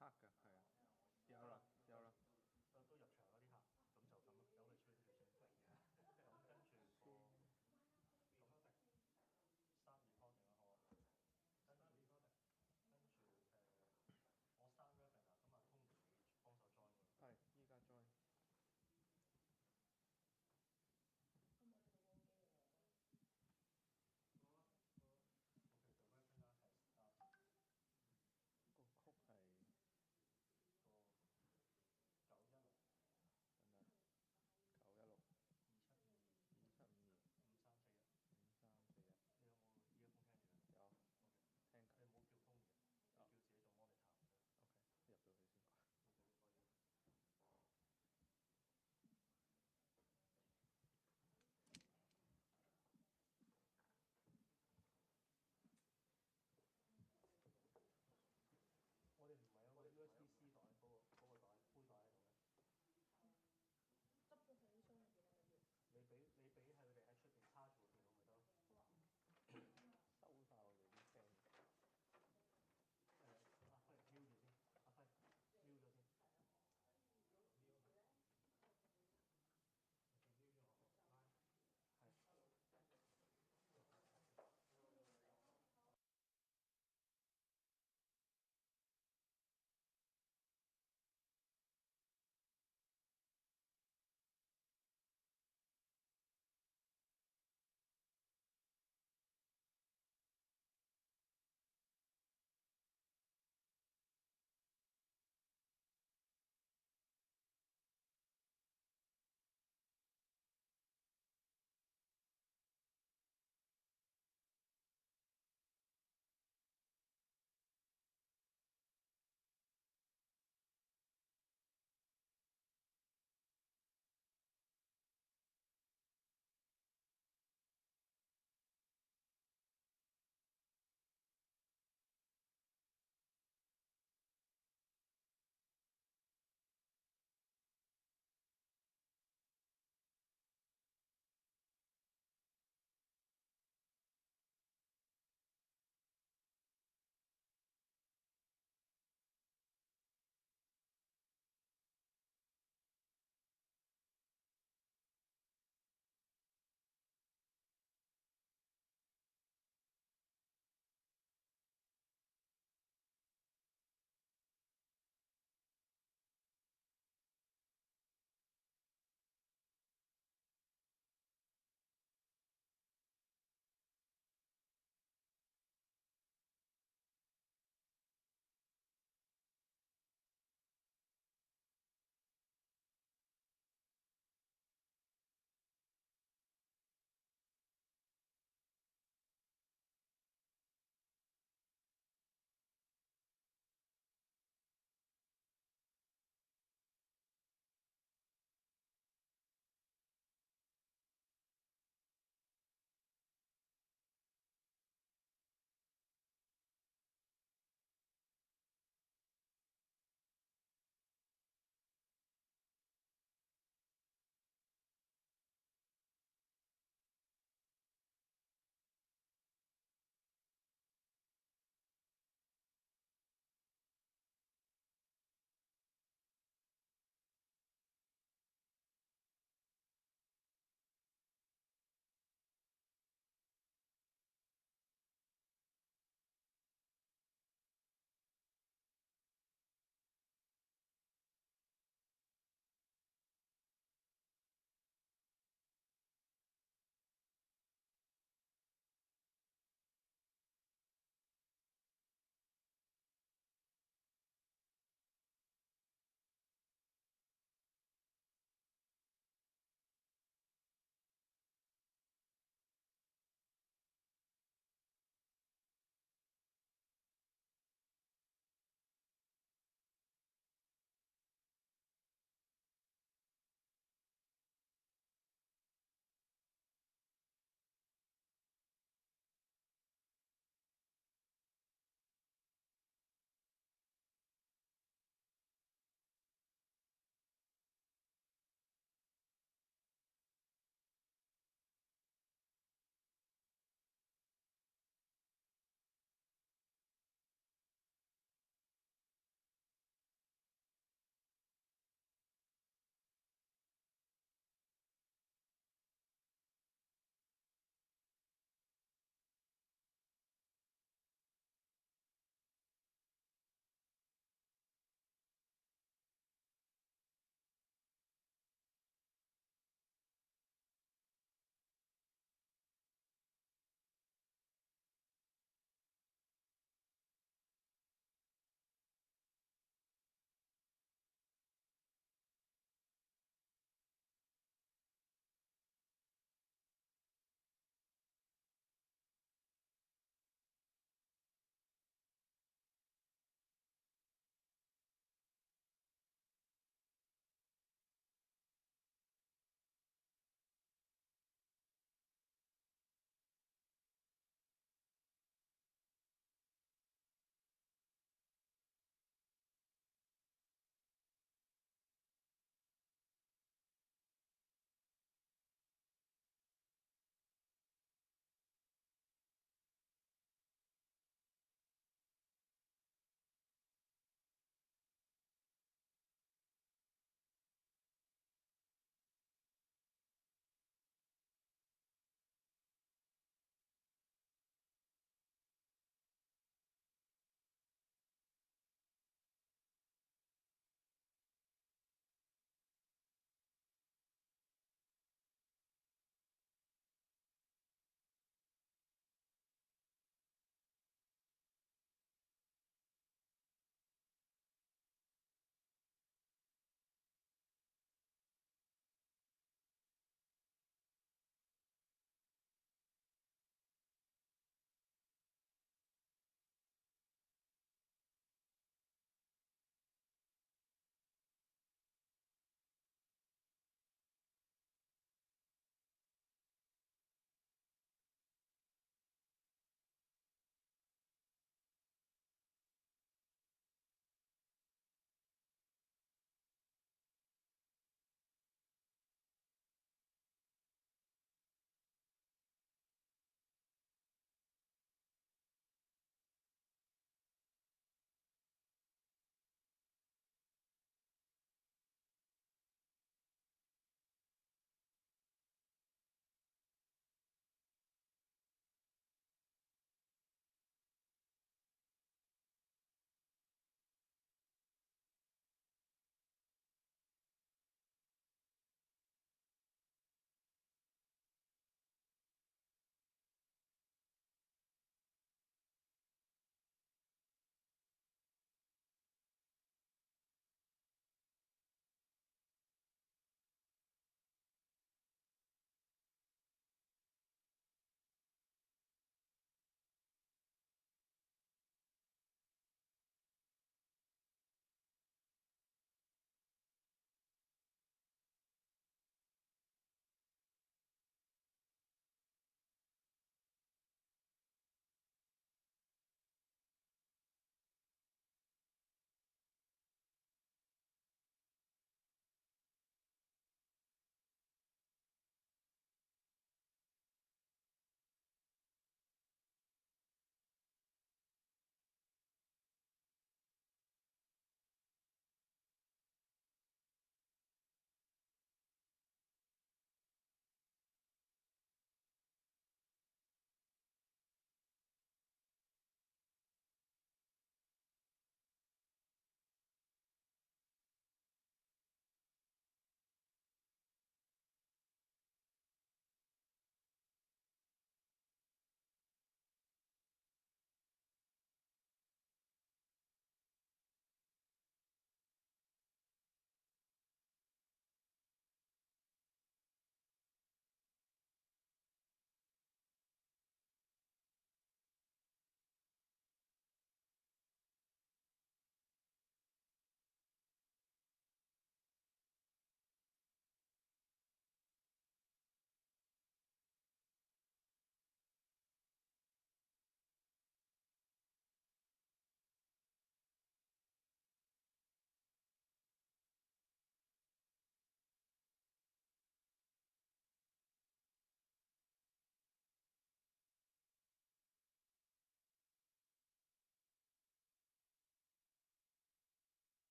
黑㗎，係啊，有啦可能有啦。都入場嗰啲客，咁就咁由佢吹住先。咁跟住個咁start recording 啦，好啊。跟住我 start rapping 啊，咁啊 Tony 你幫手 join 㗎啦。係，依家 join。咁我哋個機嚟㗎。好啊，好啊。Okay, the webinar has started。個曲係個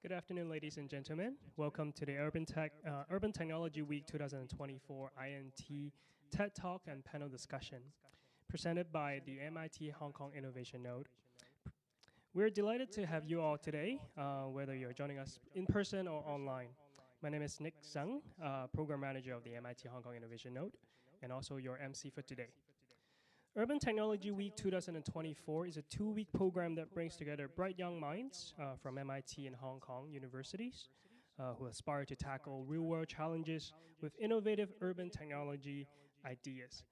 Good afternoon, ladies and gentlemen. Welcome to the Urban Technology Week 2024 INT TED Talk and panel discussion, presented by the MIT Hong Kong Innovation Node. We're delighted to have you all today, whether you're joining us in person or online. My name is Nick Zhang, Program Manager of the MIT Hong Kong Innovation Node, and also your MC for today. Urban Technology Week 2024 is a two-week program that brings together bright young minds from MIT and Hong Kong universities who aspire to tackle real-world challenges with innovative urban technology ideas.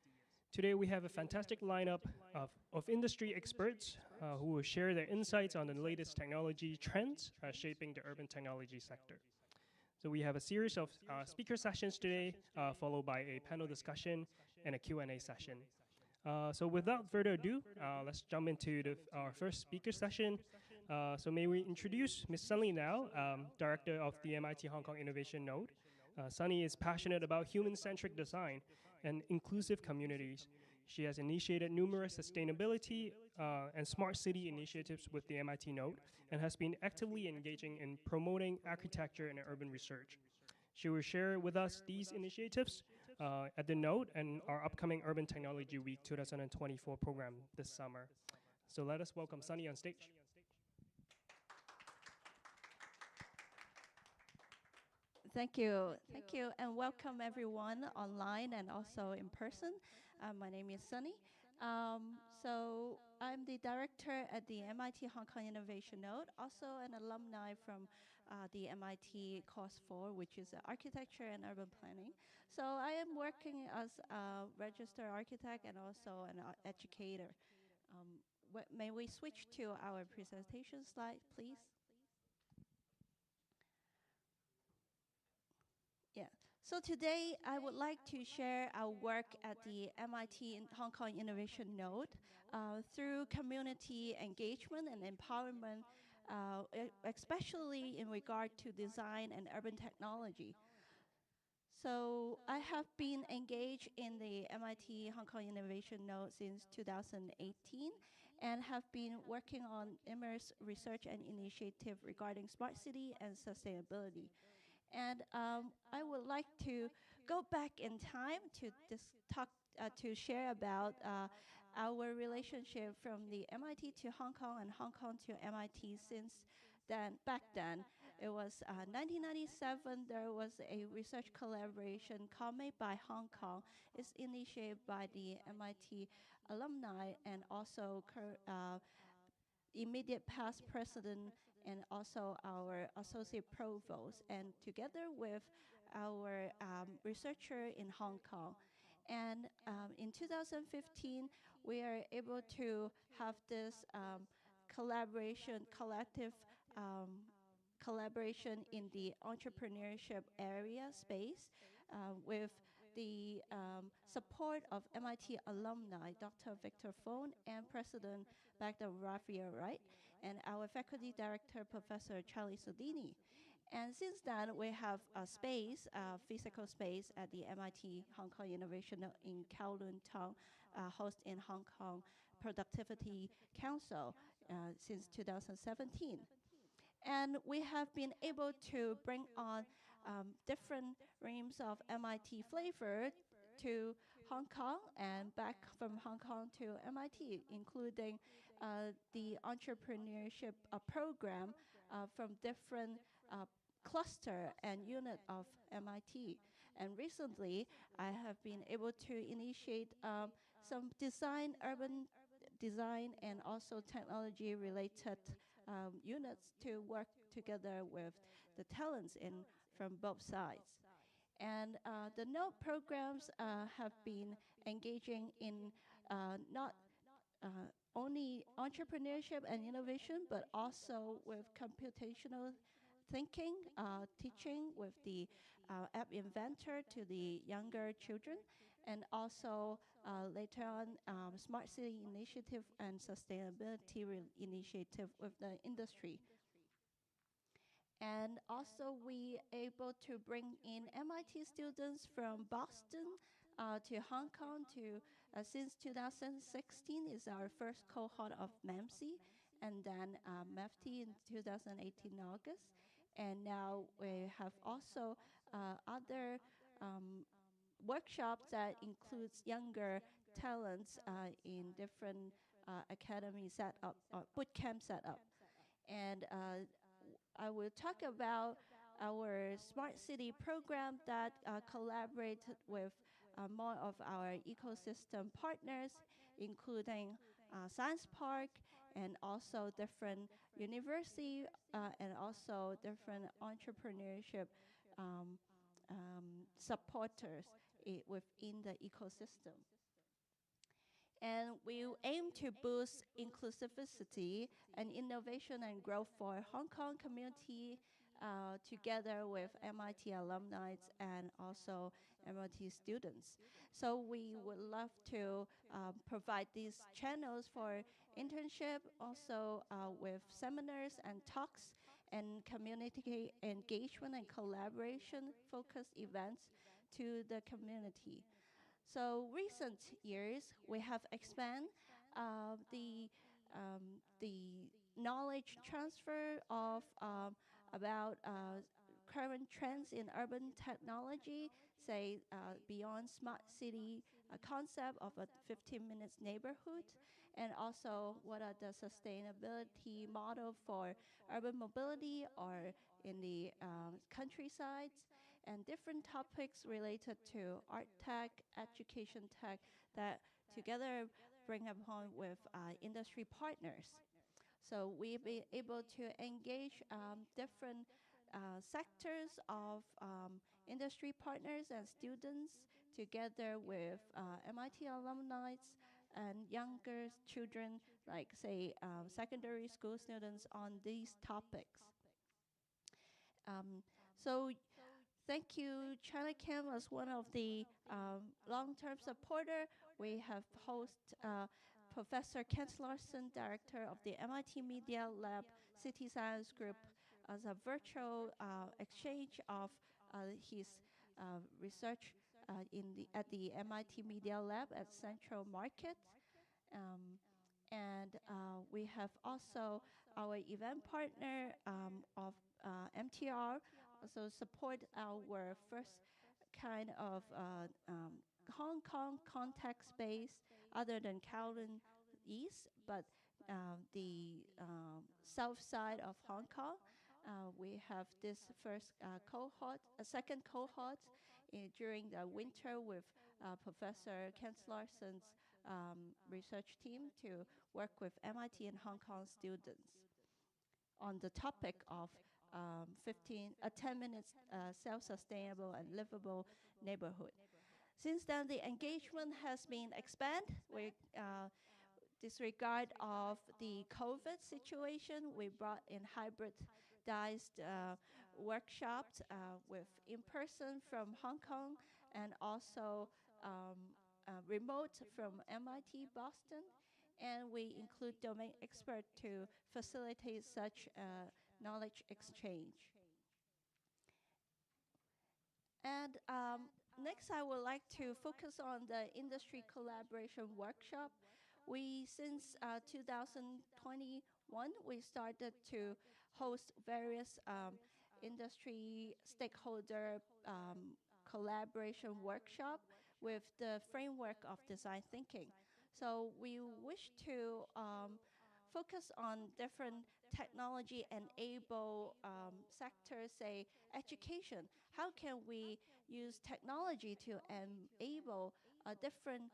Today we have a fantastic lineup of industry experts who will share their insights on the latest technology trends shaping the urban technology sector. So we have a series of speaker sessions today, followed by a panel discussion and a Q&A session. So without further ado, let's jump into our first speaker session. So may we introduce Ms. Sunny Now, Director of the MIT Hong Kong Innovation Node. Sunny is passionate about human-centric design and inclusive communities. She has initiated numerous sustainability and smart city initiatives with the MIT Node and has been actively engaging in promoting architecture and urban research. She will share with us these initiatives at the Node and our upcoming Urban Technology Week 2024 program this summer. So let us welcome Sunny on stage. Thank you, and welcome everyone online and also in person. My name is Sunny. So I'm the director at the MIT Hong Kong Innovation Node, also an alumni from the MIT Course 4, which is Architecture and Urban Planning. So I am working as a registered architect and also an educator. May we switch to our presentation slide, please? Yeah. So today, I would like to share our work at the MIT Hong Kong Innovation Node through community engagement and empowerment, especially in regard to design and urban technology. So I have been engaged in the MIT Hong Kong Innovation Node since 2018 and have been working on numerous research and initiative regarding smart city and sustainability. And I would like to go back in time to share about our relationship from the MIT to Hong Kong and Hong Kong to MIT since then. Back then, it was 1997. There was a research collaboration called Made by Hong Kong. It's initiated by the MIT alumni and also immediate past president and also our associate provost, and together with our researcher in Hong Kong. And in 2015, we are able to have this collective collaboration in the entrepreneurship area space with the support of MIT alumni, Dr. Victor Fong, and President Dr. Raphael Wright, and our faculty director, Professor Charlie Sodini. And since then, we have a space, physical space at the MIT Hong Kong Innovation in Kowloon Tong, host in Hong Kong Productivity Council since 2017. And we have been able to bring on different realms of MIT flavor to Hong Kong and back from Hong Kong to MIT, including the entrepreneurship program from different cluster and unit of MIT. And recently, I have been able to initiate some urban design and also technology-related units to work together with the talents from both sides. And the Node programs have been engaging in not only entrepreneurship and innovation, but also with computational thinking, teaching with the app inventor to the younger children, and also later on smart city initiative and sustainability initiative with the industry. And also we able to bring in MIT students from Boston to Hong Kong since 2016 is our first cohort of MEMC, and then MEFT in 2018 August. And now we have also other workshops that includes younger talents in different academy setup or boot camp setup. And I will talk about our Smart City program that collaborated with more of our ecosystem partners, including Science Park and also different university and also different entrepreneurship supporters within the ecosystem. And we aim to boost inclusivity and innovation and growth for Hong Kong community together with MIT alumni and also MIT students. So we would love to provide these channels for internship, also with seminars and talks and community engagement and collaboration focused events to the community. So recent years, we have expanded the knowledge transfer of about current trends in urban technology, say beyond smart city concept of a 15 minutes neighborhood, and also what are the sustainability model for urban mobility or in the countrysides, and different topics related to art tech, education tech that together bring upon with industry partners. So we've been able to engage different sectors of industry partners and students together with MIT alumni and younger children, like say secondary school students on these topics. So thank you, Chinacam, as one of the long-term supporter. We have host Professor Kent Larson, director of the MIT Media Lab City Science Group, as a virtual exchange of his research at the MIT Media Lab at Central Market. And we have also our event partner of MTR, also support our first kind of Hong Kong contact space other than Kowloon East, but the south side of Hong Kong. We have this first cohort, a second cohort during the winter with Professor Kent Larson's research team to work with MIT and Hong Kong students on the topic of 10 minutes self-sustainable and livable neighborhood. Since then, the engagement has been expanded. We disregard of the COVID situation. We brought in hybridized workshops with in-person from Hong Kong and also remote from MIT Boston. And we include domain experts to facilitate such knowledge exchange. And next, I would like to focus on the industry collaboration workshop. Since 2021, we started to host various industry stakeholder collaboration workshop with the framework of design thinking. So we wish to focus on different technology-enabled sectors, say education. How can we use technology to enable a different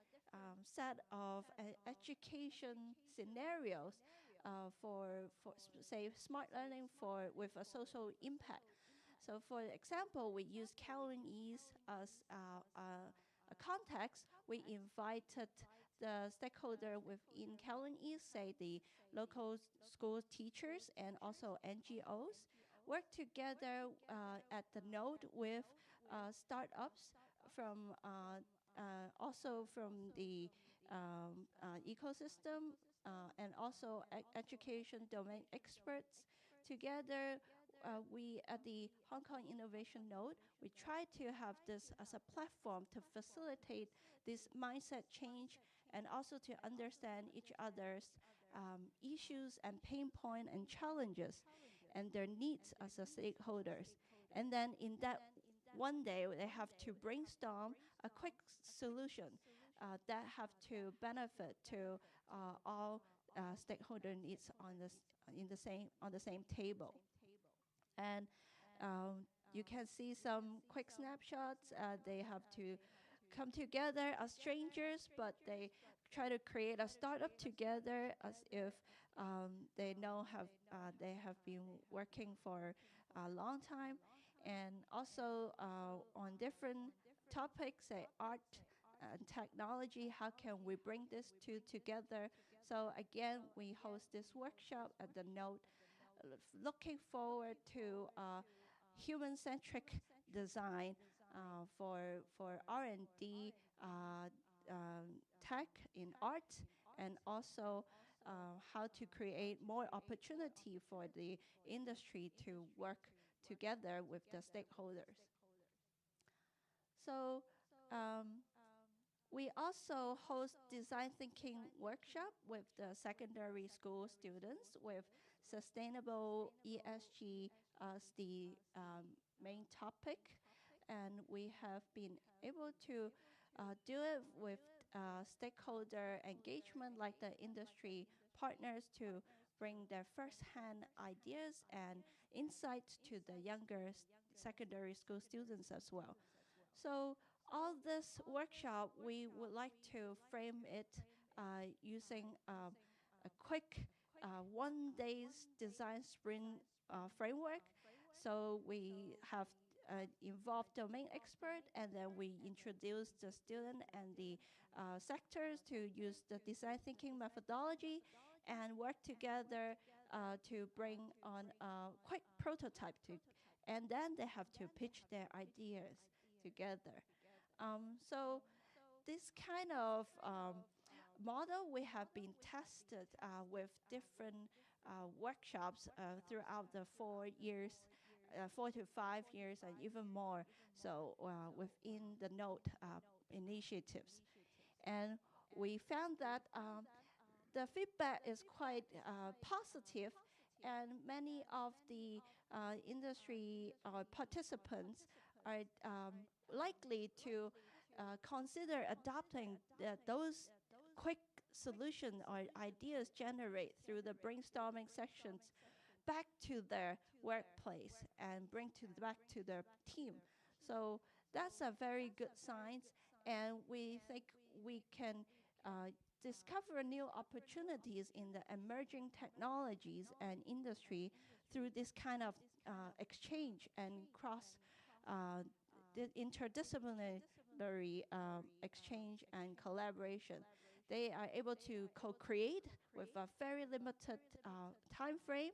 set of education scenarios for say, smart learning with a social impact? So for example, we use Kowloon East as a context. We invited the stakeholder within Kowloon East, say the local school teachers and also NGOs, work together at the node with startups from also from the ecosystem and also education domain experts. Together, we at the Hong Kong Innovation Node, we try to have this as a platform to facilitate this mindset change and also to understand each other's issues and pain point and challenges. and their needs as the stakeholders. And then in that one day, they have to brainstorm a quick solution that have to benefit to all stakeholder needs on the same table. And you can see some quick snapshots. They have to come together as strangers, but they try to create a startup together as if they have been working for a long time, and also on different topics, say art and technology. How can we bring this two together? So again, we host this workshop at the Node, looking forward to human-centric design for R&D tech in art, and also how to create more opportunity for the industry to work together with the stakeholders. So we also host design thinking workshop with the secondary school students with sustainable ESG as the main topic. And we have been able to do it with stakeholder engagement, like the industry partners, to bring their first-hand ideas and insights to the younger secondary school students as well. So all this workshop, we would like to frame it using a quick one-day's design sprint framework. So we have involved domain expert, and then we introduce the student and the sectors to use the design thinking methodology and work together to bring on a quick prototype and then they have to pitch their ideas together. So this kind of model we have been tested with different workshops throughout the 4 years, 4 to 5 years, and even more. So within the Node initiatives, and we found that the feedback is quite positive, and many of the industry participants are likely to consider adopting those quick solution or ideas generated through the brainstorming sessions back to their workplace and back to their team. So that's a very good sign, and we think we can discover new opportunities in the emerging technologies and industry through this kind of exchange and cross the interdisciplinary exchange and collaboration. They are able to co-create with a very limited time frame,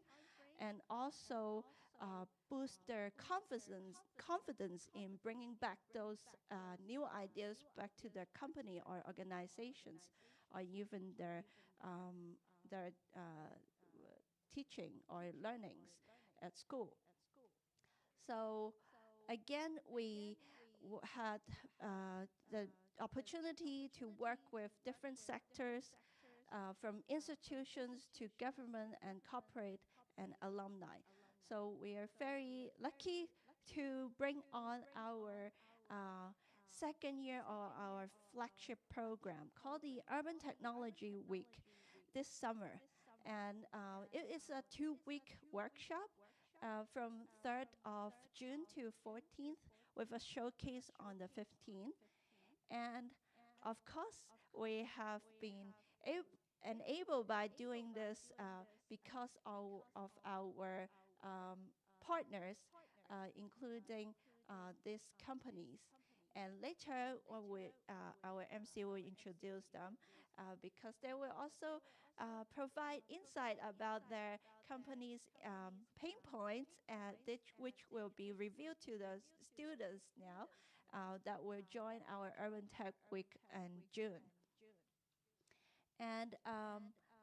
and also boost their confidence in bringing back those new ideas back to their company or organizations, or even their teaching or learnings at school. So again, we had the opportunity to work with different sectors, from institutions to government and corporate and alumni. So we are very lucky to bring on our second year or our flagship program called the Urban Technology Week this summer. And it is a 2-week workshop from 3rd of June to 14th, with a showcase on the 15th. And of course, we have been enabled by doing this because of our partners, including these companies. And later, our MC will introduce them because they will also provide insight about their company's pain points, which will be revealed to the students now that will join our Urban Tech Week in June. And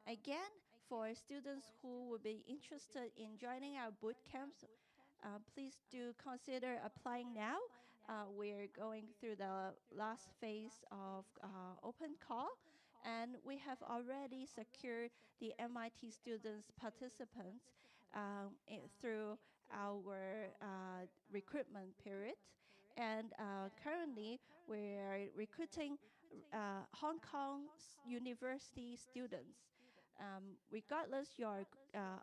again, for students who would be interested in joining our boot camps, please do consider applying now. We're going through the last phase of open call, and we have already secured the MIT students participants through our recruitment period. And currently, we're recruiting Hong Kong university students. Regardless your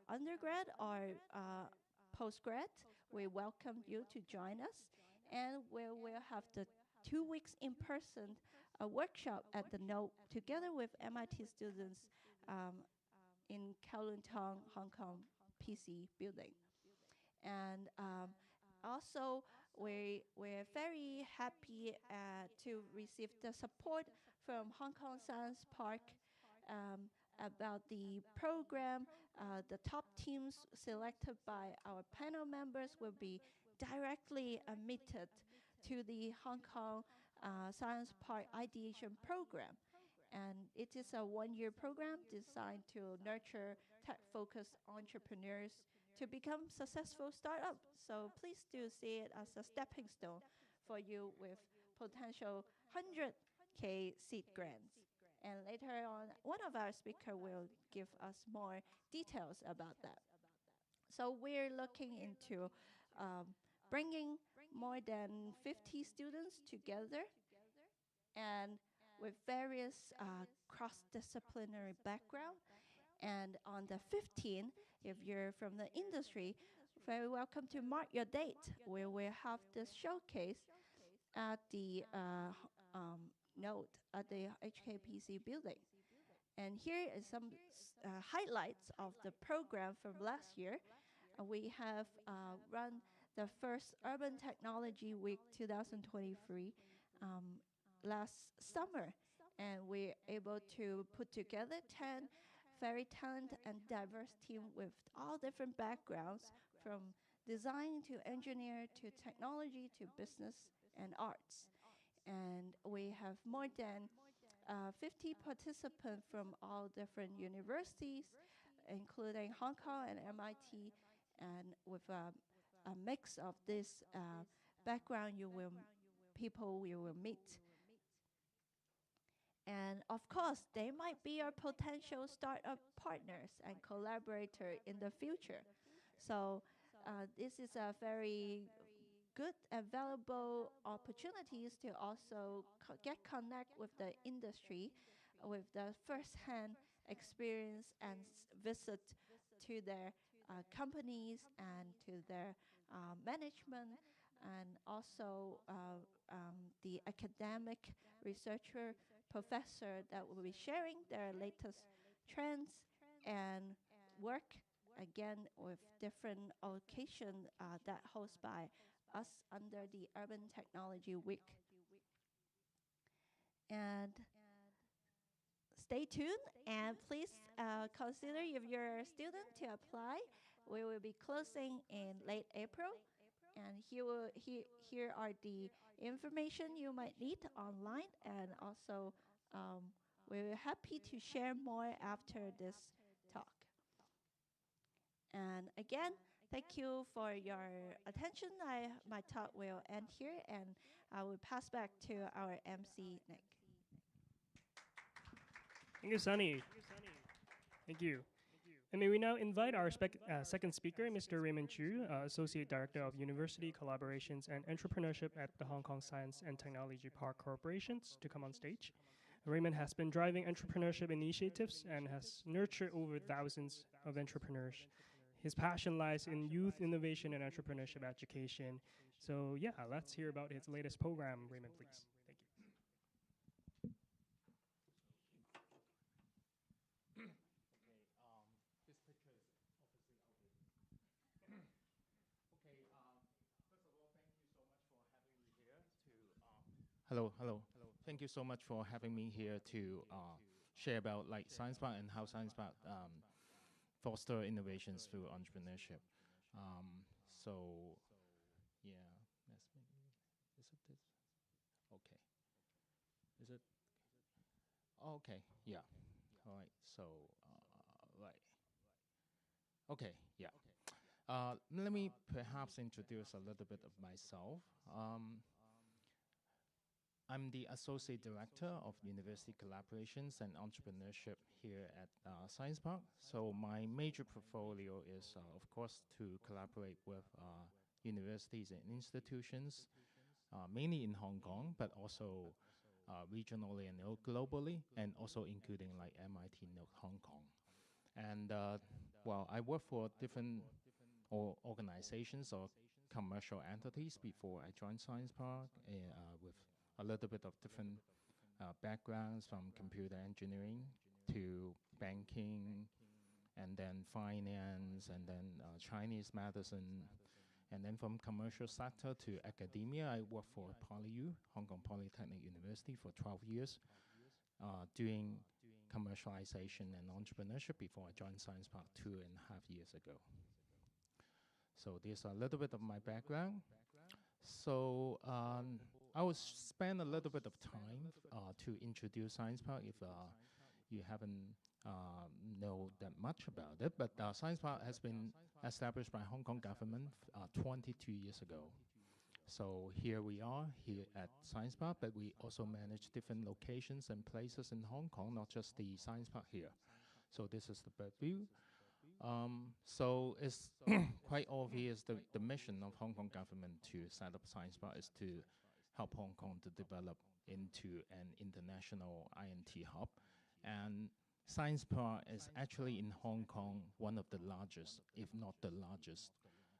undergrad or postgrad, we welcome you to join us. And we will have the 2 weeks in person workshop at the Node together with MIT students in Kowloon Tong, Hong Kong PC building. And also, we're very happy to receive the support from Hong Kong Science Park about the program. The top teams selected by our panel members will be directly admitted to the Hong Kong Science Park Ideation Program. And it is a one-year program designed to nurture tech-focused entrepreneurs to become successful startups. So please do see it as a stepping stone for you with potential 100K seed grants. And later on, one of our speakers will give us more details about that. So we're looking into bringing more than 50 students together and with various cross-disciplinary background. And on the 15th, if you're from the industry, very welcome to mark your date. We will have this showcase at the Node at the HKPC building. And here is some highlights of the program from last year. We have run the first Urban Technology Week 2023 last summer. And we're able to put together 10 very talented and diverse team with all different backgrounds, from design to engineer to technology to business and arts. And we have more than 50 participants from all different universities, including Hong Kong and MIT, and with a mix of this background, people you will meet. And of course, they might be our potential startup partners and collaborator in the future. So this is a very good and valuable opportunities to also get connect with the industry, with the first-hand experience and visit to their companies and to their management, and also the academic researcher professor that will be sharing their latest trends and work, again with different occasions that hosted by us under the Urban Technology Week. And stay tuned, and please consider, if you're a student, to apply. We will be closing in late April. And here are the information you might need online, and also we're happy to share more after this talk. And again, thank you for your attention. My talk will end here, and I will pass back to our MC, Nick. Thank you, Sunny. Thank you. And may we now invite our second speaker, Mr. Raymond Chu, Associate Director of University Collaborations and Entrepreneurship at the Hong Kong Science and Technology Park Corporations, to come on stage. Raymond has been driving entrepreneurship initiatives and has nurtured over thousands of entrepreneurs. His passion lies in youth innovation and entrepreneurship education. So yeah, let's hear about his latest program. Raymond, please. Thank you. Hello. Thank you so much for having me here to share about Science Park and how Science Park foster innovations through entrepreneurship. So, yeah, let's maybe, is it this? Okay. Is it? Okay, yeah. All right, so, right. Okay, yeah. Let me perhaps introduce a little bit of myself. I'm the Associate Director of University Collaborations and Entrepreneurship here at Science Park. So my major portfolio is, of course, to collaborate with universities and institutions, mainly in Hong Kong, but also regionally and globally, and also including like MIT Note Hong Kong. And well, I work for different organizations or commercial entities before I joined Science Park with a little bit of different backgrounds, from computer engineering to banking, and then finance, and then Chinese medicine, and then from commercial sector to academia. I worked for PolyU, Hong Kong Polytechnic University, for 12 years, doing commercialization and entrepreneurship before I joined Science Park 2.5 years ago. So there's a little bit of my background. So I will spend a little bit of time to introduce Science Park if you haven't know that much about it. But Science Park has been established by Hong Kong government 22 years ago. So here we are here at Science Park, but we also manage different locations and places in Hong Kong, not just the Science Park here. So this is the bird view. So it's quite obvious the mission of Hong Kong government to set up Science Park is to help Hong Kong to develop into an international INT hub. And Science Park is actually in Hong Kong one of the largest, if not the largest,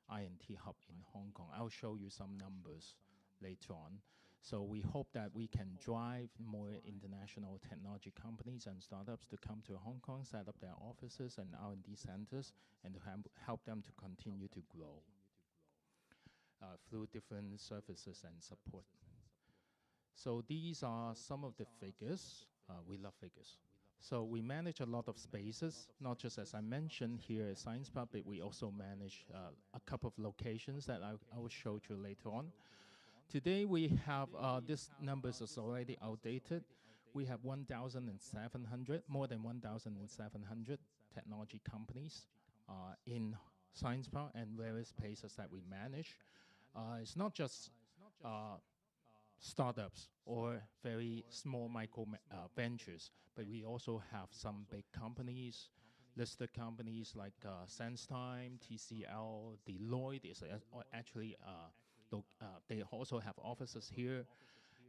INT hub in Hong Kong. I'll show you some numbers later on. So we hope that we can drive more international technology companies and startups to come to Hong Kong, set up their offices and R&D centers, and to help them to continue to grow through different services and support. So these are some of the figures. We love figures. So we manage a lot of spaces, not just as I mentioned here at Science Park, but we also manage a couple of locations that I will show you later on. Today we have, this numbers is already outdated. We have 1,700, more than 1,700 technology companies in Science Park and various places that we manage. It's not just startups or very small micro ventures, but we also have some big companies, listed companies like SenseTime, TCL, Deloitte is actually, they also have offices here.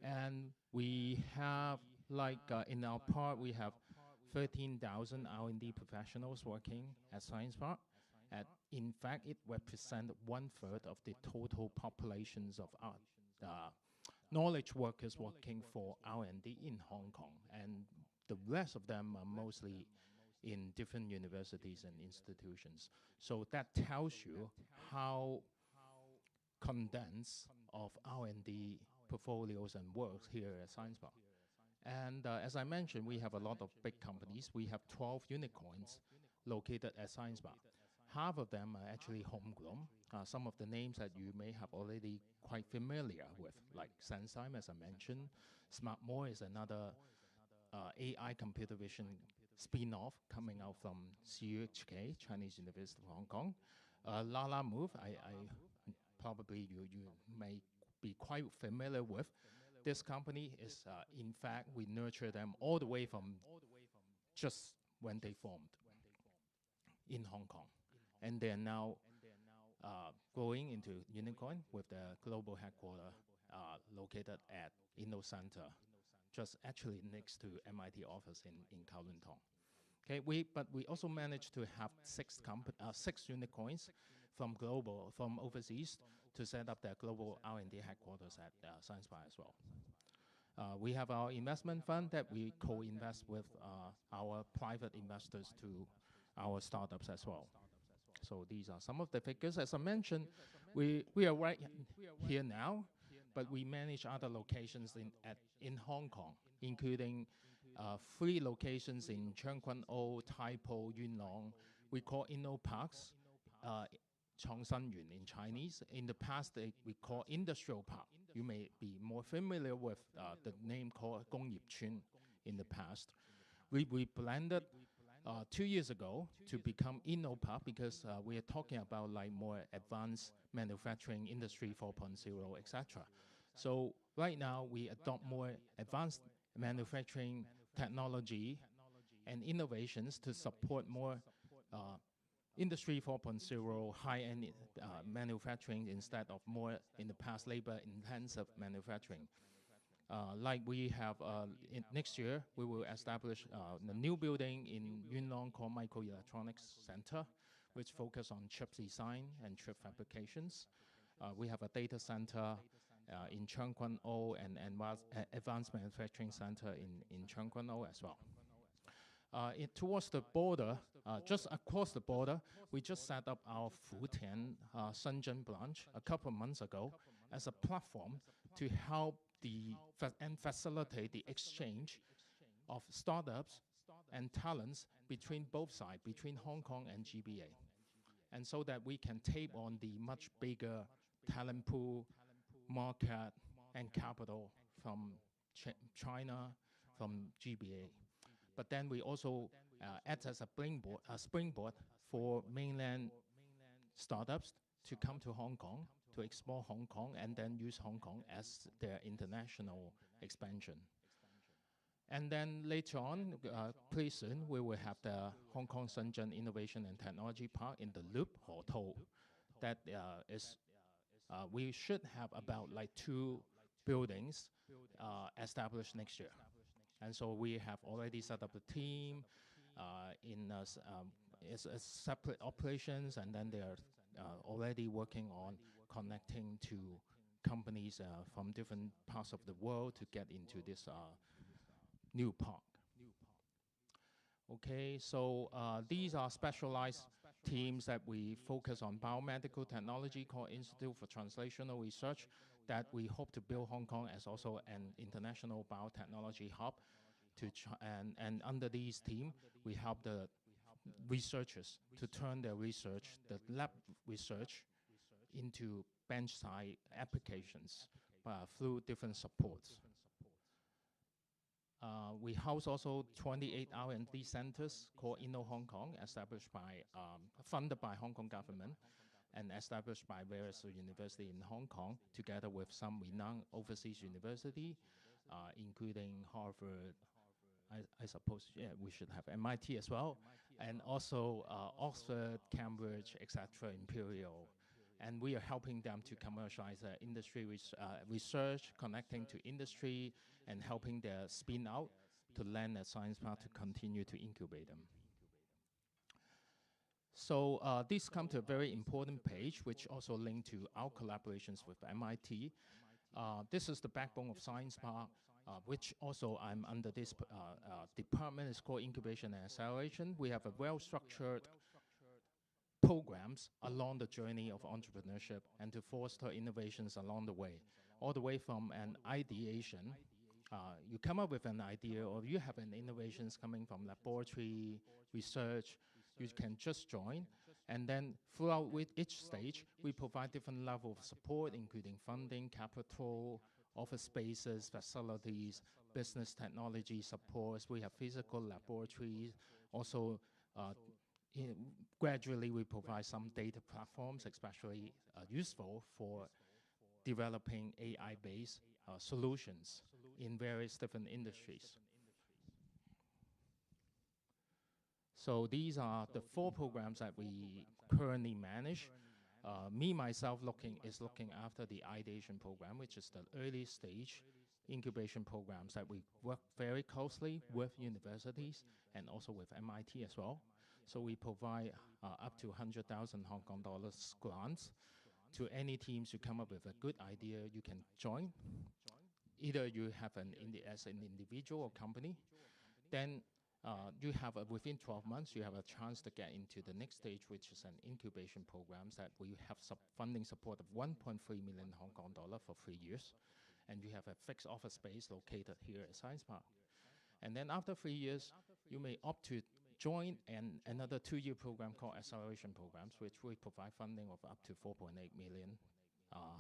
And we have, like in our park, we have 13,000 R&D professionals working at Science Park. In fact, it represents 1/3 of the total populations of knowledge workers working for R&D in Hong Kong. And the rest of them are mostly in different universities and institutions. So that tells you how condensed of R&D portfolios and works here at Science Park. And as I mentioned, we have a lot of big companies. We have 12 unicorns located at Science Park. Half of them are actually homegrown. Some of the names that you may have already quite familiar with, like SenseTime, as I mentioned. SmartMore is another AI computer vision spin-off coming out from CUHK, Chinese University of Hong Kong. Lalamove, probably you may be quite familiar with. This company is, in fact, we nurture them all the way from just when they formed in Hong Kong. And they're now going into unicorn with the global headquarters located at InnoCenter, just actually next to MIT office in Kowloon Tong. Okay, but we also managed to have six unicorns from overseas to set up their global R&D headquarters at Science Park as well. We have our investment fund that we co-invest with our private investors to our startups as well. So these are some of the figures. As I mentioned, we are right here now, but we manage other locations in Hong Kong, including 3 locations in Tseung Kwan O, Tai Po, Yuen Long. We call InnoParks, Changshan Yuan in Chinese. In the past, we call Industrial Park. You may be more familiar with the name called Gongyip Chun in the past. We blended 2 years ago to become InnoPark because we are talking about like more advanced manufacturing, industry 4.0, etc. So right now, we adopt more advanced manufacturing technology and innovations to support more Industry 4.0 high-end manufacturing instead of more in the past labor-intensive manufacturing. Like we have next year, we will establish a new building in Yuen Long called Microelectronics Center, which focus on chip design and chip fabrications. We have a data center in Tseung Kwan O and advanced manufacturing center in Tseung Kwan O as well. Towards the border, just across the border, we just set up our Futian Shenzhen branch a couple of months ago as a platform to help and facilitate the exchange of startups and talents between both sides, between Hong Kong and GBA. And so that we can take on the much bigger talent pool, market, and capital from China, from GBA. But then we also act as a springboard for mainland startups to come to Hong Kong, to explore Hong Kong, and then use Hong Kong as their international expansion. And then later on, pretty soon, we will have the Hong Kong Shenzhen Innovation and Technology Park in the Loop, Ho To. That we should have about like 2 buildings established next year. And so we have already set up a team it's separate operations, and then they are already working on connecting to companies from different parts of the world to get into this new park. Okay, so these are specialized teams that we focus on biomedical technology called Institute for Translational Research that we hope to build Hong Kong as also an international biotechnology hub. And under these team, we help the researchers to turn their research, the lab research, into bench-side applications through different supports. We house also 28 R&D centers called Inno Hong Kong, established by, funded by Hong Kong government and established by various universities in Hong Kong, together with some renowned overseas university, including Harvard, I suppose, yeah, we should have MIT as well, and also Oxford, Cambridge, etc., Imperial. And we are helping them to commercialize industry research, connecting to industry, and helping their spin out to land a science park to continue to incubate them. So this comes to a very important page, which also linked to our collaborations with MIT. This is the backbone of Science Park, which also I'm under this department. It's called Incubation and Acceleration. We have a well-structured programs along the journey of entrepreneurship and to foster innovations along the way, all the way from an ideation. You come up with an idea or you have an innovations coming from laboratory, research, you can just join. And then throughout with each stage, we provide different level of support, including funding, capital, office spaces, facilities, business technology supports. We have physical laboratories. Also, gradually we provide some data platforms, especially useful for developing AI-based solutions in various different industries. So these are the 4 programs that we currently manage. Myself looking after the ideation program, which is the early stage incubation programs that we work very closely with universities and also with MIT as well. So we provide up to 100,000 Hong Kong dollars grants to any teams who come up with a good idea. You can join. Either you have as an individual or company, then you have within 12 months you have a chance to get into the next stage, which is an incubation programs that we have funding support of 1.3 million Hong Kong dollar for 3 years, and you have a fixed office space located here at Science Park. And then after 3 years, you may opt to join another 2-year program called Acceleration Programs, which we provide funding of up to 4.8 million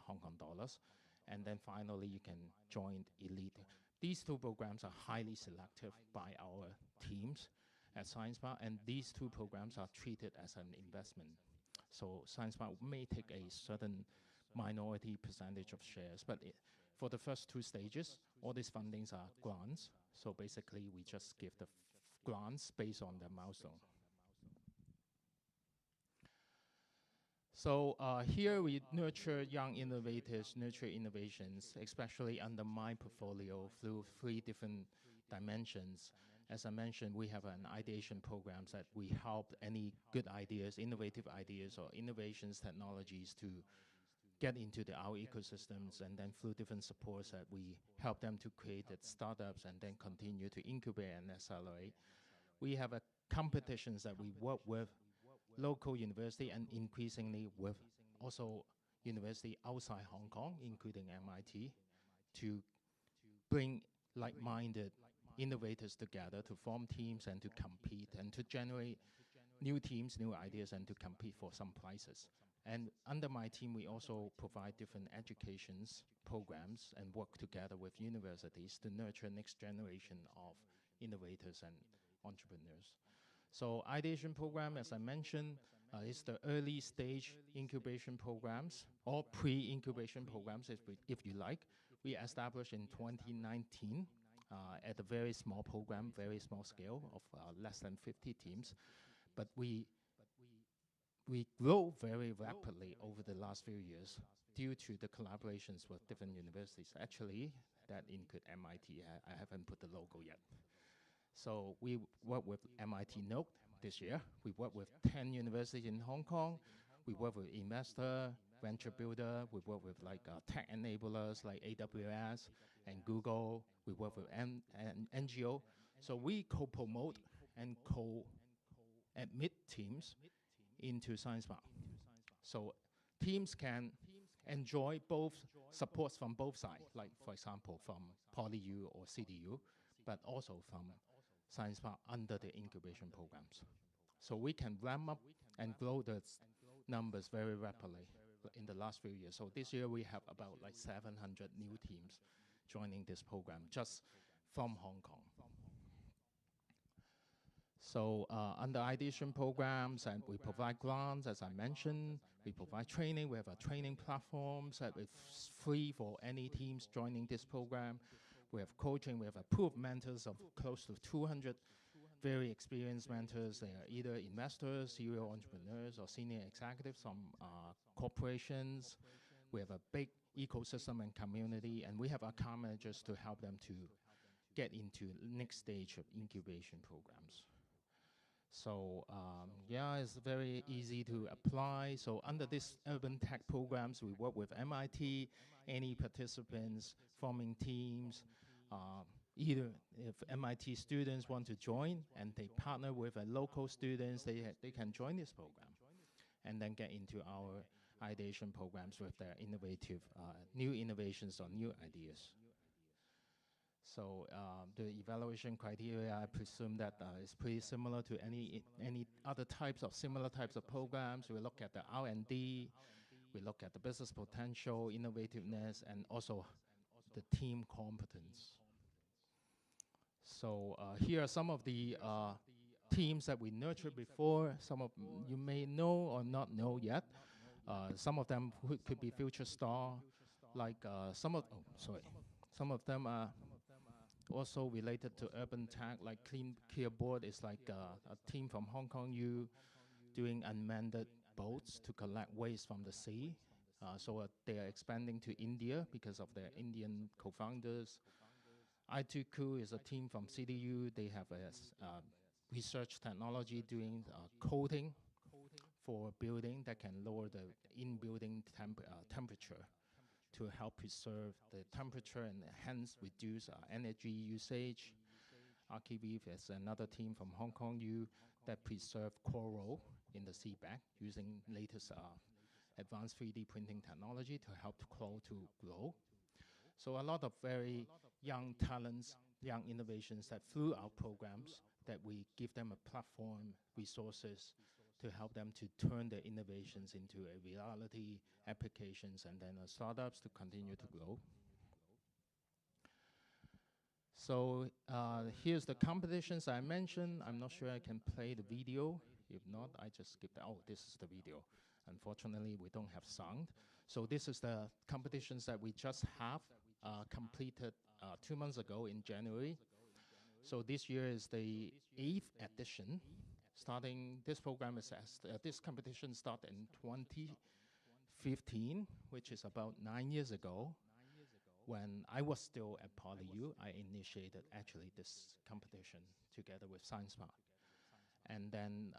Hong Kong dollars. And then finally, you can join Elite. These 2 programs are highly selective by our teams at Science Park, and these 2 programs are treated as an investment. So Science Park may take a certain minority percentage of shares, but For the first two stages, all these fundings are grants. So basically, we just give the grants based on the milestone. So here we nurture young innovators, nurture innovations, especially under my portfolio through 3 different dimensions. As I mentioned, we have an ideation programs that we help any good ideas, innovative ideas or innovations technologies to get into our ecosystems, and then through different supports that we help them to create the startups and then continue to incubate and accelerate. We have competitions that we work with local university and increasingly with also university outside Hong Kong, including MIT, to bring like-minded innovators together to form teams and to compete and to generate new teams, new ideas, and to compete for some prizes. And under my team, we also provide different educations programs and work together with universities to nurture next generation of innovators and entrepreneurs. So ideation program, as I mentioned, is the early stage incubation programs or pre-incubation programs, if you like. We established in 2019 at a very small program, very small scale of less than 50 teams. But we grow very rapidly over the last few years due to the collaborations with different universities. Actually, that include MIT. I haven't put the logo yet. So we work with MIT NOTE this year. We work with 10 universities in Hong Kong. We work with investor, venture builder. We work with like tech enablers like AWS and Google. We work with NGO. So we co-promote and co-admit teams into Science Park. So teams can enjoy both supports from both sides, like for example from PolyU or CityU, but also from Science Park under the incubation programs. So we can ramp up and grow the numbers very rapidly in the last few years. So this year we have about like 700 new teams joining this program just from Hong Kong. So under ideation programs, and we provide grants, as I mentioned. We provide training. We have a training platforms that is free for any teams joining this program. We have coaching. We have approved mentors of close to 200 very experienced mentors. They are either investors, serial entrepreneurs, or senior executives from corporations. We have a big ecosystem and community, and we have account managers to help them to get into next stage of incubation programs. So yeah, it's very easy to apply. So under this urban tech programs, we work with MIT, any participants forming teams. Either if MIT students want to join and they partner with a local students, they can join this program and then get into our ideation programs with their innovative, new innovations or new ideas. So the evaluation criteria, I presume that is pretty similar to any other types of similar types of programs. We look at the R&D, we look at the business potential, innovativeness, and also the team competence. So here are some of the teams that we nurtured before. Some of you may know or not know yet. Some of them could be future star, like some of them are also related to urban tech, like ClearBoard is like a team from Hong Kong U doing unmanned boats to collect waste from the sea. So they are expanding to India because of their Indian co-founders. I2Q is a team from CityU. They have a research technology doing coating for building that can lower the in-building temperature to help preserve the temperature and hence reduce energy usage. Archiweave is another team from Hong Kong U that preserve coral in the seabed using latest advanced 3D printing technology to help the coral to grow. So a lot of very young talents, young innovations that through our programs that we give them a platform, resources to help them to turn their innovations into a reality, applications, and then startups to continue to grow. So here's the competitions I mentioned. I'm not sure I can play the video. If not, I just skip that. Oh, this is the video. Unfortunately, we don't have sound. So this is the competitions that we just have completed 2 months ago in January. So this year is the 8th edition. Starting this program is this competition started in 2015, which is about 9 years ago. When I was still at PolyU, I initiated actually this competition together with Science Park, and then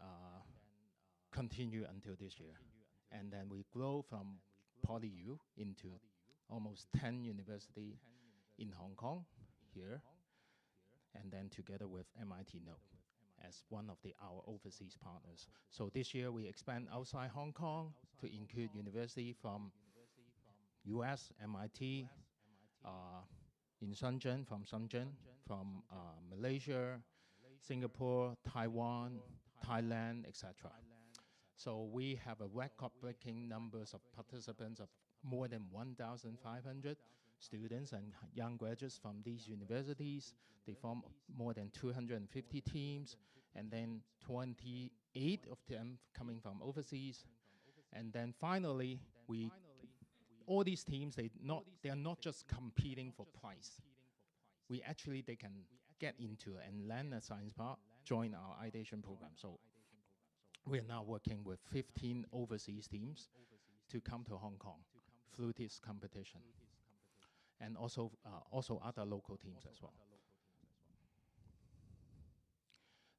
continue until this year. And then we grow from PolyU into almost 10 universities in Hong Kong here, and then together with MIT NOTE as one of our overseas partners. So this year we expand outside Hong Kong to include university from US, MIT, in Shenzhen, from Malaysia, Singapore, Taiwan, Thailand, etc. So we have a record-breaking numbers of participants of more than 1,500 students and young graduates from these universities. They form more than 250 teams, and then 28 of them coming from overseas. And then finally, all these teams, they are not just competing for prize. They can get into and land at Science Park, join our ideation program. So we are now working with 15 overseas teams to come to Hong Kong through this competition, and also other local teams as well.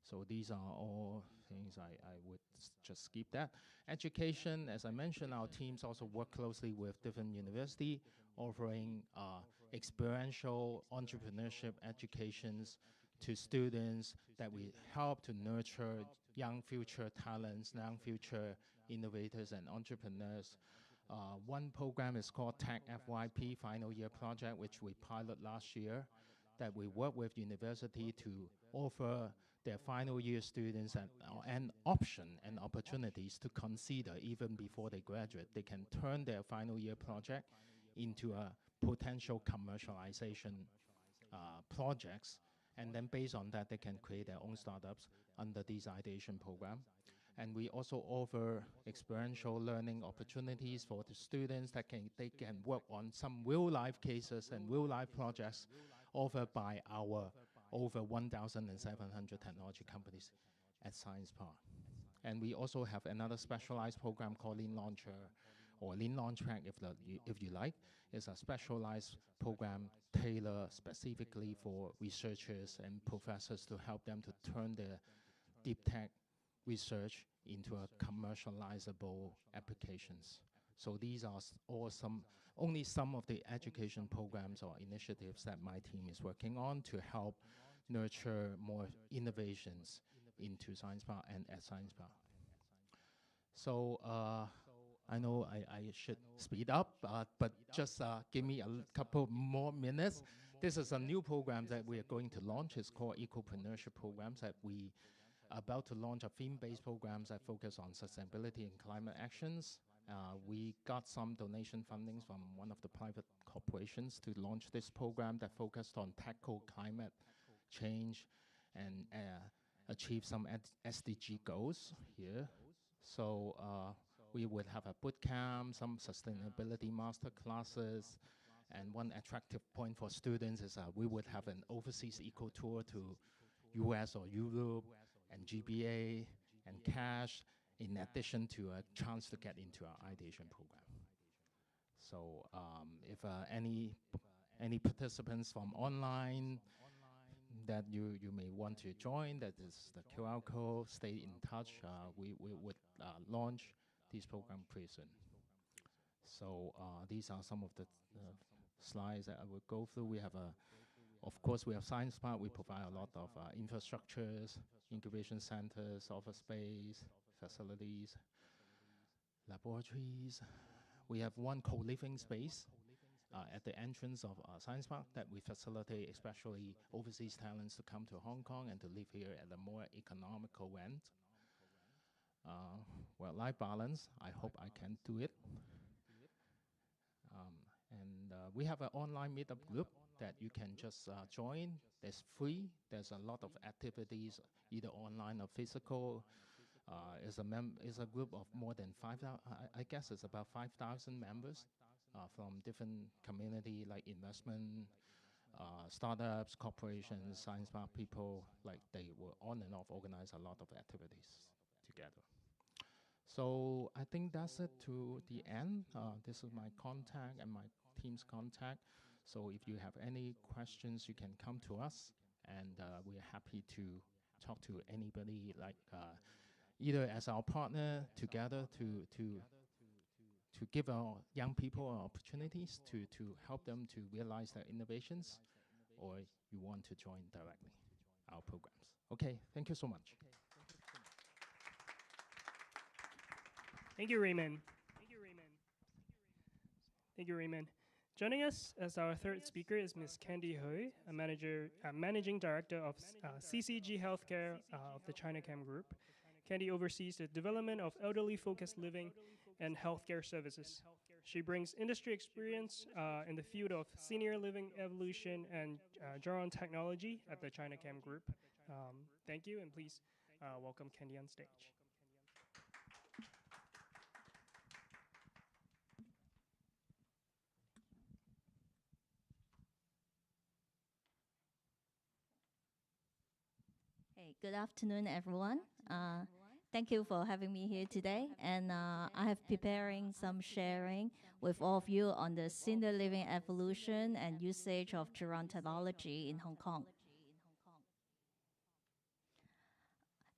So these are all things I would just skip that. Education, as I mentioned, our teams also work closely with different universities, offering experiential entrepreneurship educations to students that we help to nurture young future talents, young future innovators and entrepreneurs. One program is called Tech FYP, Final Year Project, which we piloted last year, that we work with university to offer their final year students an option and opportunities to consider even before they graduate. They can turn their final year project into a potential commercialization projects, and then based on that, they can create their own startups under this ideation program. And we also offer experiential learning opportunities for the students that they can work on some real-life cases and real-life projects offered by our over 1,700 technology companies at Science Park. And we also have another specialized program called Lean Launcher, or Lean Launchpad if you like. It's a specialized program tailored specifically for researchers and professors to help them to turn their deep tech research into a commercializable applications. So these are only some of the education programs or initiatives that my team is working on to help nurture more innovations into Science Park and at Science Park. So I know I should speed up, but just give me a couple more minutes. This is a new program that we are going to launch. It's called Ecopreneurship Programs, that we are about to launch a theme-based programs that focus on sustainability and climate actions. We got some donation fundings from one of the private corporations to launch this program that focused on tackle climate change and achieve some SDG goals here. So we would have a boot camp, some sustainability master classes, and one attractive point for students is we would have an overseas eco tour to US or Europe and GBA and cash, in addition to a chance to get into our ideation program. So if any participants from online that you may want to join, that is the QR code, stay in touch. We would launch this program pretty soon. So these are some of the slides that I will go through. We have of course, we have Science Park. We provide a lot of infrastructures, incubation centers, office space, facilities, laboratories. We have one co-living space at the entrance of Science Park that we facilitate especially overseas talents to come to Hong Kong and to live here at a more economical rent. Work-life balance, I hope I can do it. And we have an online meetup group that you can just join. It's free. There's a lot of activities, either online or physical. It's a group of more than 5,000, I guess it's about 5,000 members from different community like investment, startups, corporations, science park people, like they were on and off organize a lot of activities together. So I think that's it to the end. This is my contact and my team's contact. So if you have any questions, you can come to us, and we're happy to talk to anybody, like either as our partner together to give our young people opportunities to help them to realize their innovations, or you want to join directly our programs. Okay, thank you so much. Thank you, Raymond. Thank you, Raymond. Joining us as our third speaker is Ms. Candy Hui, a managing director of CCG Healthcare of the Chinachem Group. Candy oversees the development of elderly-focused living and healthcare services. She brings industry experience in the field of senior living evolution and Geron technology at the Chinachem Group. Thank you, and please welcome Candy on stage. Hey, good afternoon, everyone. Thank you for having me here today. And I have preparing some sharing with all of you on the senior living evolution and usage of Geron technology in Hong Kong.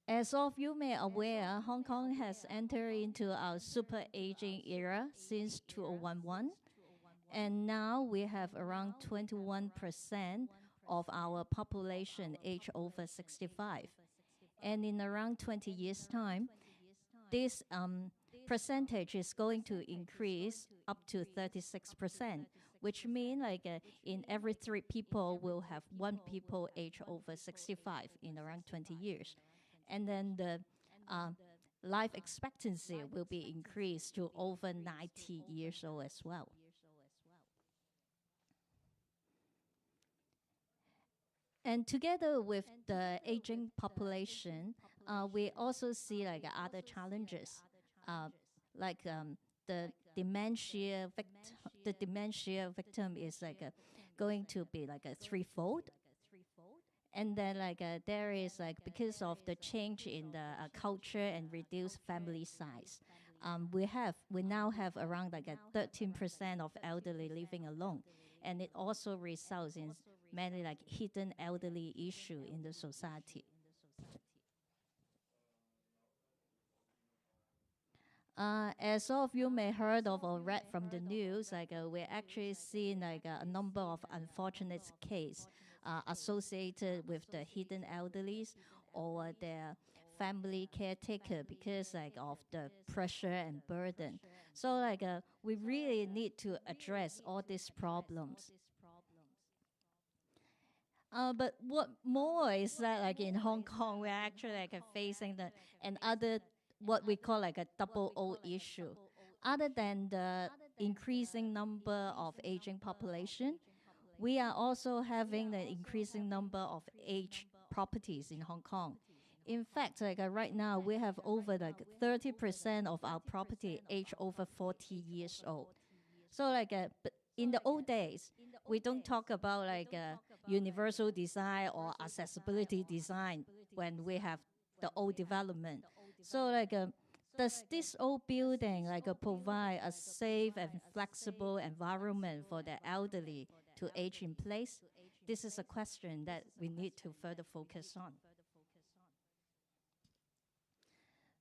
As all of you may aware, Hong Kong has entered into our super aging era since 2011. And now we have around 21% of our population age over 65. And in around 20 years' time, this percentage is going to increase up to 36%, which means like in every 3 people will have 1 people age over 65 in around 20 years. And then the life expectancy will be increased to over 90 years old as well. And together with the aging population, we also see like other challenges, like the dementia victim is like going to be like a threefold. And then like there is like because of the change in the culture and reduced family size, we now have around like 13% of elderly living alone, and it also results in many like hidden elderly issue in the society. As all of you may heard of or read from the news, like we're actually seeing like a number of unfortunate cases associated with the hidden elderlies or their family caretaker because like of the pressure and burden. So like we really need to address all these problems. But what more is that like in Hong Kong, we're actually like facing another what we call like a double O issue. Other than the increasing number of aging population, we are also having the increasing number of aged properties in Hong Kong. In fact, like right now, we have over like 30% of our property age over 40 years old. So like but in the old days, we don't talk about like universal design or accessibility design when we have the old development. So like does this old building like provide a safe and flexible environment for the elderly to age in place? This is a question that we need to further focus on.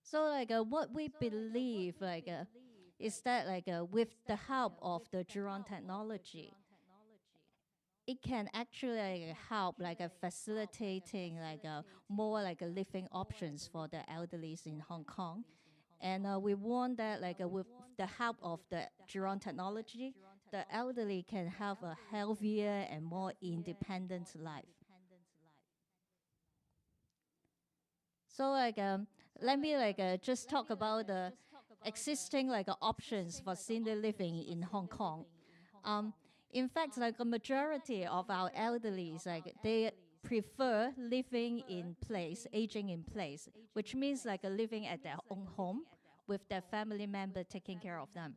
So like what we believe like is that like with the help of the Geron technology, it can actually help like facilitating like more like living options for the elderlies in Hong Kong. And we want that like with the help of the Geron technology, the elderly can have a healthier and more independent life. So like let me like just talk about the existing like options for senior living in Hong Kong. In fact, like a majority of our elderlies, like they prefer living in place, aging in place, which means like living at their own home with their family member taking care of them.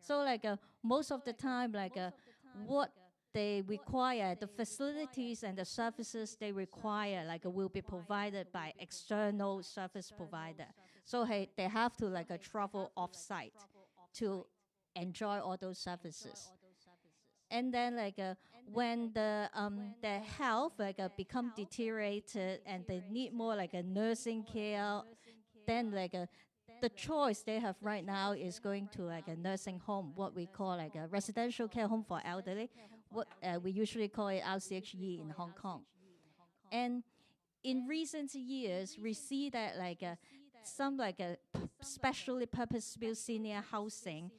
So like most of the time, like what they require, the facilities and the services they require, like will be provided by external service provider. So they have to like travel off-site to enjoy all those services. And then like when their health like become deteriorated and they need more like a nursing care, then like the choice they have right now is going to like a nursing home, what we call like a residential care home for elderly, what we usually call it RCHE in Hong Kong. And in recent years, we see that like some like a specially purpose-built senior housing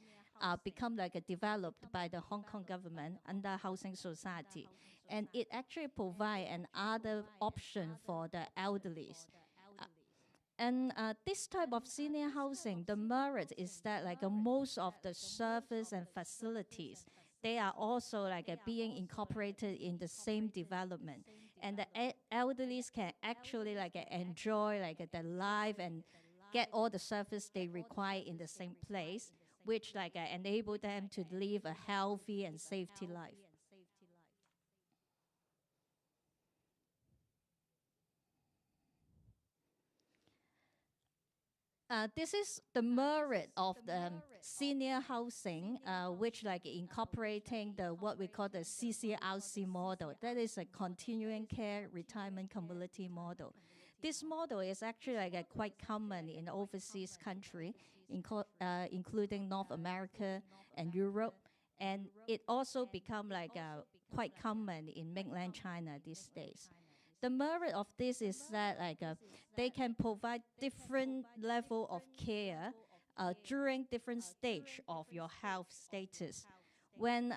become like developed by the Hong Kong government under Housing Society, and it actually provide an other option for the elderlies. And this type of senior housing, the merit is that like most of the service and facilities, they are also like being incorporated in the same development, and the elderlies can actually like enjoy like their life and get all the service they require in the same place, which like enable them to live a healthy and safety life. This is the merit of the senior housing, which like incorporating the what we call the CCRC model. That is a continuing care retirement community model. This model is actually like quite common in overseas country, including North America and Europe, and it also become like quite common in mainland China these days. The merit of this is that like they can provide different level of care during different stage of your health status. When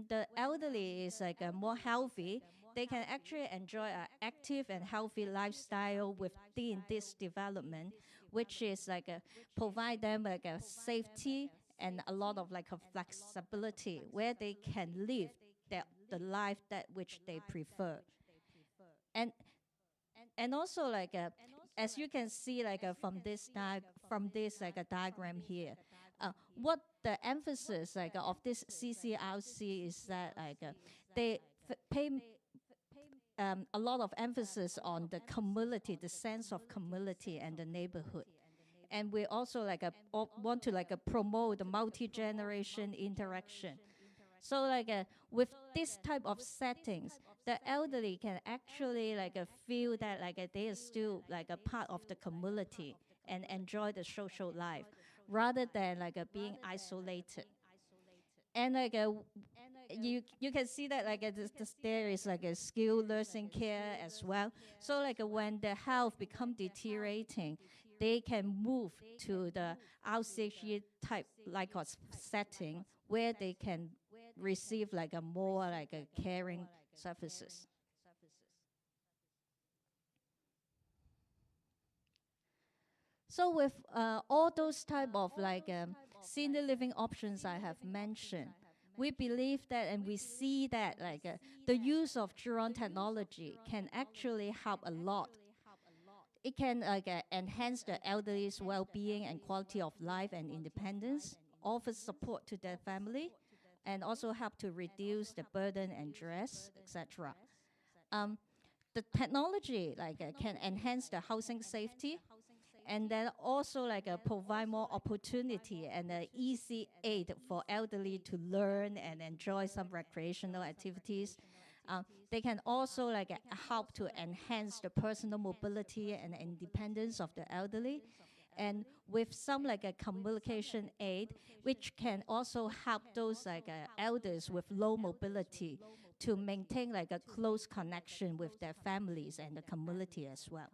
the elderly is like more healthy, they can actually enjoy an active and healthy lifestyle within this development, which is like provide them like a safety and a lot of like a flexibility where they can live the life that which they prefer. And also like as you can see like from this like a diagram here, what the emphasis like of this CCRC is that like they pay a lot of emphasis on the community, the sense of community and the neighborhood. And we also like want to like promote the multi-generation interaction. So like with this type of settings, the elderly can actually like feel that like they are still like a part of the community and enjoy the social life rather than like being isolated. And like you can see that like there is like a skilled nursing care as well. So like when the health become deteriorating, they can move to the RCHE type like a setting where they can receive like a more like a caring services. So with all those type of like senior living options I have mentioned, we believe that and we see that like the use of drone technology can actually help a lot. It can like enhance the elderly's well-being and quality of life and independence, offer support to their family, and also help to reduce the burden and stress, etc. The technology like can enhance the housing safety, and then also like provide more opportunity and easy aid for elderly to learn and enjoy some recreational activities. They can also like help to enhance the personal mobility and independence of the elderly, and with some like a communication aid, which can also help those like elders with low mobility to maintain like a close connection with their families and the community as well.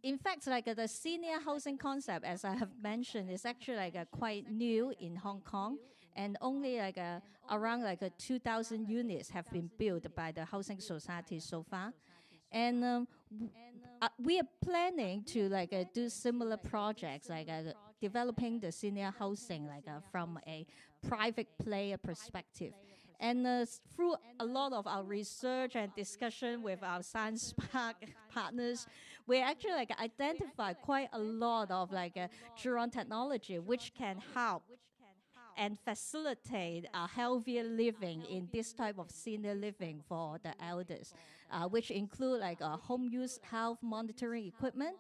In fact, like the senior housing concept, as I have mentioned, is actually like quite new in Hong Kong, and only like around like 2,000 units have been built by the Housing Society so far. And we are planning to like do similar projects, like developing the senior housing like from a private player perspective. And through a lot of our research and discussion with our science park partners, we actually like identify quite a lot of like drone technology which can help and facilitate a healthier living in this type of senior living for the elders, which include like a home use health monitoring equipment,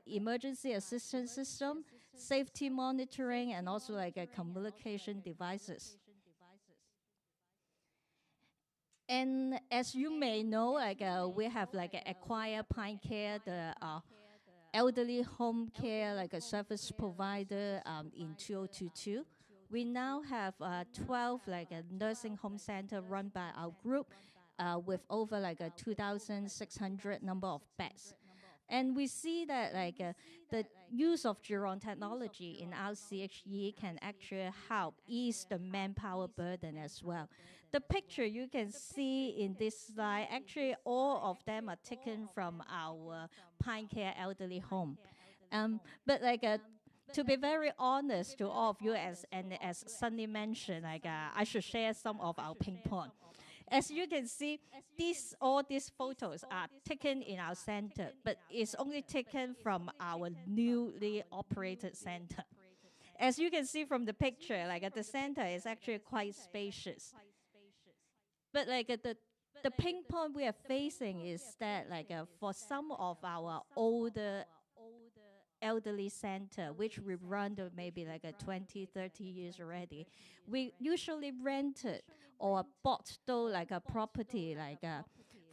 emergency assistance system, safety monitoring, and also like communication devices. And as you may know, like we have like acquired Pine Care, the elderly home care like a service provider in 2022. We now have 12 like a nursing home center run by our group with over like a 2,600 number of beds. And we see that like the use of drone technology in our CHE can actually help ease the manpower burden as well. The picture you can see in this slide, actually all of them are taken from our Pine Care elderly home. But like to be very honest to all of you, as Sunny mentioned, like I should share some of our pinpoint. As you can see, all these photos are taken in our center, but it's only taken from our newly operated center. As you can see from the picture, like the center is actually quite spacious. But like the pinpoint we are facing is that like for some of our older elderly center, which we've run to maybe like 20, 30 years already, we usually rented or bought though like a property like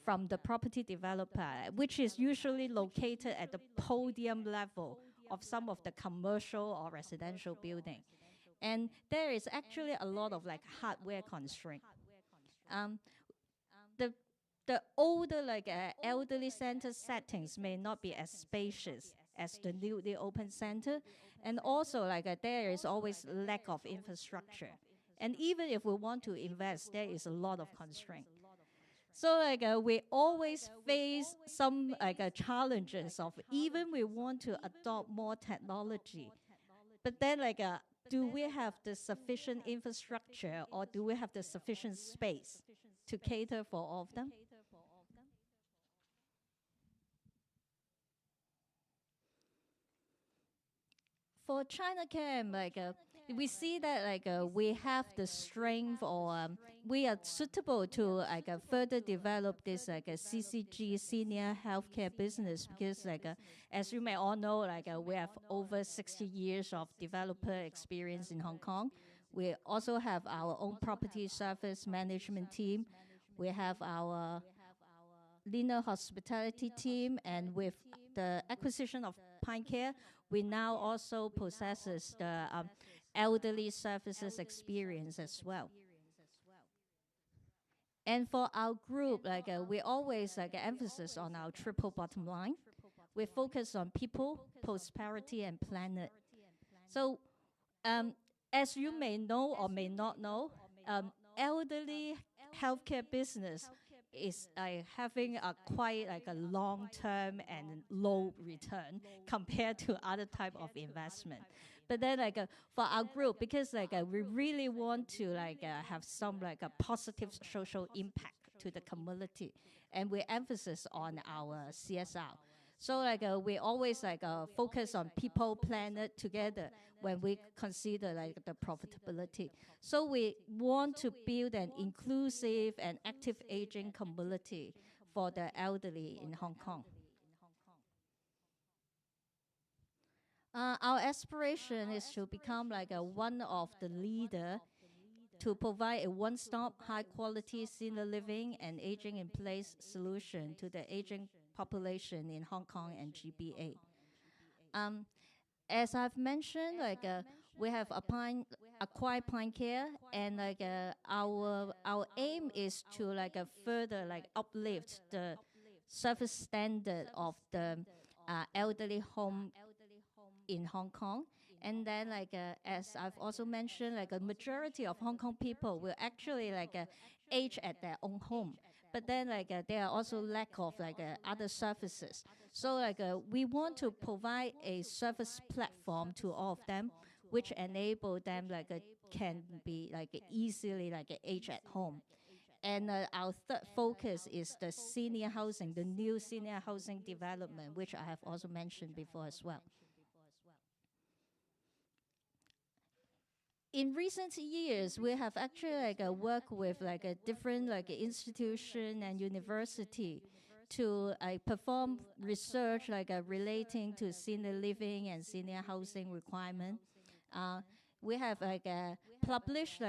from the property developer, which is usually located at the podium level of some of the commercial or residential building. And there is actually a lot of like hardware constraint. The older like elderly center settings may not be as spacious as the newly open center, and also like there is always lack of infrastructure. And even if we want to invest, there is a lot of constraint. So like we always face some like challenges of even we want to adopt more technology, but then like do we have the sufficient infrastructure or do we have the sufficient space to cater for all of them? For Chinacare, like we see that like we have the strength or we are suitable to like further develop this like a CCG senior healthcare business, because like as you may all know, like we have over 60 years of developer experience in Hong Kong. We also have our own property service management team. We have our Lina hospitality team, and with the acquisition of Pine Care, we now also possesses the elderly services experience as well. And for our group, like we always like emphasis on our triple bottom line. We focus on people, prosperity, and planet. So, as you may know or may not know, elderly healthcare business is having a quite like a long-term and low return compared to other type of investment. But then like for our group, because like we really want to like have some like a positive social impact to the community, and we emphasis on our CSR. So like we always like focus on people, planet together when we consider like the profitability. So we want to build an inclusive and active aging community for the elderly in Hong Kong. Our aspiration is to become like one of the leader to provide a one-stop, high-quality senior living and aging in place solution to the aging population in Hong Kong and GBA. As I've mentioned, like we have acquired Pine Care, and like our aim is to like further like uplift the service standard of the elderly home in Hong Kong. And then like as I've also mentioned, like a majority of Hong Kong people will actually like age at their own home. But then like there are also lack of like other services. So like we want to provide a service platform to all of them, which enable them can be easily age at home. And our third focus is the senior housing, the new senior housing development, which I have also mentioned before as well. In recent years, we have actually worked with a different institution and university to perform research relating to senior living and senior housing requirement. We have published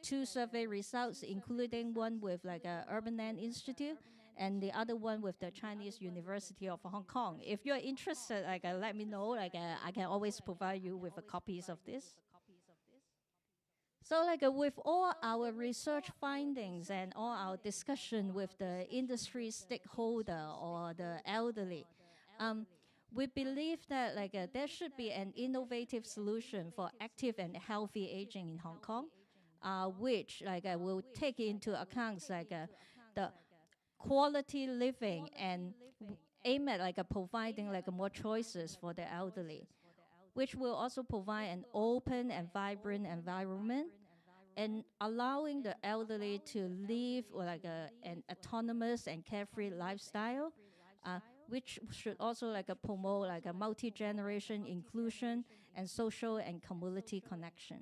2 survey results, including one with Urban Land Institute and the other one with the Chinese University of Hong Kong. If you're interested, let me know. I can always provide you with copies of this. So with all our research findings and all our discussion with the industry stakeholder or the elderly, we believe that there should be an innovative solution for active and healthy aging in Hong Kong, which will take into account the quality living and aim at providing more choices for the elderly, which will also provide an open and vibrant environment and allowing the elderly to live an autonomous and carefree lifestyle, which should also promote a multi-generation inclusion and social and community connection.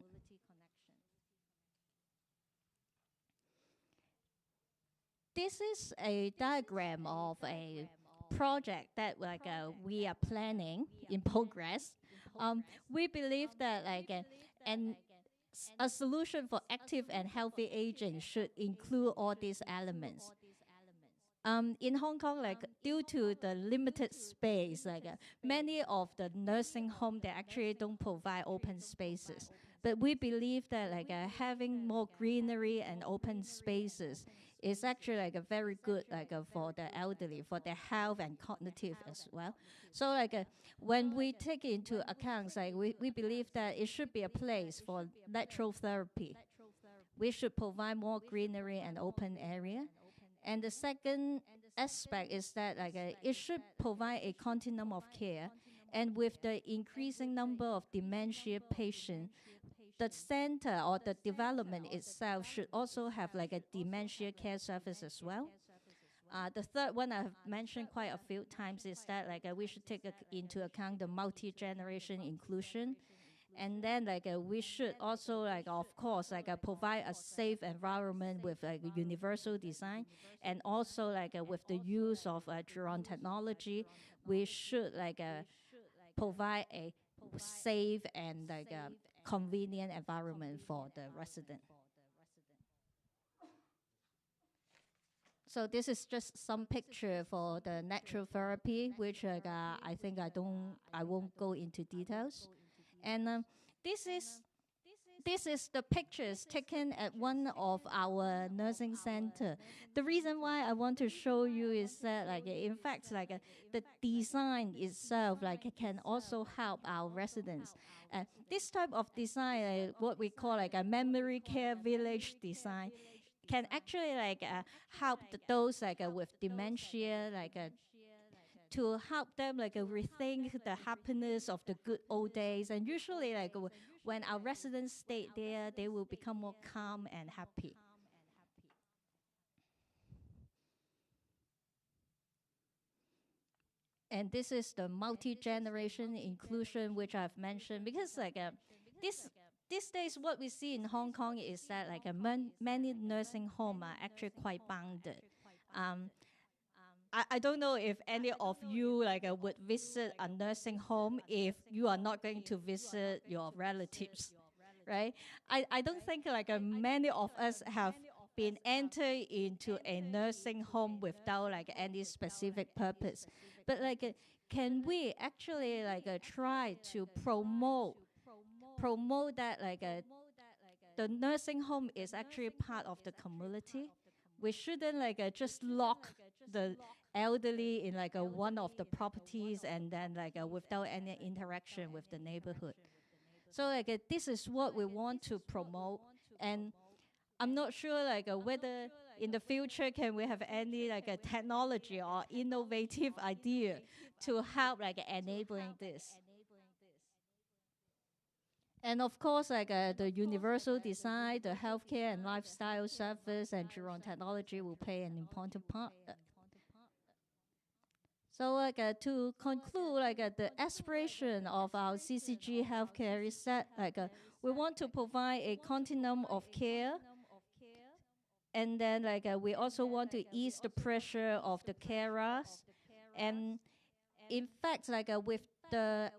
This is a diagram of a project that we are planning in progress. We believe that a solution for active and healthy aging should include all these elements. In Hong Kong, due to the limited space, many of the nursing homes, they actually don't provide open spaces. But we believe that having more greenery and open spaces is actually a very good for the elderly, for their health and cognitive as well. So when we take into account, we believe that it should be a place for natural therapy. We should provide more greenery and open area. And the second aspect is that it should provide a continuum of care. And with the increasing number of dementia patients, the center or the development itself should also have a dementia care service as well. The third one I have mentioned quite a few times is that we should take into account the multi-generation inclusion. And then we should also of course provide a safe environment with universal design, and also with the use of drone technology, we should provide a safe and convenient environment for the resident. So this is just some picture for the natural therapy, which I think I won't go into details. And this is the pictures taken at one of our nursing center. The reason why I want to show you is that in fact the design itself can also help our residents. This type of design, what we call a memory care village design, can actually help those with dementia to help them rethink the happiness of the good old days. And usually when our residents stay there, they will become more calm and happy. And this is the multi-generation inclusion, which I've mentioned, because these days what we see in Hong Kong is that many nursing homes are actually quite bounded. I don't know if any of you would visit a nursing home if you are not going to visit your relatives, right? I don't think many of us have been entered into a nursing home without any specific purpose. But can we actually try to promote that the nursing home is actually part of the community? We shouldn't just lock the elderly in one of the properties and then without any interaction with the neighborhood. So this is what we want to promote, and I'm not sure whether in the future can we have any technology or innovative idea to help enabling this. And of course, like the universal design, the healthcare and lifestyle service, and Jurong technology will play an important part. So, like to conclude, like the aspiration of our CCG healthcare is that we want to provide a continuum of care, and then we also want to ease the pressure of the carers, and in fact, with the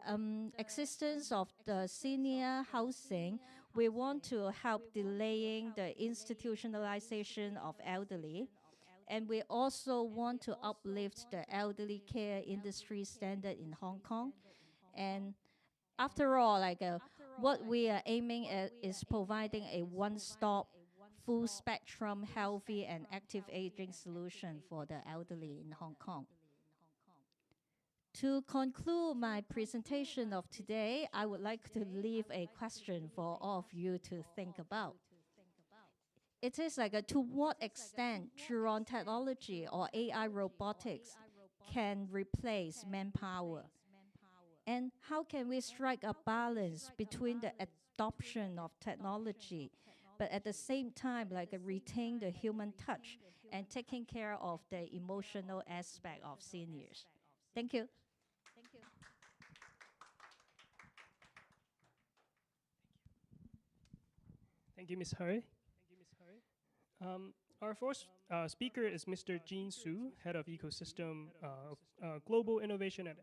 existence of the senior housing, we want to help delaying the institutionalization of elderly. And we also want to uplift the elderly care industry standard in Hong Kong. And after all, what we are aiming at is providing a one-stop, full spectrum, healthy and active aging solution for the elderly in Hong Kong. To conclude my presentation of today, I would like to leave a question for all of you to think about. It is to what extent Jurong technology or AI robotics can replace manpower? And how can we strike a balance between the adoption of technology, but at the same time, retain the human touch and taking care of the emotional aspect of seniors? Thank you. Thank you, Ms. Hui. Our first speaker is Mr. Jean Su, Head of Ecosystem Global Innovation at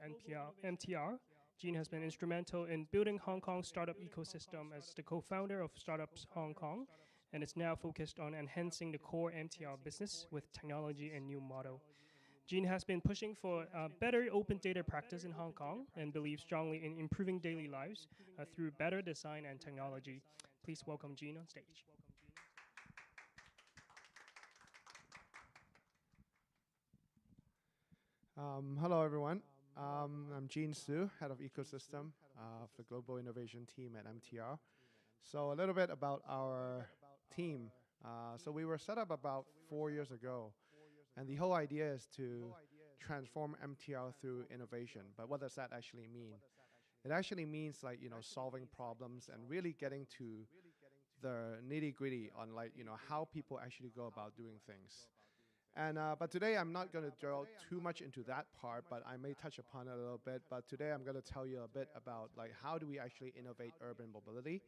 MTR. Jean has been instrumental in building Hong Kong's startup ecosystem as the co-founder of Startups Hong Kong, and is now focused on enhancing the core MTR business with technology and new model. Jean has been pushing for better open data practice in Hong Kong and believes strongly in improving daily lives through better design and technology. Please welcome Jean on stage. Hello, everyone. I'm Jean Su, Head of Ecosystem of the Global Innovation Team at MTR. So a little bit about our team. So we were set up about 4 years ago, and the whole idea is to transform MTR through innovation. But what does that actually mean? It actually means solving problems and really getting to the nitty-gritty on how people actually go about doing things. And but today I'm not going to drill too much into that part, but I may touch upon it a little bit. But today I'm going to tell you a bit about how do we actually innovate urban mobility,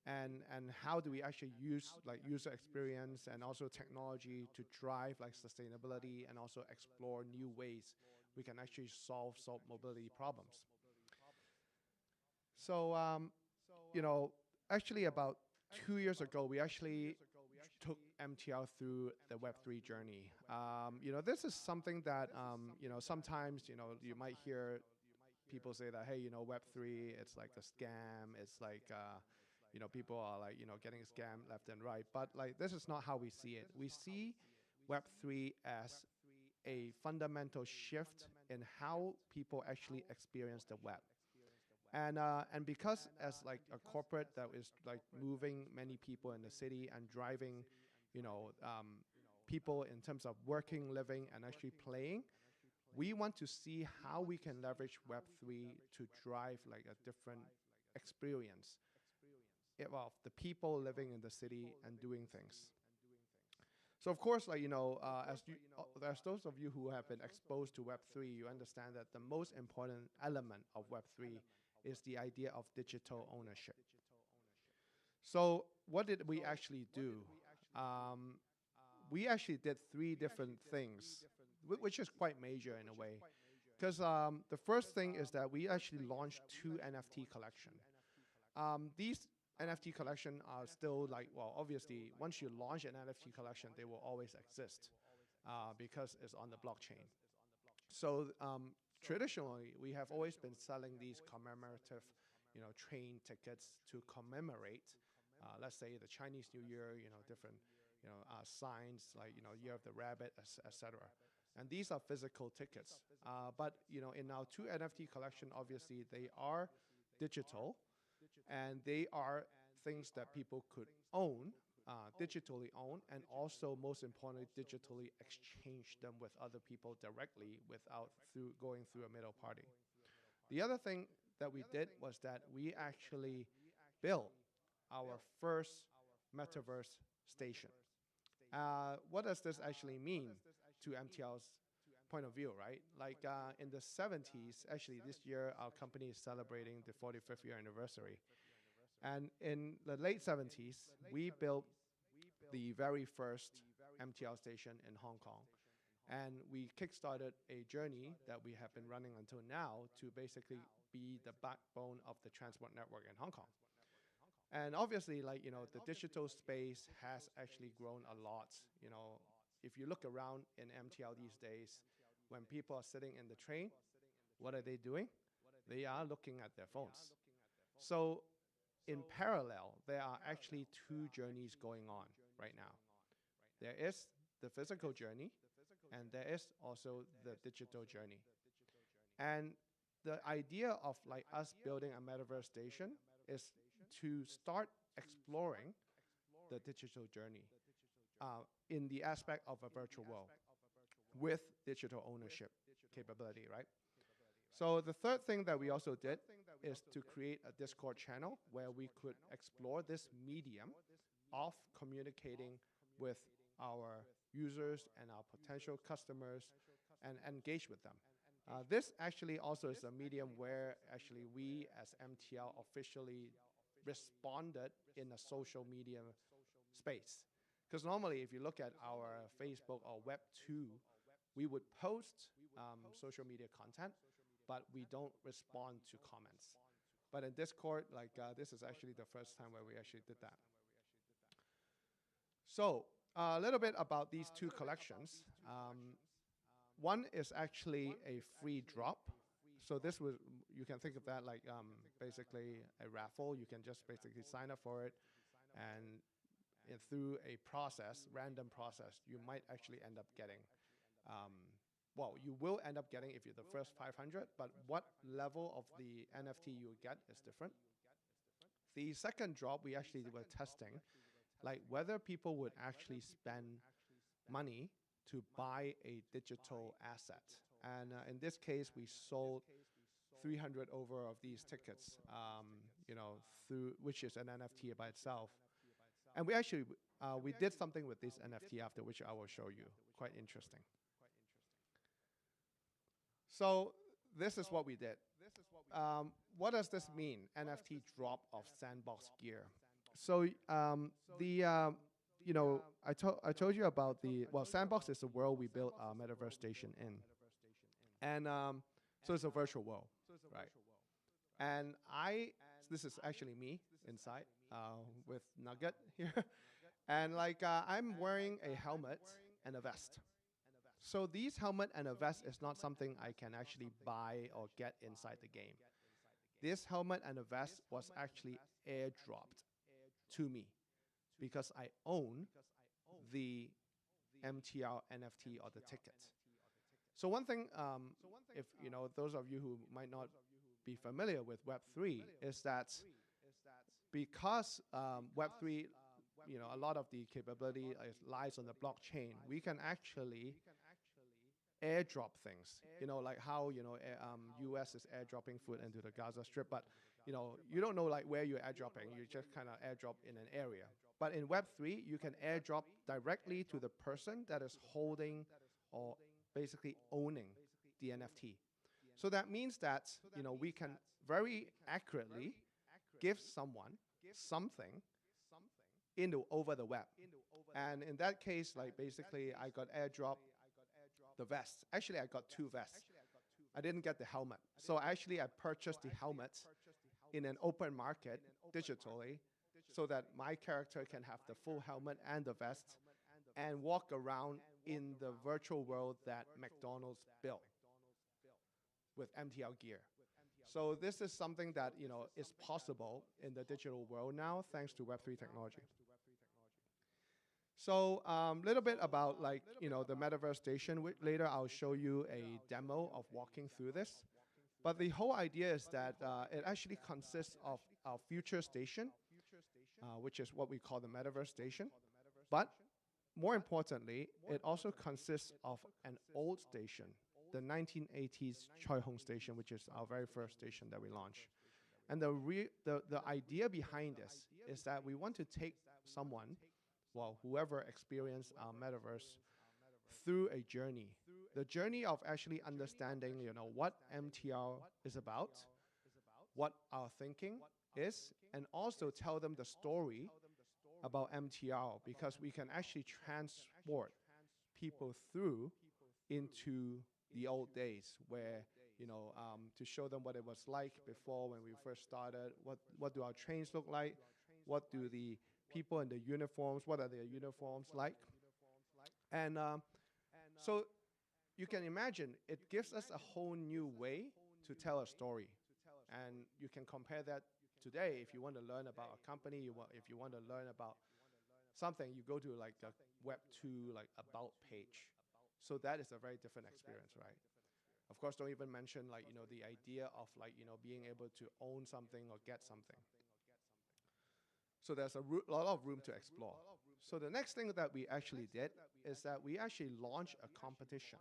and how do we actually use user experience and also technology to drive sustainability and also explore new ways we can actually solve mobility problems. So actually about 2 years ago, we actually took MTR through the Web3 journey. This is something that sometimes you might hear people say that, hey, Web3, it's like a scam. It's people are getting scammed left and right. But this is not how we see it. We see Web3 as a fundamental shift in how people actually experience the web. And because as a corporate that is moving many people in the city and driving, people in terms of working, living, and actually playing, we want to see how we can leverage Web3 to drive a different experience of the people living in the city and doing things. So of course, as those of you who have been exposed to Web3, you understand that the most important element of Web3 is the idea of digital ownership. So what did we actually do? We actually did 3 different things, which is quite major in a way. Because the first thing is that we actually launched 2 NFT collection. These NFT collection are still obviously, once you launch an NFT collection, they will always exist because it's on the blockchain. So traditionally, we have always been selling these commemorative, train tickets to commemorate, let's say the Chinese New Year, different, signs Year of the Rabbit, etc. And these are physical tickets. But in our 2 NFT collection, obviously they are digital, and they are things that people could own, digitally own, and also most importantly, digitally exchange them with other people directly without going through a middle party. The other thing that we did was that we actually built our first metaverse station. What does this actually mean to MTL's point of view, right? Like in the 70s, actually this year our company is celebrating the 45th year anniversary. And in the late 70s, we built the very first MTL station in Hong Kong. And we kickstarted a journey that we have been running until now to basically be the backbone of the transport network in Hong Kong. And obviously, like, you know, the digital space has actually grown a lot. You know, if you look around in MTL these days, when people are sitting in the train, what are they doing? They are looking at their phones. So in parallel, there are actually two journeys going on right now. There is the physical journey, and there is also the digital journey. And the idea of like us building a metaverse station is to start exploring the digital journey in the aspect of a virtual world with digital ownership capability, right? So the third thing that we also did is to create a Discord channel where we could explore this medium of communicating with our users and our potential customers and engage with them. This actually also is a medium where actually we as MTL officially responded in a social media space. Because normally if you look at our Facebook or Web2, we would post social media content, but we don't respond to comments. But in Discord, like this is actually the first time where we actually did that. So a little bit about these two collections. One is actually a free drop. So this was, you can think of that like basically a raffle. You can just basically sign up for it, and through a process, random process, you might actually end up getting, well, you will end up getting if you're the first 500, but what level of the NFT you get is different. The second drop, we actually were testing, like whether people would actually spend money to buy a digital asset. And in this case, we sold 300 over of these tickets, you know, through, which is an NFT by itself. And we actually, we did something with this NFT after, which I will show you. Quite interesting. So this is what we did. What does this mean? NFT drop of Sandbox gear. So you know, I told you about the, well, Sandbox is the world we built our metaverse station in. And so it's a virtual world, right? And this is actually me inside with Nugget here. And like I'm wearing a helmet and a vest. So these helmet and a vest is not something I can actually buy or get inside the game. This helmet and a vest was actually airdropped to me because I own the MTL NFT or the ticket. So one thing, if you know, those of you who might not be familiar with Web3 is that because Web3, you know, a lot of the capability lies on the blockchain, we can actually airdrop things, you know, like how, you know, US is airdropping food into the Gaza Strip, but, you know, you don't know like where you're airdropping, you just kind of airdrop in an area. But in Web3, you can airdrop directly to the person that is holding or basically owning the NFT. So that means that, you know, we can very accurately give someone something over the web. And in that case, like basically I got airdropped the vest. Actually, I got two vests. I didn't get the helmet. So actually, I purchased the helmet in an open market digitally so that my character can have the full helmet and the vest and walk around in the virtual world that McDonald's built with MTL gear. So this is something that, you know, is possible in the digital world now thanks to Web3 technology. So little bit about like, you know, the metaverse station. Later I'll show you a demo of walking through this. But the whole idea is that it actually consists of our future station, which is what we call the metaverse station. But more importantly, it also consists of an old station, the 1980s Choi Hong station, which is our very first station that we launched. And the idea behind this is that we want to take someone, well, whoever experienced our metaverse, through a journey. The journey of actually understanding, what MTR is about, what our thinking is, and also tell them the story about MTR, because we can actually transport people through into the old days where, to show them what it was like before when we first started, what do our trains look like, what do the people in the uniforms, what are their uniforms like. And so you can imagine it gives us a whole new way to tell a story. And you can compare that today. If you want to learn about a company, if you want to learn about something, you go to like a Web2 like about page. So that is a very different experience, right? Of course, don't even mention like, the idea of like, being able to own something or get something. So there's a lot of room to explore. So the next thing that we actually did is that we actually launched a competition.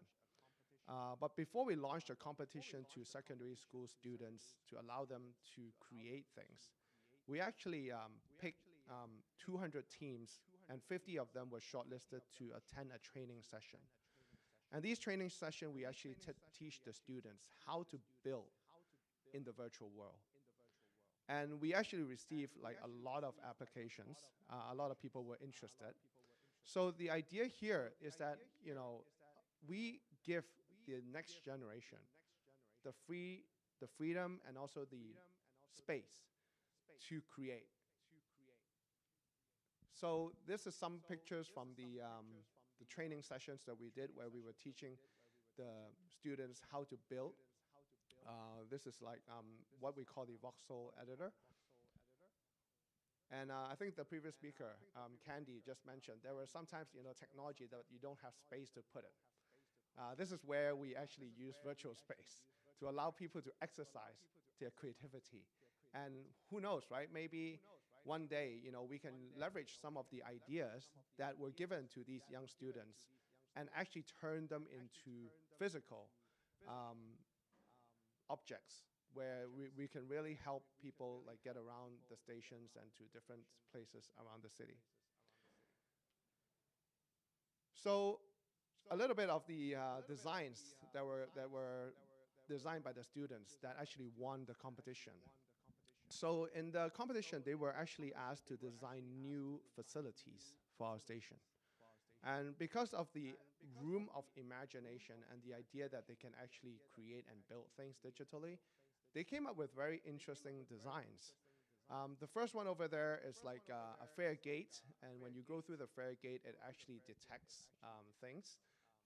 But before we launched a competition to secondary school students to allow them to create things, we actually picked 200 teams, and 50 of them were shortlisted to attend a training session. And these training sessions, we actually teach the students how to build in the virtual world. And we actually received like a lot of applications. A lot of people were interested. So the idea here is that, we give the next generation the freedom and also the space to create. So this is some pictures from the training sessions that we did where we were teaching the students how to build. This is like what we call the voxel editor. And I think the previous speaker, Candy, just mentioned there were sometimes, technology that you don't have space to put it. This is where we actually use virtual space to allow people to exercise their creativity. And who knows, right? Maybe one day, we can leverage some of the ideas that were given to these young students and actually turn them into physical objects where we can really help people like get around the stations and to different places around the city. So a little bit of the designs that were designed by the students that actually won the competition. So in the competition, they were actually asked to design new facilities for our station. And because of the room of imagination and the idea that they can actually create and build things digitally, they came up with very interesting designs. The first one over there is like a fare gate, and when you go through the fare gate, it actually detects things.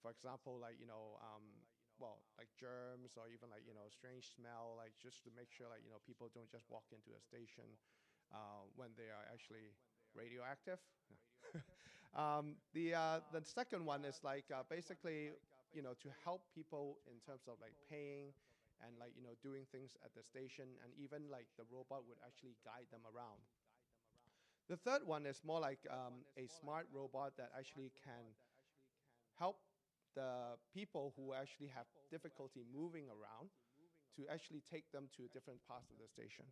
For example, like, like germs or even like, strange smell, like just to make sure like, people don't just walk into a station when they are actually radioactive. The second one is like basically, to help people in terms of like paying and like, doing things at the station, and even like the robot would actually guide them around. The third one is more like a smart robot that actually can help the people who actually have difficulty moving around to actually take them to different parts of the station.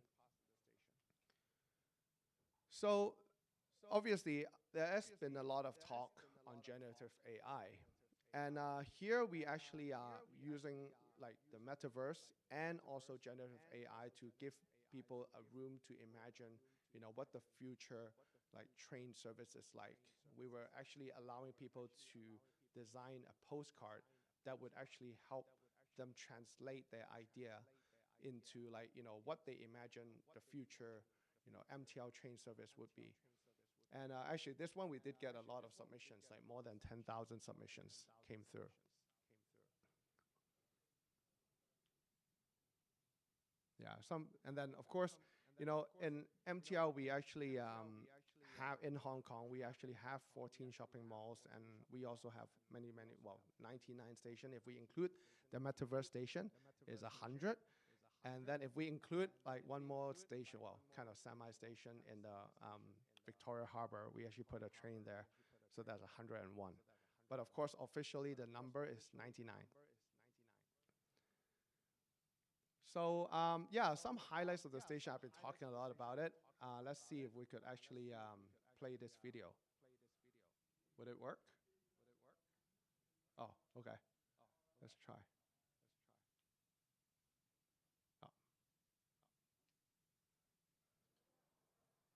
So obviously, there has been a lot of talk on generative AI. And here we actually are using like the metaverse and also generative AI to give people a room to imagine, what the future like train service is like. We were actually allowing people to design a postcard that would actually help them translate their idea into like, what they imagine the future, MTR train service would be. And actually, this one we did get a lot of submissions, like more than 10,000 submissions came through. Yeah, and then of course, in MTR we actually have in Hong Kong, we actually have 14 shopping malls, and we also have many, 99 stations. If we include the Metaverse station, is 100. And then if we include like one more station, kind of semi-station in the Victoria Harbour, we actually put a train there, so that's 101. But of course, officially the number is 99. So yeah, some highlights of the station. I've been talking a lot about it. Let's see if we could actually play this video. Would it work? Oh, okay. Let's try. Oh.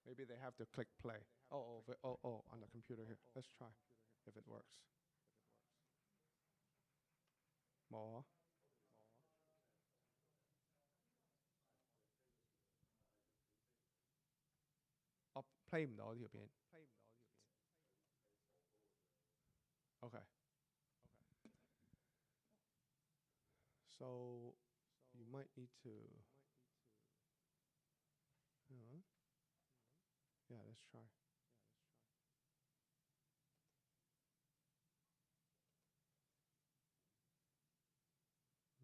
Maybe they have to click play. Oh, on the computer here. Let's try if it works. More. Oh, play 唔到條片。Okay. So you might need to. Yeah, let's try.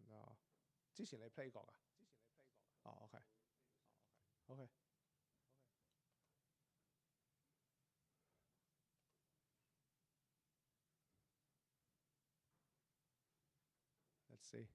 No. 之前你 play 過㗎？哦，OK。OK。Let's see.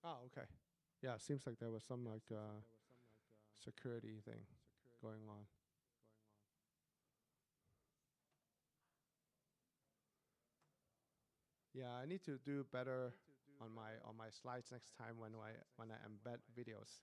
Oh, okay. Yeah, it seems like there was some like security thing going on. Yeah, I need to do better on my slides next time when I embed videos.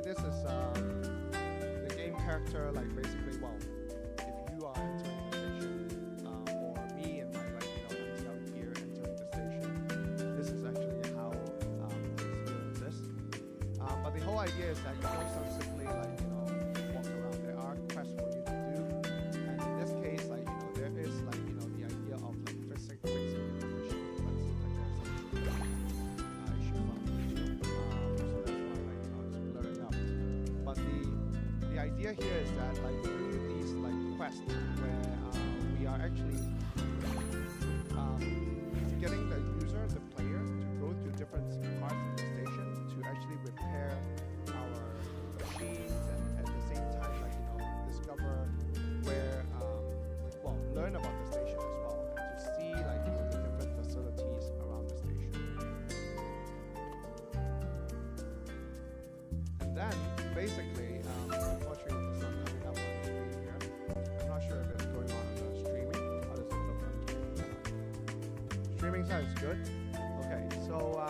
This is the game character, like basically, well, if you are entering the station, or me and my MTL gear entering the station, this is actually how the experience is. But the whole idea is that you don't simply walk around. There are quests for you to do, and in this case, there is the idea of fixing the machine. But it seems like there's some issue from YouTube, so that's why it's blurring up. But the idea here is that through these quests where we are actually getting the user, the player, to go to different parts of the station to actually repair our machines and at the same time discover where learn about the station as well and to see the different facilities around the station. And then basically unfortunately it's not coming up on the screen here. I'm not sure if streaming side is good. Okay, so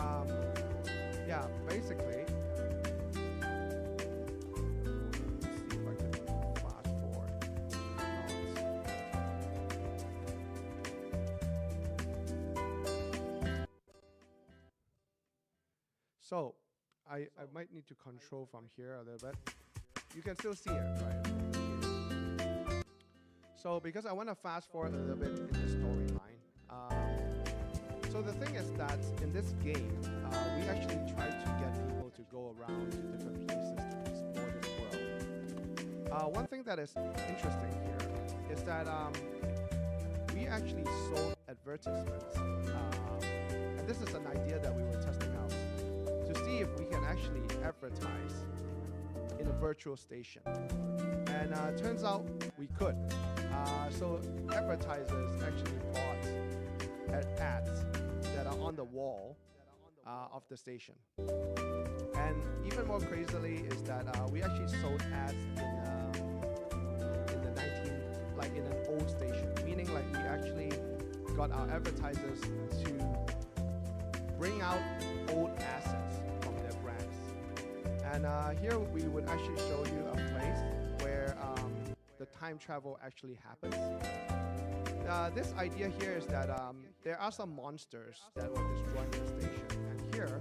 yeah, basically, let's see if I can fast forward. So I might need to control from here a little bit. You can still see it, right? So because I want to fast forward a little bit in the storyline. So the thing is that in this game, we actually try to get people to go around to different places to explore this world. One thing that is interesting here is that we actually sold advertisements. And this is an idea that we were testing out to see if we can actually advertise in a virtual station. And turns out we could. So advertisers actually bought ads that are on the wall of the station. And even more crazily is that we actually sold ads in an old station, meaning like we actually got our advertisers to bring out old assets from their brands. And here we would actually show you a place where the time travel actually happens. This idea here is that there are some monsters that were destroying the station. And here,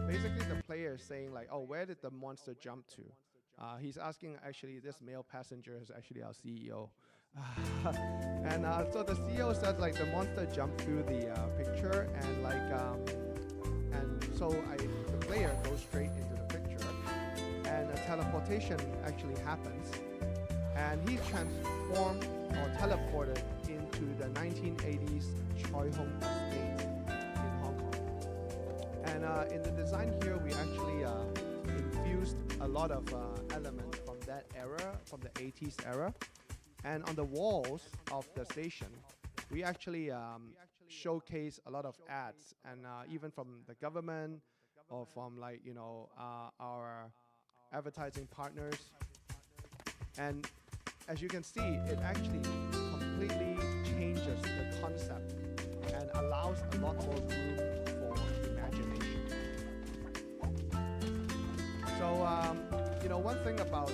basically the player is saying like, oh, where did the monster jump to? He's asking actually, this male passenger is actually our CEO. And so the CEO says like the monster jumped through the picture and like, and so the player goes straight into the picture and a teleportation actually happens. And he's transformed or teleported into the 1980s Choi Hong estate in Hong Kong. And in the design here, we actually infused a lot of elements from that era, from the 80s era. And on the walls of the station, we actually showcase a lot of ads, and even from the government or from like, you know, our advertising partners. And as you can see, it actually completely changes the concept and allows a lot more room for imagination. So, you know, one thing about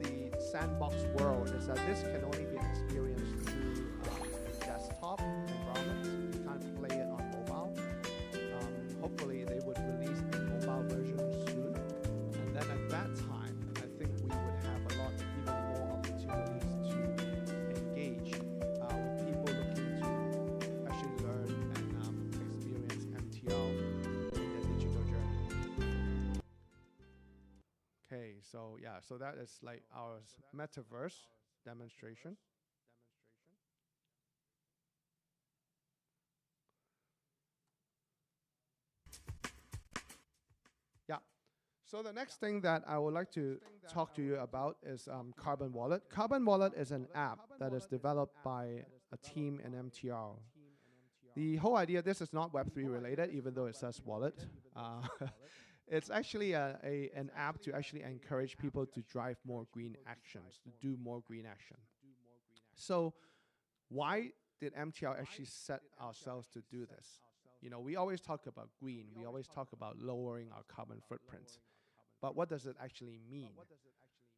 the sandbox world is that this can only be experienced through desktop environments. You can't play it on mobile. Hopefully, they would release a mobile version soon. And then at that time, I think we would have a lot even more opportunities to engage with people looking to actually learn and experience MTL in their digital journey. Okay, so yeah, so that is like our metaverse demonstration. Yeah. So the next thing that I would like to talk to you about is Carbon Wallet. Carbon Wallet is an app that is developed by a team in MTR. The whole idea, this is not Web3 related, even though it says wallet. It's actually an app to actually encourage people to drive more green actions, to do more green action. So why did MTR actually set ourselves to do this? You know, we always talk about green. We always talk about lowering our carbon footprint. But what does it actually mean,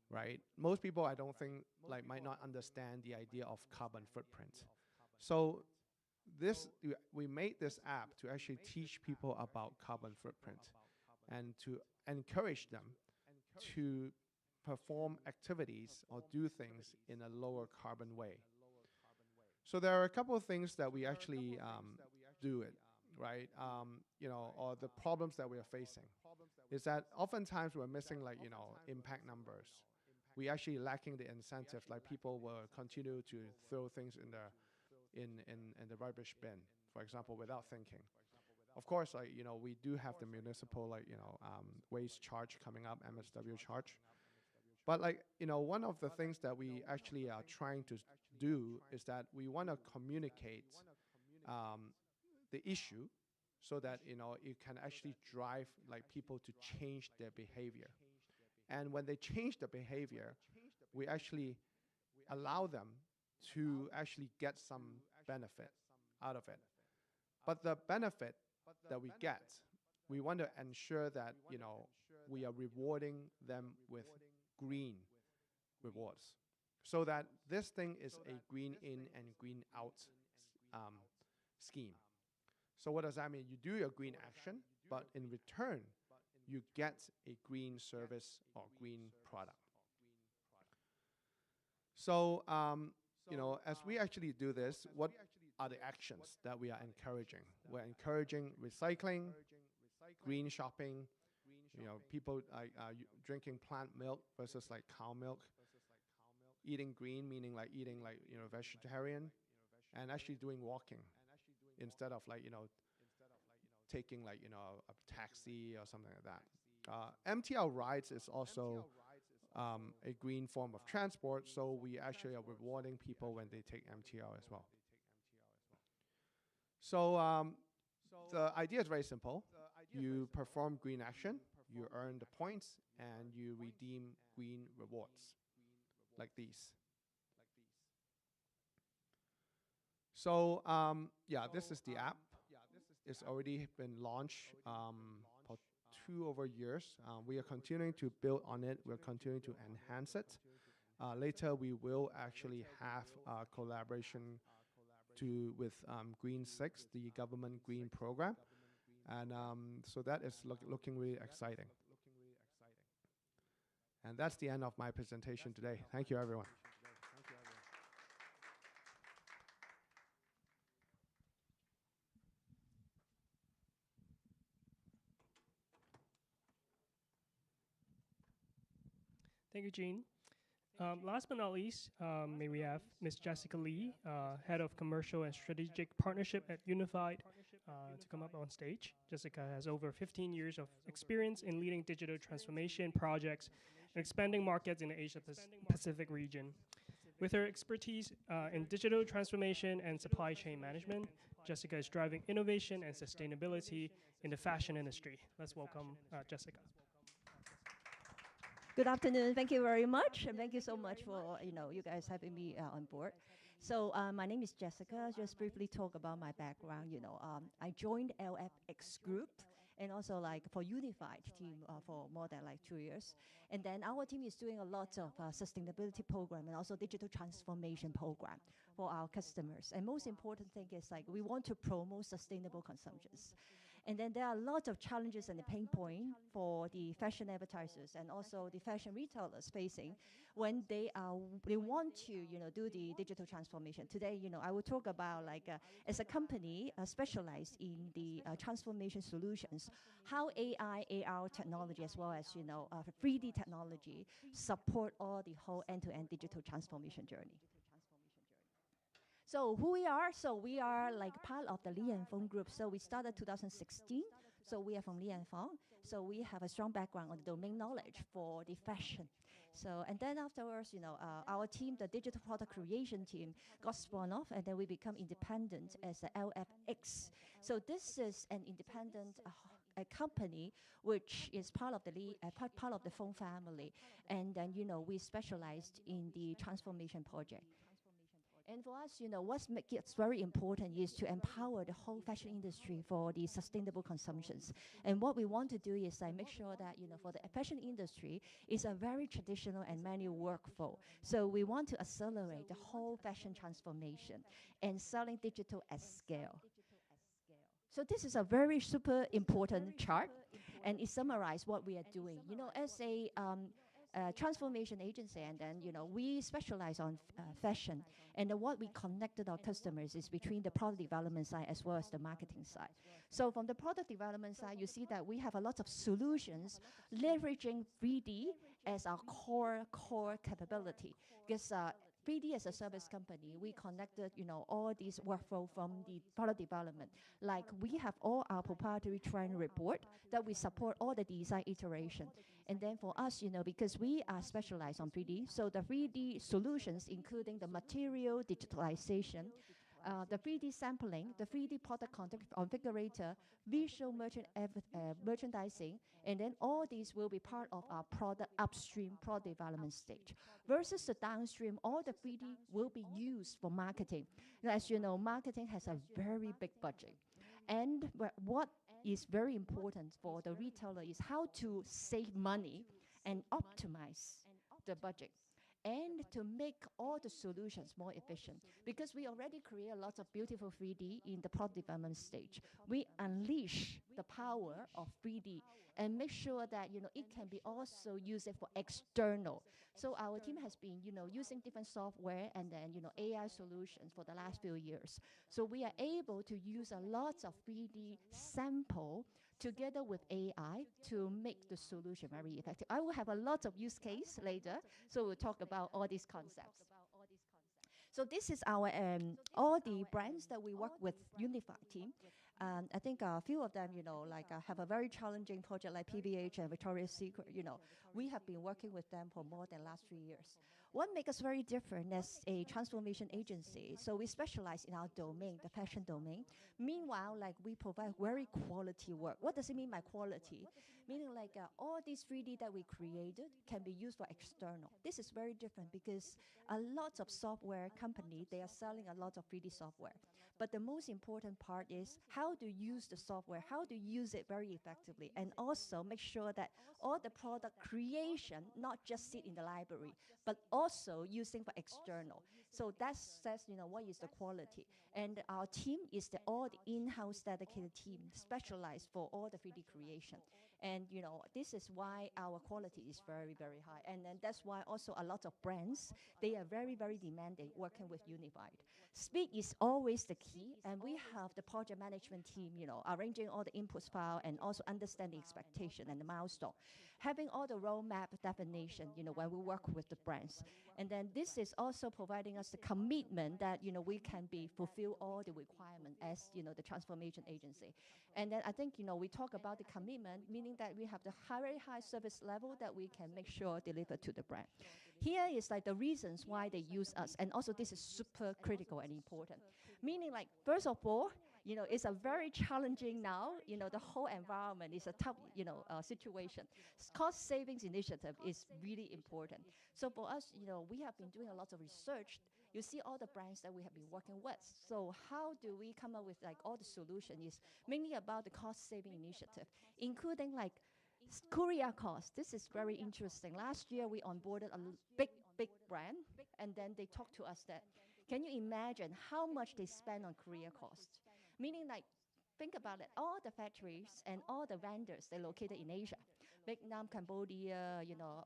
right? Most people, I don't think, like, might not understand the idea of carbon footprint. So we made this app to actually teach people about carbon footprint and to encourage them to perform activities or do things in a lower carbon way. So there are a couple of things that we actually do it, right? You know, or the problems that we are facing is that oftentimes we're missing, like, you know, impact numbers. We actually lacking the incentive, like people will continue to throw things in the rubbish bin, for example, without thinking. Of course, like, you know, we do have the municipal, like, you know, waste charge coming up, MSW charge. But, like, you know, one of the things that we actually are trying to do is that we want to communicate the issue so that, you know, it can actually drive, like, people to change their behavior. And when they change the behavior, we actually allow them to actually get some benefit out of it. But the benefit that we get, we want to ensure that, we are rewarding them with green rewards, so that this thing is a green in and green out scheme. So what does that mean? You do your green action, but in return, you get a green service or green product. So, as we actually do this, what are the actions that we are encouraging? We're encouraging recycling, green shopping, people drinking plant milk versus like cow milk, eating green, meaning like eating like, vegetarian, and actually doing walking instead of like, taking like, a taxi or something like that. MTR rides is also a green form of transport, so we actually are rewarding people when they take MTR as well. So the idea is very simple. You perform green action, you earn the points, and you redeem green rewards, like these. So yeah, this is the app. It's already been launched for 2 over years. We are continuing to build on it. We're continuing to enhance it. Later, we will actually have a collaboration with Green 6, the government green program. And so that is looking really exciting. And that's the end of my presentation today. Thank you, everyone. Thank you, Jean. Last but not least, may we have Ms. Jessica Lee, Head of Commercial and Strategic Partnership at Unified, to come up on stage. Jessica has over 15 years of experience in leading digital transformation projects and expanding markets in the Asia-Pacific region. With her expertise in digital transformation and supply chain management, Jessica is driving innovation and sustainability in the fashion industry. Let's welcome Jessica. Good afternoon. Thank you very much, and thank you so much for you guys having me on board. So my name is Jessica. Just briefly talk about my background. I joined LFX Group, and also like for Unified team for more than like 2 years. And then our team is doing a lot of sustainability program and also digital transformation program for our customers. And most important thing is like we want to promote sustainable consumptions. And then there are a lot of challenges and the pain point for the fashion advertisers and also the fashion retailers facing when they want to do the digital transformation. Today, I will talk about like as a company specialized in the transformation solutions, how AI, AR technology as well as 3D technology support all the whole end-to-end digital transformation journey. So who we are? So we are like part of the Li & Fung Group. So we started 2016. So we are from Li & Fung. So we have a strong background on the domain knowledge for the fashion. So and then afterwards, our team, the digital product creation team, got spun off, and then we become independent as a LFX. So this is an independent a company which is part of the part of the Fung family, and then we specialized in the transformation project. And for us, what makes it very important is to empower the whole fashion industry for the sustainable consumptions. And what we want to do is make sure that, for the fashion industry, it's a very traditional and manual workflow. So we want to accelerate the whole fashion transformation and selling digital at scale. So this is a very super important chart, and it summarizes what we are doing. As a transformation agency, and then we specialize on fashion, and what we connected our customers is between the product development side as well as the marketing side. So from the product development side, you see that we have a lot of solutions leveraging 3D as our core capability, because 3D as a service company, we connected, all these workflow from the product development. Like we have all our proprietary trend report that we support all the design iteration. And then for us, because we are specialized on 3D, so the 3D solutions, including the material digitalization, the 3D sampling, the 3D product configurator, visual merchandising, and then all these will be part of our product upstream product development stage. Versus the downstream, all the 3D will be used for marketing. As you know, marketing has a very big budget. And what is very important for the retailer is how to save money and optimize the budget, and to make all the solutions more efficient. Because we already create a lot of beautiful 3D in the product development stage. We unleash the power of 3D and make sure that it can be also used for external. So our team has been using different software and then AI solutions for the last few years. So we are able to use a lot of 3D sample together with AI to make the solution very effective. I will have a lot of use case later, so we'll talk about all these concepts. So this is our all the brands that we work with Unified team. I think a few of them, have a very challenging project like PVH and Victoria's Secret. We have been working with them for more than last 3 years. What makes us very different as a transformation agency? So we specialize in our domain, the fashion domain. Meanwhile, we provide very quality work. What does it mean by quality? Meaning all these 3D that we created can be used for external. This is very different because a lot of software company, they are selling a lot of 3D software. But the most important part is how to use the software, how to use it very effectively, and also make sure that all the product creation not just sit in the library, but also using for external. So that says, what is the quality. And our team is all the in-house dedicated team specialized for all the 3D creation. And this is why our quality is very, very high. And then that's why also a lot of brands, they are very, very demanding working with Unified. Speed is always the key, and we have the project management team, arranging all the inputs file and also understanding expectation and the milestone. Having all the roadmap definition, when we work with the brands. And then this is also providing us the commitment that, we can fulfill all the requirement as, the transformation agency. And then I think, we talk about the commitment, meaning that we have the very high service level that we can make sure deliver to the brand. Here is the reasons why they use us, and also this is super critical and important. Meaning first of all, it's a very challenging now, the whole environment is a tough, situation. Cost savings initiative is really important. So for us, we have been doing a lot of research. You see all the brands that we have been working with. So how do we come up with all the solution is mainly about the cost saving initiative, including courier cost. This is very interesting. Last year we onboarded a big brand, and then they talked to us that, can you imagine how much they spend on courier cost? Meaning think about it, all the factories and all the vendors, they're located in Asia, Vietnam, Cambodia,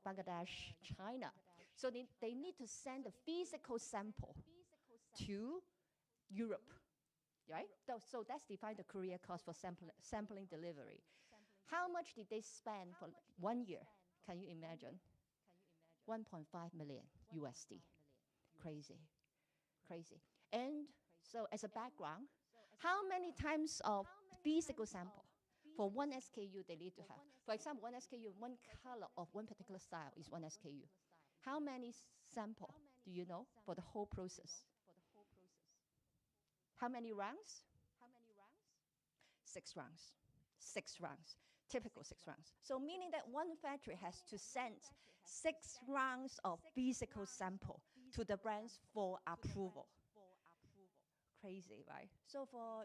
Bangladesh, China. So they need to send a physical sample to Europe, right? So that's defined the courier cost for sampling delivery. How much did they spend for 1 year? Can you imagine? 1.5 million USD. Crazy. And so as a background, how many times of physical sample for one SKU they need to have? For example, one SKU, one color of one particular style is one SKU. How many sample do you know for the whole process? How many rounds? 6 rounds. 6 rounds. Typical 6 rounds. So meaning that one factory has to send 6 rounds of physical sample to the brands for approval. Crazy, right? So for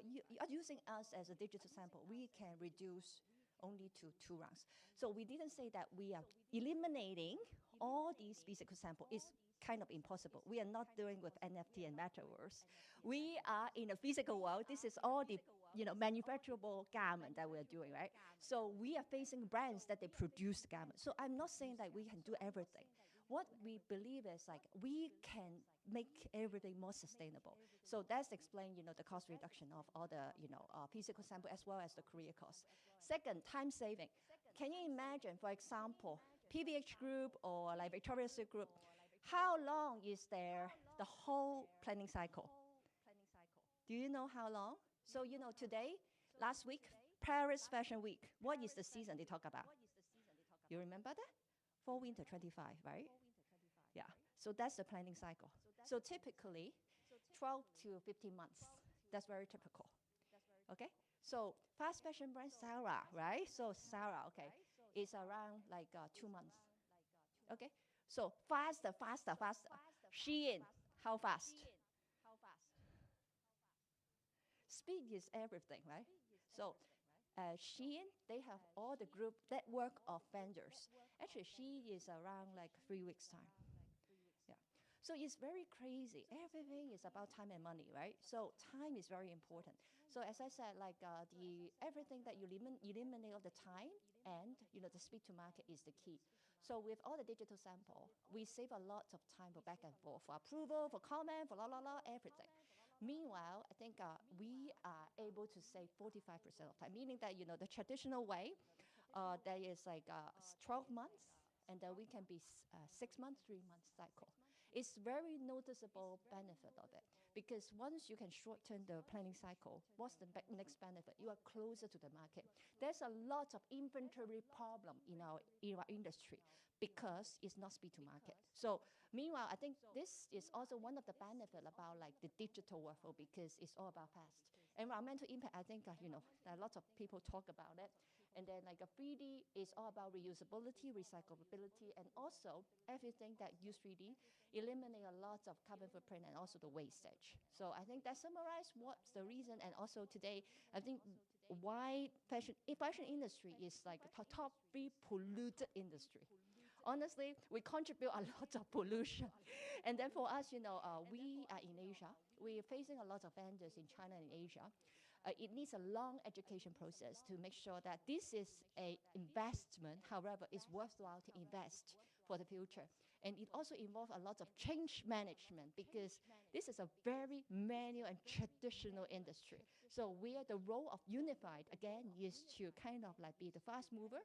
using us as a digital sample, we can reduce only to 2 rounds. So we didn't say that we are eliminating all these physical sample. It's kind of impossible. We are not doing with NFT and metaverse. We are in a physical world. This is all the manufacturable garment that we are doing, right? So we are facing brands that they produce the garment. So I'm not saying that we can do everything. What we believe is we can make everything more sustainable. So that's explain, the cost reduction of all the, physical sample as well as the courier cost. Second, time saving. Can you imagine, for example, PVH Group or Victoria's Secret Group, how long is the whole planning cycle? Do you know how long? So, today, last week, Paris Fashion Week. What is the season they talk about? You remember that? Fall Winter 25, right? Yeah. So that's the planning cycle. So typically, 12 to 15 months. That's very typical. Okay? So fast fashion brand Zara, right? So Zara, okay, is around 2 months. Okay? So faster. Shein, how fast? Speed is everything, right? So Shein, they have all the group network of vendors. Actually, Shein is around like 3 weeks time. Yeah. So it's very crazy. Everything is about time and money, right? So time is very important. So as I said, like everything that you eliminate all the time and the speed to market is the key. So with all the digital sample, we save a lot of time for back and forth, for approval, for comment, for everything. Meanwhile, I think we are able to save 45% of time, meaning that the traditional way, there is like 12 months, and then we can be 6 months, 3 months cycle. It's very noticeable benefit of it, because once you can shorten the planning cycle, what's the next benefit? You are closer to the market. There's a lot of inventory problem in our industry because it's not speed to market. So meanwhile, I think this is also one of the benefit about like the digital workflow, because it's all about fast. Environmental impact, I think, there are lots of people talk about it. And then like a 3D is all about reusability, recyclability, and also everything that use 3D eliminate a lot of carbon footprint and also the wastage. So I think that summarizes what's the reason, and also today, I think why fashion industry is like the top 3 polluted industry. Honestly, we contribute a lot of pollution. And then for us, we are in Asia. We are facing a lot of vendors in China and Asia. It needs a long education process to make sure that this is an investment, however, it's worthwhile to invest for the future. And it also involves a lot of change management, because this is a very manual and traditional industry. So the role of Unified, again, is to kind of like be the fast mover,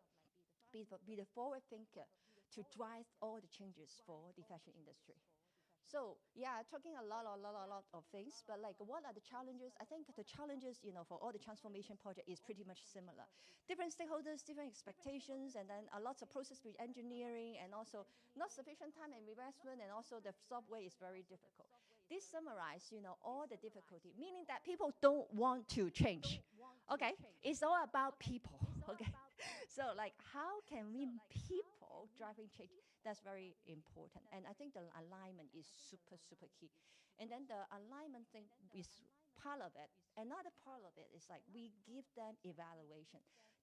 be the forward thinker, to drive all the changes for the fashion industry. So yeah, talking a lot of things, but like what are the challenges? I think the challenges, for all the transformation project is pretty much similar. Different stakeholders, different expectations, and then a lot of process re-engineering, and also not sufficient time and investment, and also the software is very difficult. This summarizes, all the difficulty, meaning that people don't want to change. Okay, it's all about people. Okay, so like how can we people driving change? That's very important. And I think the alignment is super key. And then the alignment thing is part of it. Another part of it is like we give them evaluation.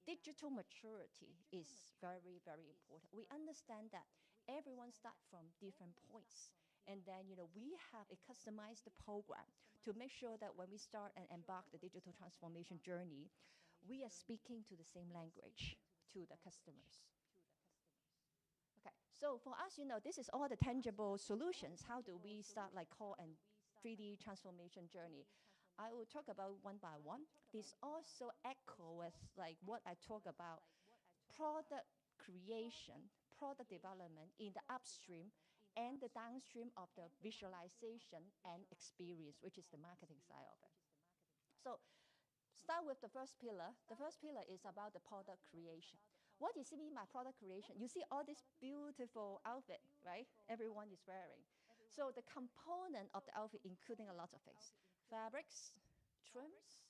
Digital maturity is very important. We understand that everyone starts from different points. And then, we have a customized program to make sure that when we start and embark the digital transformation journey, we are speaking to the same language to the customers. Okay, so for us, this is all the tangible solutions. How do we start like core and 3D transformation journey? I will talk about one by one. This also echo with like what I talk about, product creation, product development in the upstream and the downstream of the visualization and experience, which is the marketing side of it. So start with the first pillar. The first pillar is about the product creation. What is mean by product creation? You see all this beautiful outfit, right? Everyone is wearing. So the component of the outfit including a lot of things. Fabrics, trims,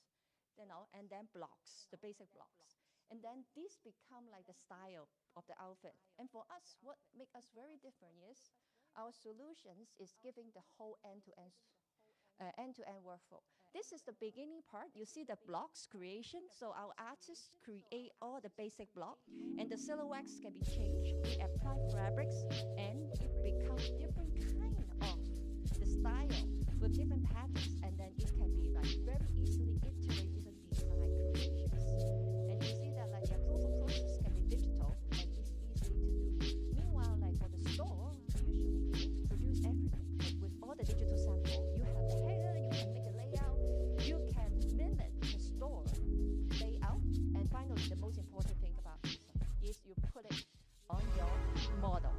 and then blocks, the basic blocks. And then this become like the style of the outfit. And for us, what makes us very different is our solutions is giving the whole end-to-end workflow. This is the beginning part. You see the blocks creation. So our artists create all the basic block, and the silhouettes can be changed. We apply fabrics, and it becomes different kind of the style with different patterns, and then it can be like very easily iterate different design creations. And you see that like the approval process can be digital, and it's easy to do. Meanwhile, like for the store, usually you need to produce everything. Like with all the digital sample, you have the header, you can make a layout, you can mimic the store layout, and finally, the most important thing about this is you put it on your model.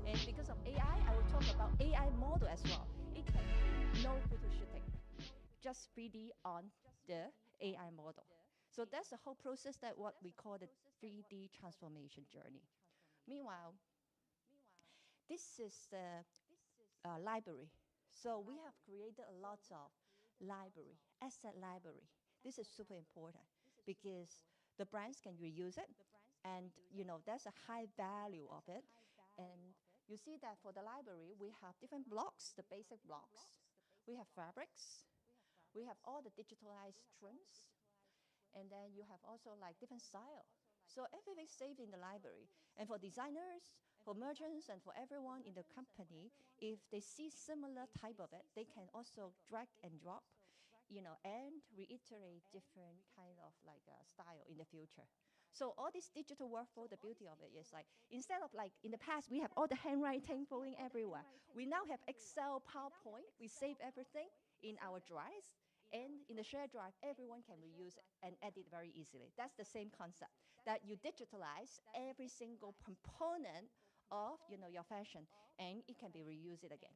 And because of AI, I will talk about AI model as well. It can be no photo shooting, just 3D on the AI model. So that's the whole process that what we call the 3D transformation journey. Meanwhile, this is the library. So we have created a lot of library, asset library. This is super important because the brands can reuse it, and there's a high value of it. And you see that for the library, we have different blocks, the basic blocks. We have fabrics. We have all the digitalized trims. And then you have also like different style. So everything's saved in the library. And for designers, for merchants, and for everyone in the company, if they see similar type of it, they can also drag and drop, and reiterate different kind of like style in the future. So all this digital workflow, the beauty of it is like, instead of like in the past, we have all the handwriting flowing everywhere. We now have Excel, PowerPoint. We save everything in our drives. And in the shared drive, everyone can reuse it and edit very easily. That's the same concept, that you digitalize every single component of your fashion, and it can be reused again.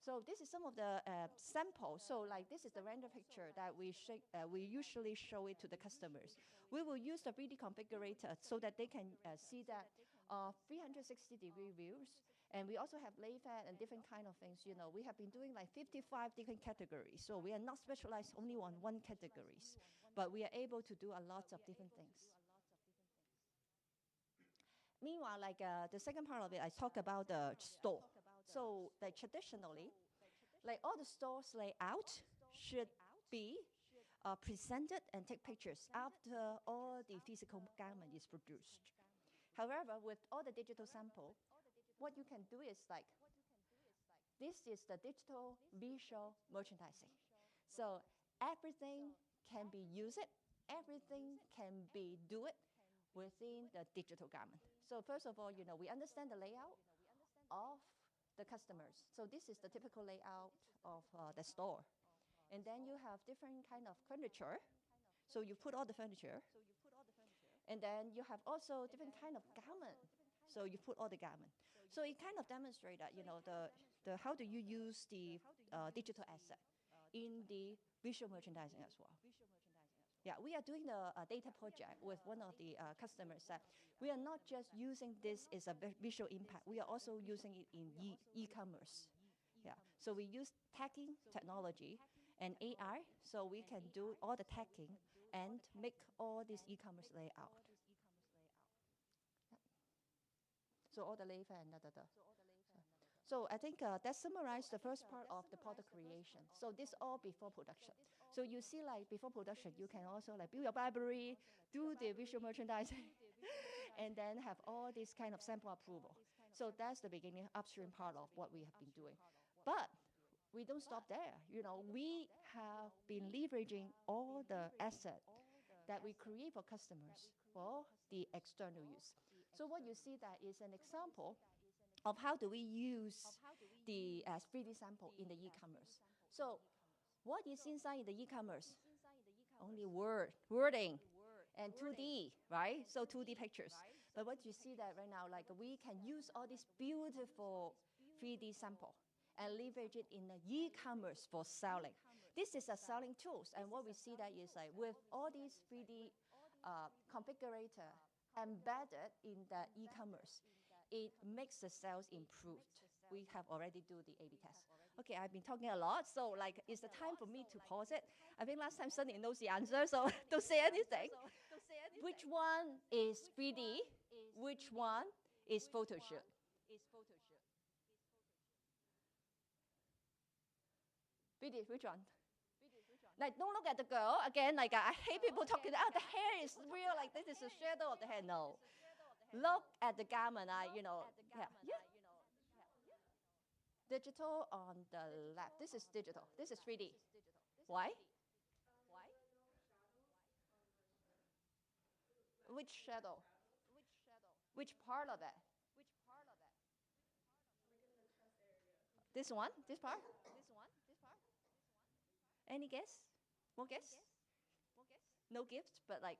So this is some of the samples. So like this is the render picture that we usually show it to the customers. We will use the 3D configurator so that they can see that 360-degree views. And we also have layfed and different kind of things. We have been doing like 55 different categories. So we are not specialized only on one categories, but we are able to do a lot of different things. Meanwhile, like the second part of it, I talk about the store. So like traditionally, like all the stores layout should be presented and take pictures after all the physical garment is produced. However, with all the digital sample, what you can do is like, this is the digital visual merchandising. So everything can be used, everything can be do it within the digital garment. So first of all, we understand the layout of the customers. So this is the typical layout of the store. And then you have different kind of furniture. So you put all the furniture. And then you have also different kind of garment. So you put all the garment. So it kind of demonstrates that, the how do you use the digital asset in the visual merchandising as well. Yeah, we are doing the data project with one of the customers that we are not just using this as a visual impact, we are also using it in e-commerce. Yeah, so we use tagging technology and AI, so we can do all the tagging and make all this e-commerce layout. So all the layfed and da. So I think that summarized the first part of the product creation. So this all before production. So you see like before production, you can also like build your library, do the visual merchandising, and then have all this kind of sample approval. So that's the beginning upstream part of what we have been doing. But we don't stop there. We have been leveraging all the assets that we create for customers for the external use. So what you see that is an example of how do we use the 3D sample in the e-commerce. So what is inside the e-commerce? Only wording, and 2D, right? So 2D pictures. But what you see that right now, like we can use all this beautiful 3D sample and leverage it in the e-commerce for selling. This is a selling tools, and what we see that is like with all these 3D configurator embedded in the e-commerce, it makes the sales improved. We have already do the A/B test. Okay, I've been talking a lot, so like it's the time for me to pause it. I think last time Sunny knows the answer, so don't say anything. Which one is 3D? Which one is photo shoot? Which one? Like, don't look at the girl again. Like, I hate people talking. The hair is real. Like, this is the shadow of the hair. No, look at the garment. Yeah. Digital on the left. This is digital. This is 3D. Why? Which shadow? Which part of it? This one? This part? Any guess? More guess? No gift, but like.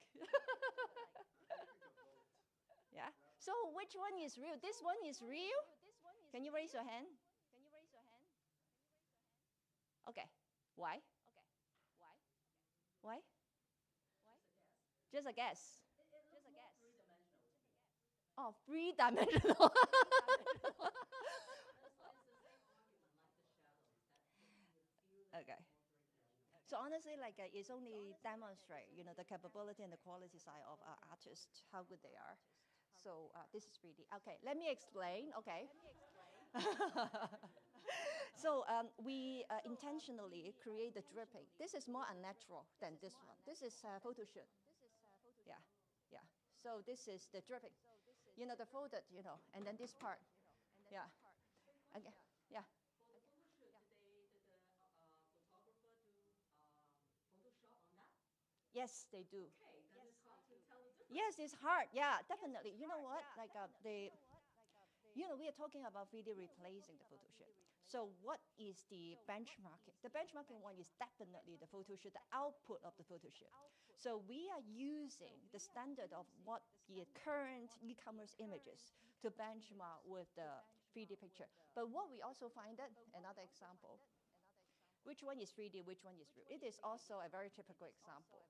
Yeah. So which one is real? This one is real? Can you raise your hand? Okay. Why? Why? Just a guess. Oh, three-dimensional. Okay. So honestly, like it's only demonstrate, the capability and the quality side of our artists, how good they are. So this is 3D. Okay, let me explain. Okay. So we intentionally create the dripping. This is more unnatural than this one. This is photo shoot. Yeah, yeah. So this is the dripping. You know, the folded, you know, and then this part. Yeah. Okay. Yeah. Yes, they do. Yes, it's hard. Yeah, definitely. You know what? Like we are talking about video replacing the photo shoot. So what is the benchmarking? The benchmarking one is definitely the photo shoot, the output of the photo shoot. So we are using the standard of what the current e-commerce images to benchmark with the 3D picture. But what we also find that, another example, which one is 3D, which one is real? It is also a very typical example.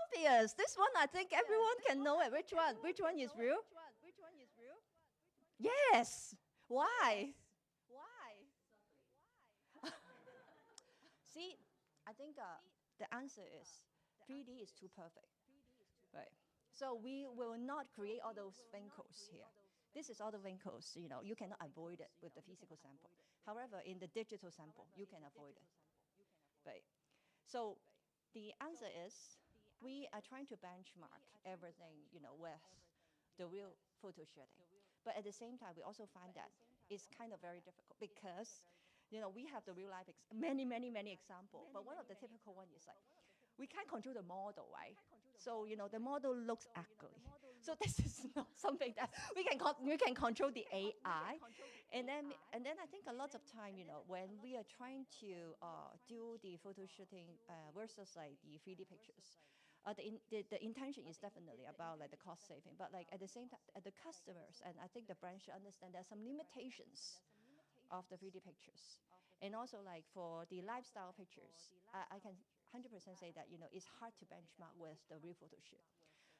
Obvious. This one, I think everyone can know it. Which one? Which one is real? Yes. Why? See, I think the answer is 3D is too perfect. Right. So we will not create all those wrinkles here. This is all the wrinkles, you know, you cannot avoid it with the physical sample. However, in the digital sample, you can avoid it. Right. So the answer is we are trying to benchmark everything, you know, with the real photo shooting. But at the same time, we also find that it's kind of very difficult because, you know, we have the real life, many examples. But one of the typical one is like, we can't control the model, right? So, you know, the model looks ugly. So this is not something that we can control the AI. And then I think a lot of time, you know, when we are trying to do the photo shooting versus like the 3D pictures, the intention is definitely about like the cost saving, but like at the same time, the customers and I think the brand should understand there are some limitations of the 3D pictures, and also like for the lifestyle pictures, I can 100% say that, you know, it's hard to benchmark with the real photo shoot.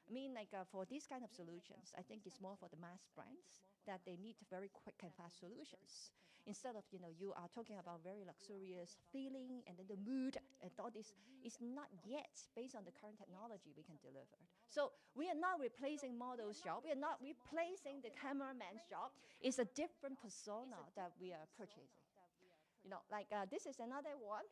I mean, like for these kind of solutions, I think it's more for the mass brands that they need very quick and fast solutions. Instead of, you know, you are talking about very luxurious feeling and then the mood and all this is not yet based on the current technology we can deliver. So we are not replacing model's job. We are not replacing the cameraman's job. It's a different persona that we are purchasing. You know, like this is another one.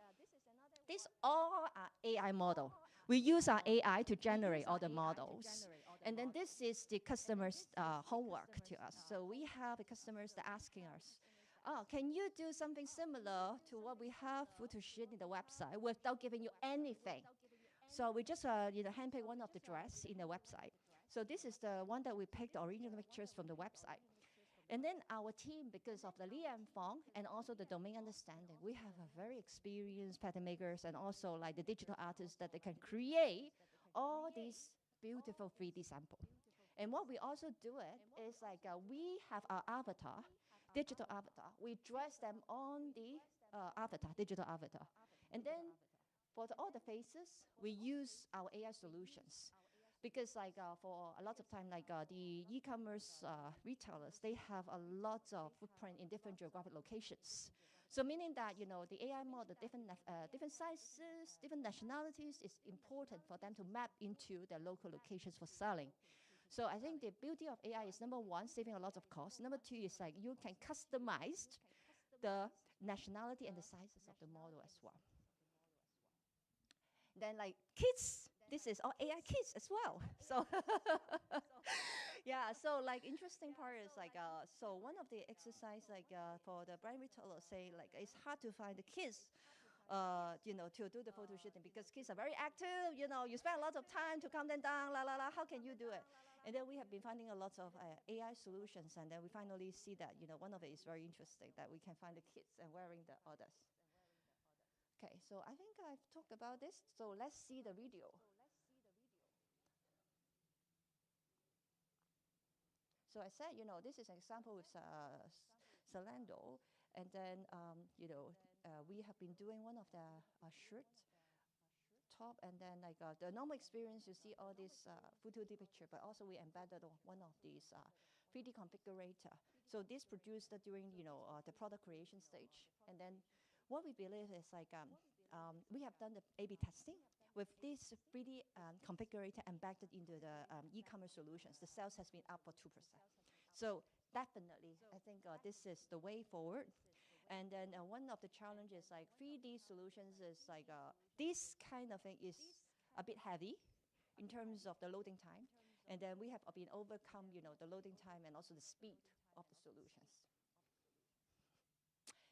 These all are AI model. We use our AI to generate all the models. And then this is the customer's homework to us. So we have the customers that asking us, oh, can you do something similar to what we have photo shoot in the website without giving you anything? So we just handpick one of the dress in the website. So this is the one that we picked the original pictures from the website. And then our team, because of the Li and Fong and also the domain understanding, we have a very experienced pattern makers and also like the digital artists that they can create all these beautiful 3D sample. And what we also do it is like we have our avatar, digital avatar. We dress them on the avatar, digital avatar. And then for all the faces, we use our AI solutions. Because like for a lot of time, like the e-commerce retailers, they have a lot of footprint in different geographic locations. So meaning that, you know, the AI model, different sizes, different nationalities, is important for them to map into their local locations for selling. So I think the beauty of AI is, number one, saving a lot of cost. Number two is like you can customize the nationality and the sizes of the model as well. Then like kids, this is all AI kids as well. So yeah, so like interesting part is like, so one of the exercise like for the brand retailer say like it's hard to find the kids, you know, to do the photo shooting because kids are very active, you know, you spend a lot of time to calm them down, how can you do it? And then we have been finding a lot of AI solutions, and then we finally see that, you know, one of it is very interesting that we can find the kids and wearing the others. Okay, so I think I've talked about this, so let's see the video. So I said, you know, this is an example with Zalando, and then, you know, we have been doing one of the shirt top, and then like the normal experience, you see all this photo picture, but also we embedded one of these 3D configurator. So this produced during, you know, the product creation stage, and then what we believe is like we have done the A/B testing. with this 3D configurator embedded into the e-commerce solutions, the sales has been up for 2%. So definitely, I think this is the way forward. And then one of the challenges, like 3D solutions, is like this kind of thing is a bit heavy in terms of the loading time. And then we have been overcome, the loading time and also the speed of the solutions.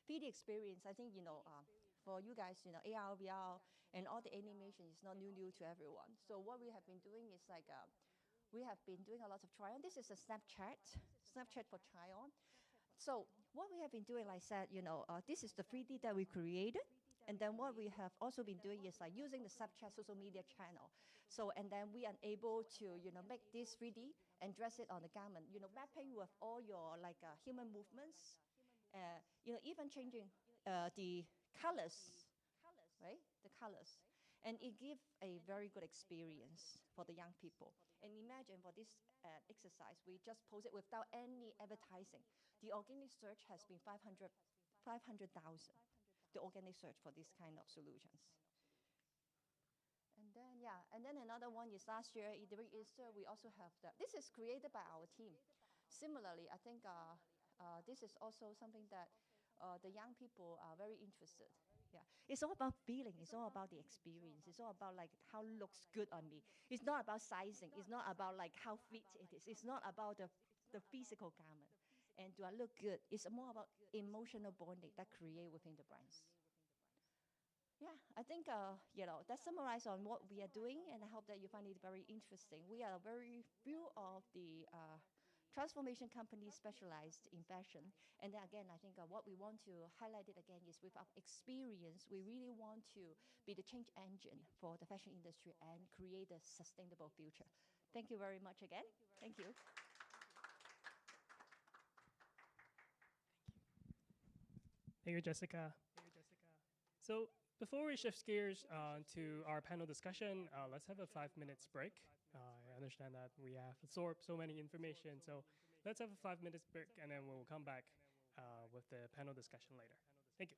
3D experience, I think, for you guys, AR, VR, and all the animation is not new to everyone. So what we have been doing is like, we have been doing a lot of try-on. This is a Snapchat for try-on. So what we have been doing, like I said, this is the 3D that we created. And then what we have also been doing is like using the Snapchat social media channel. So, and then we are able to, make this 3D and dress it on the garment, mapping with all your like human movements, even changing the colors, right? The colors. And it gives a very good experience for the young people. And imagine for this exercise, we just post it without any advertising. The organic search has been 500,000, the organic search for this kind of solutions. And then another one is last year, during Easter, we also have this is created by our team. Similarly, I think this is also something that the young people are very interested. Yeah, it's all about feeling. It's all about the experience. It's all about like how it looks good on me. It's not about sizing. It's not about like how fit it is. It's not about the physical garment. And do I look good? It's more about emotional bonding that create within the brands. Yeah, I think that summarizes on what we are doing, and I hope that you find it very interesting. We are very few of the transformation companies specialized in fashion. And then again, I think what we want to highlight it again is with our experience, we really want to be the change engine for the fashion industry and create a sustainable future. Thank you very much again. Thank you. Thank you, Jessica. So before we shift gears to our panel discussion, let's have a 5 minutes break. I understand that we have absorbed so many information, so let's have a 5 minutes break and then we'll come back with the panel discussion later. Thank you.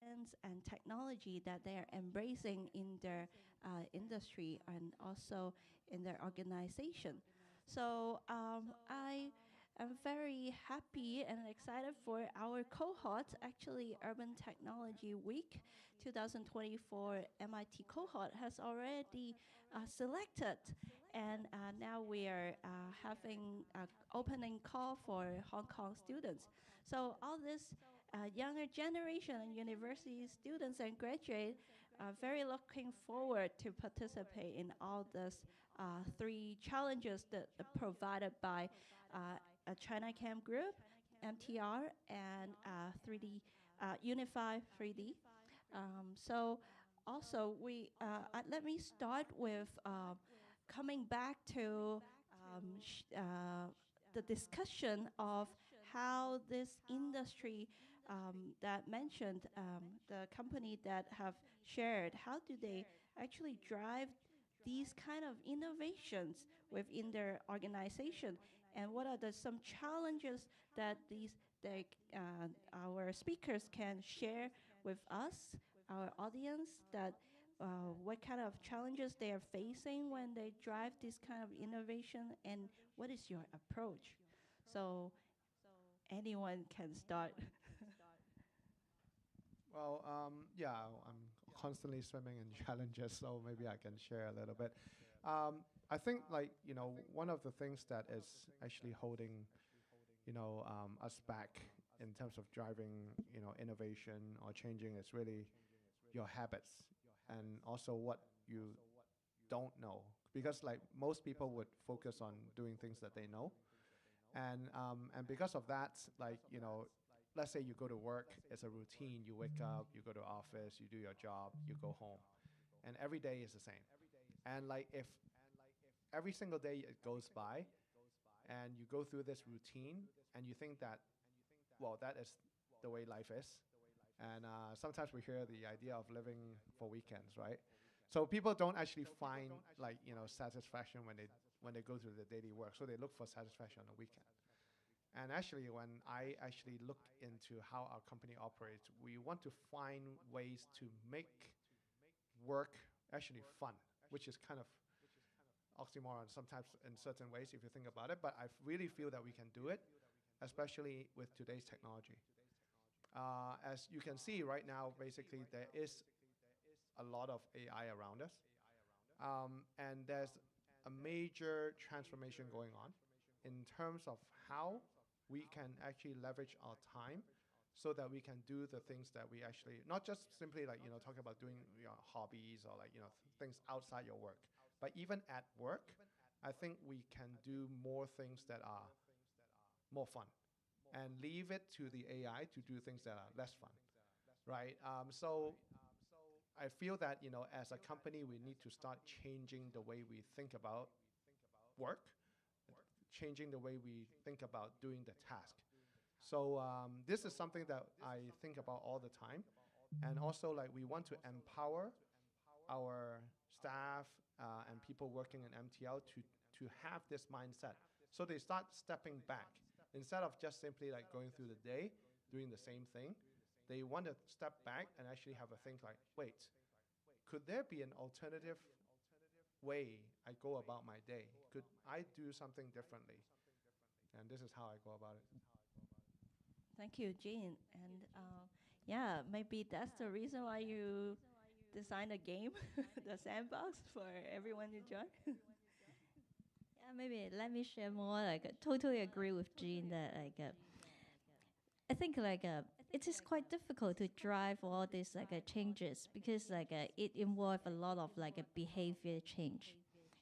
trends and technology that they are embracing in their industry and also in their organization. So I am very happy and excited for our cohort. Actually, Urban Technology Week 2024 MIT cohort has already selected, and now we are having an opening call for Hong Kong students. So all this younger generation and university students and graduates are very looking forward to participate in all these three challenges that are provided by a China Camp Group, MTR, and 3D Unify 3D. So also let me start with coming back to the discussion of how this industry that mentioned, the company that have shared, how do they actually drive these kind of innovations within their organization, and what are some challenges that our speakers can share with us, our audience, that what kind of challenges they are facing when they drive this kind of innovation, and what is your approach? So anyone can start. Well, yeah, I'm constantly swimming in challenges, so maybe I can share a little bit. I think, like, one of the things that is actually holding, us back in terms of driving, innovation or changing is really your habits and also what you don't know. Because, like, most people would focus on doing things that they know. And because of that, like, let's say you go to work, it's a routine. You wake up, you go to office, you do your job, you go home, and every day is the same. And like if every single day it goes by, and you go through this routine, and you think that, well, that is the way life is. And sometimes we hear the idea of living for weekends, right? So people don't actually find like satisfaction when they go through the daily work. So they look for satisfaction on the weekend. And actually, when I actually look into how our company operates, we want to find ways to make work actually fun, which is kind of oxymoron sometimes in certain ways if you think about it. But I really feel that we can do it, especially with today's technology. As you can see right now, basically there is a lot of AI around us, and there's a major transformation going on in terms of how we can actually leverage our time so that we can do the things that we actually, not just simply like, talking about doing your hobbies or like, things outside your work, but even at work, I think we can do more things that are more fun and leave it to the AI to do things that are less fun, right? So I feel that, as a company, we need to start changing the way we think about work, changing the way we think about doing the task. So this is something that I think about all the time. And also, like, we want to empower our staff and people working in MTL to have this mindset. So they start stepping back. Instead of just simply like going through the day, doing the same thing, they want to step back and actually have a think like, wait, could there be an alternative way I go about my day? Could I do something differently? And this is how I go about it. Thank you, Jean. And yeah, maybe that's the reason why you designed a game, the sandbox for everyone to join. Yeah, maybe let me share more. Like, totally agree with Jean that I think it is quite difficult to drive all these changes because it involves a lot of a behavior change,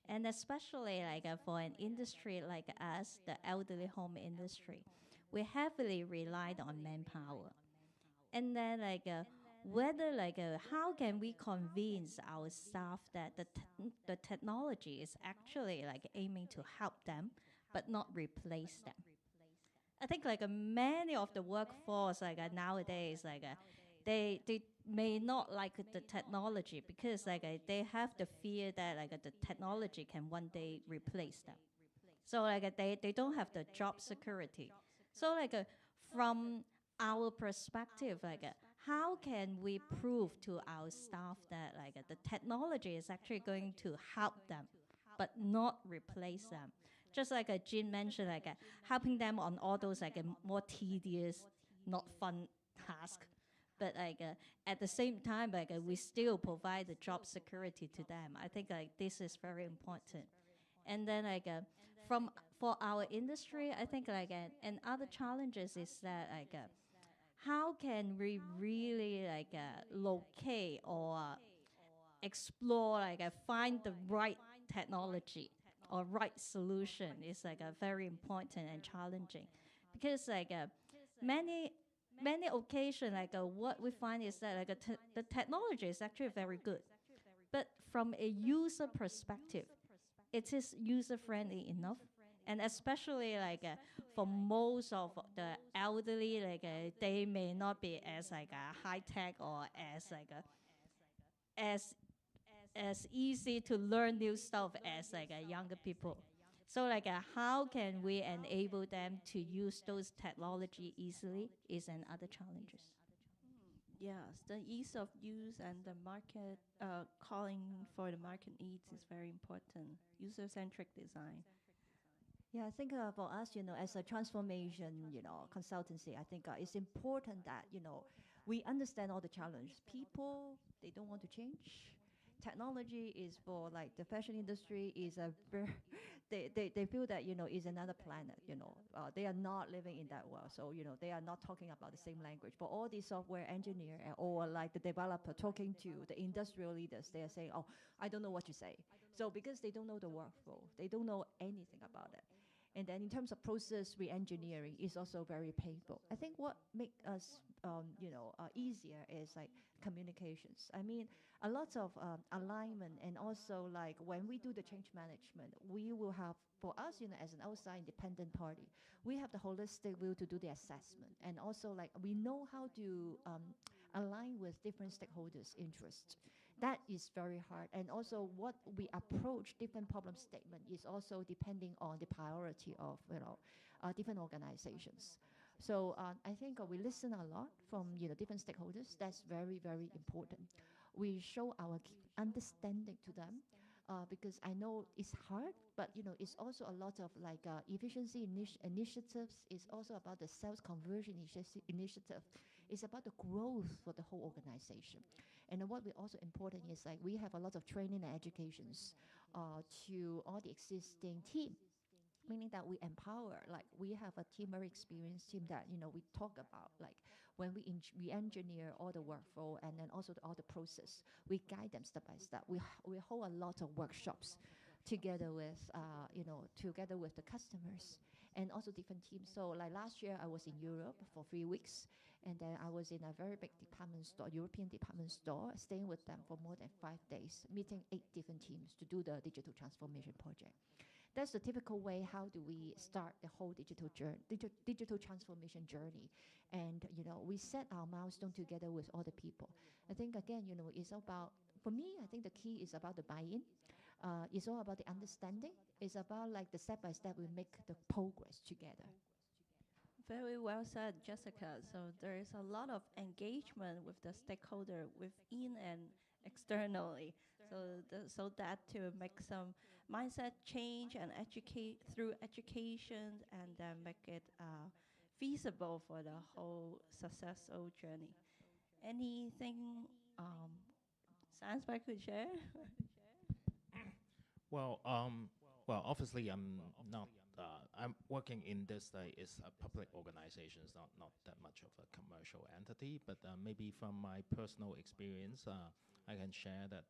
and especially for an industry like us, the elderly home industry, we heavily relied on manpower, and then whether how can we convince our staff that the technology is actually aiming to help them but not replace them. I think many of the workforce nowadays they may not like the technology because they have the fear that the technology can one day replace them. So they don't have the job security. So from our perspective, how can we prove to our staff that like the technology is actually going to help them, but not replace them? Just like Jean mentioned, like helping them on all those like more tedious, not fun task, but like at the same time, like we still provide the job security to them. I think like this is very important. And then like from for our industry, I think like and other challenges is that like how can we really like locate or explore like find the right technology or right solution is like a very important and challenging, because like many occasions like what we find is that like the technology is actually very good, but from a user perspective, it is user friendly enough. And especially like for most of the elderly, like they may not be as like high tech or as like as as easy to learn new stuff as like younger people. So like how can we enable them to use those technology easily is another challenges. Yes, the ease of use and the market calling for the market needs is very important. User-centric design. Yeah, I think for us, as a transformation, consultancy, I think it's important that, we understand all the challenges. People, they don't want to change. Technology is for like the fashion industry is a very, they feel that, is another planet, they are not living in that world. So, they are not talking about the same language. But all the software engineer or like the developer talking to the industrial leaders, they are saying, oh, I don't know what to say. So because they don't know the workflow, they don't know anything about it. And then in terms of process re-engineering is also very painful. I think what make us, easier is like communications. I mean, a lot of alignment, and also like when we do the change management, we will have, for us, as an outside independent party, we have the holistic view to do the assessment. And also like we know how to align with different stakeholders' interests. That is very hard. And also what we approach different problem statement is also depending on the priority of, different organizations. So I think we listen a lot from, different stakeholders. That's very, very important. We show our understanding to them, because I know it's hard, but it's also a lot of like efficiency initiatives. It's also about the sales conversion initiative. It's about the growth for the whole organization. And what we also important is like we have a lot of training and educations to all the existing team, meaning that we empower, like we have a team, very experienced team that, we talk about like when we engineer all the workflow and then also all the process, we guide them step by step. We hold a lot of workshops together with, together with the customers and also different teams. So like last year I was in Europe for 3 weeks, and then I was in a very big department store, European department store, staying with them for more than 5 days, meeting 8 different teams to do the digital transformation project. That's the typical way how do we start the whole digital journey, digital transformation journey. And, we set our milestone together with all the people. I think, again, it's about, for me, I think the key is about the buy-in. It's all about the understanding. It's about like the step-by-step we make the progress together. Very well said, Jessica. So there is a lot of engagement with the stakeholder within and externally. So that to make some mindset change and educate through education, and then make it feasible for the whole successful journey. Anything Science could share? Well, obviously, I'm not. I'm working in this. Is a public organization. It's not that much of a commercial entity. But maybe from my personal experience, I can share that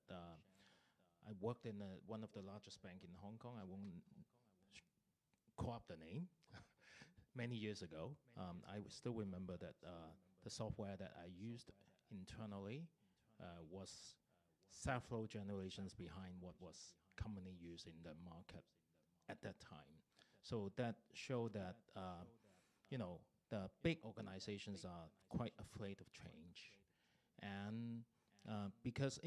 I worked in one of the largest bank in Hong Kong. I won't call up the name. Many years ago, I still remember that the software that I used internally was several generations behind what was commonly used in the market at that time. So that showed that, the big organizations are quite afraid of change. And because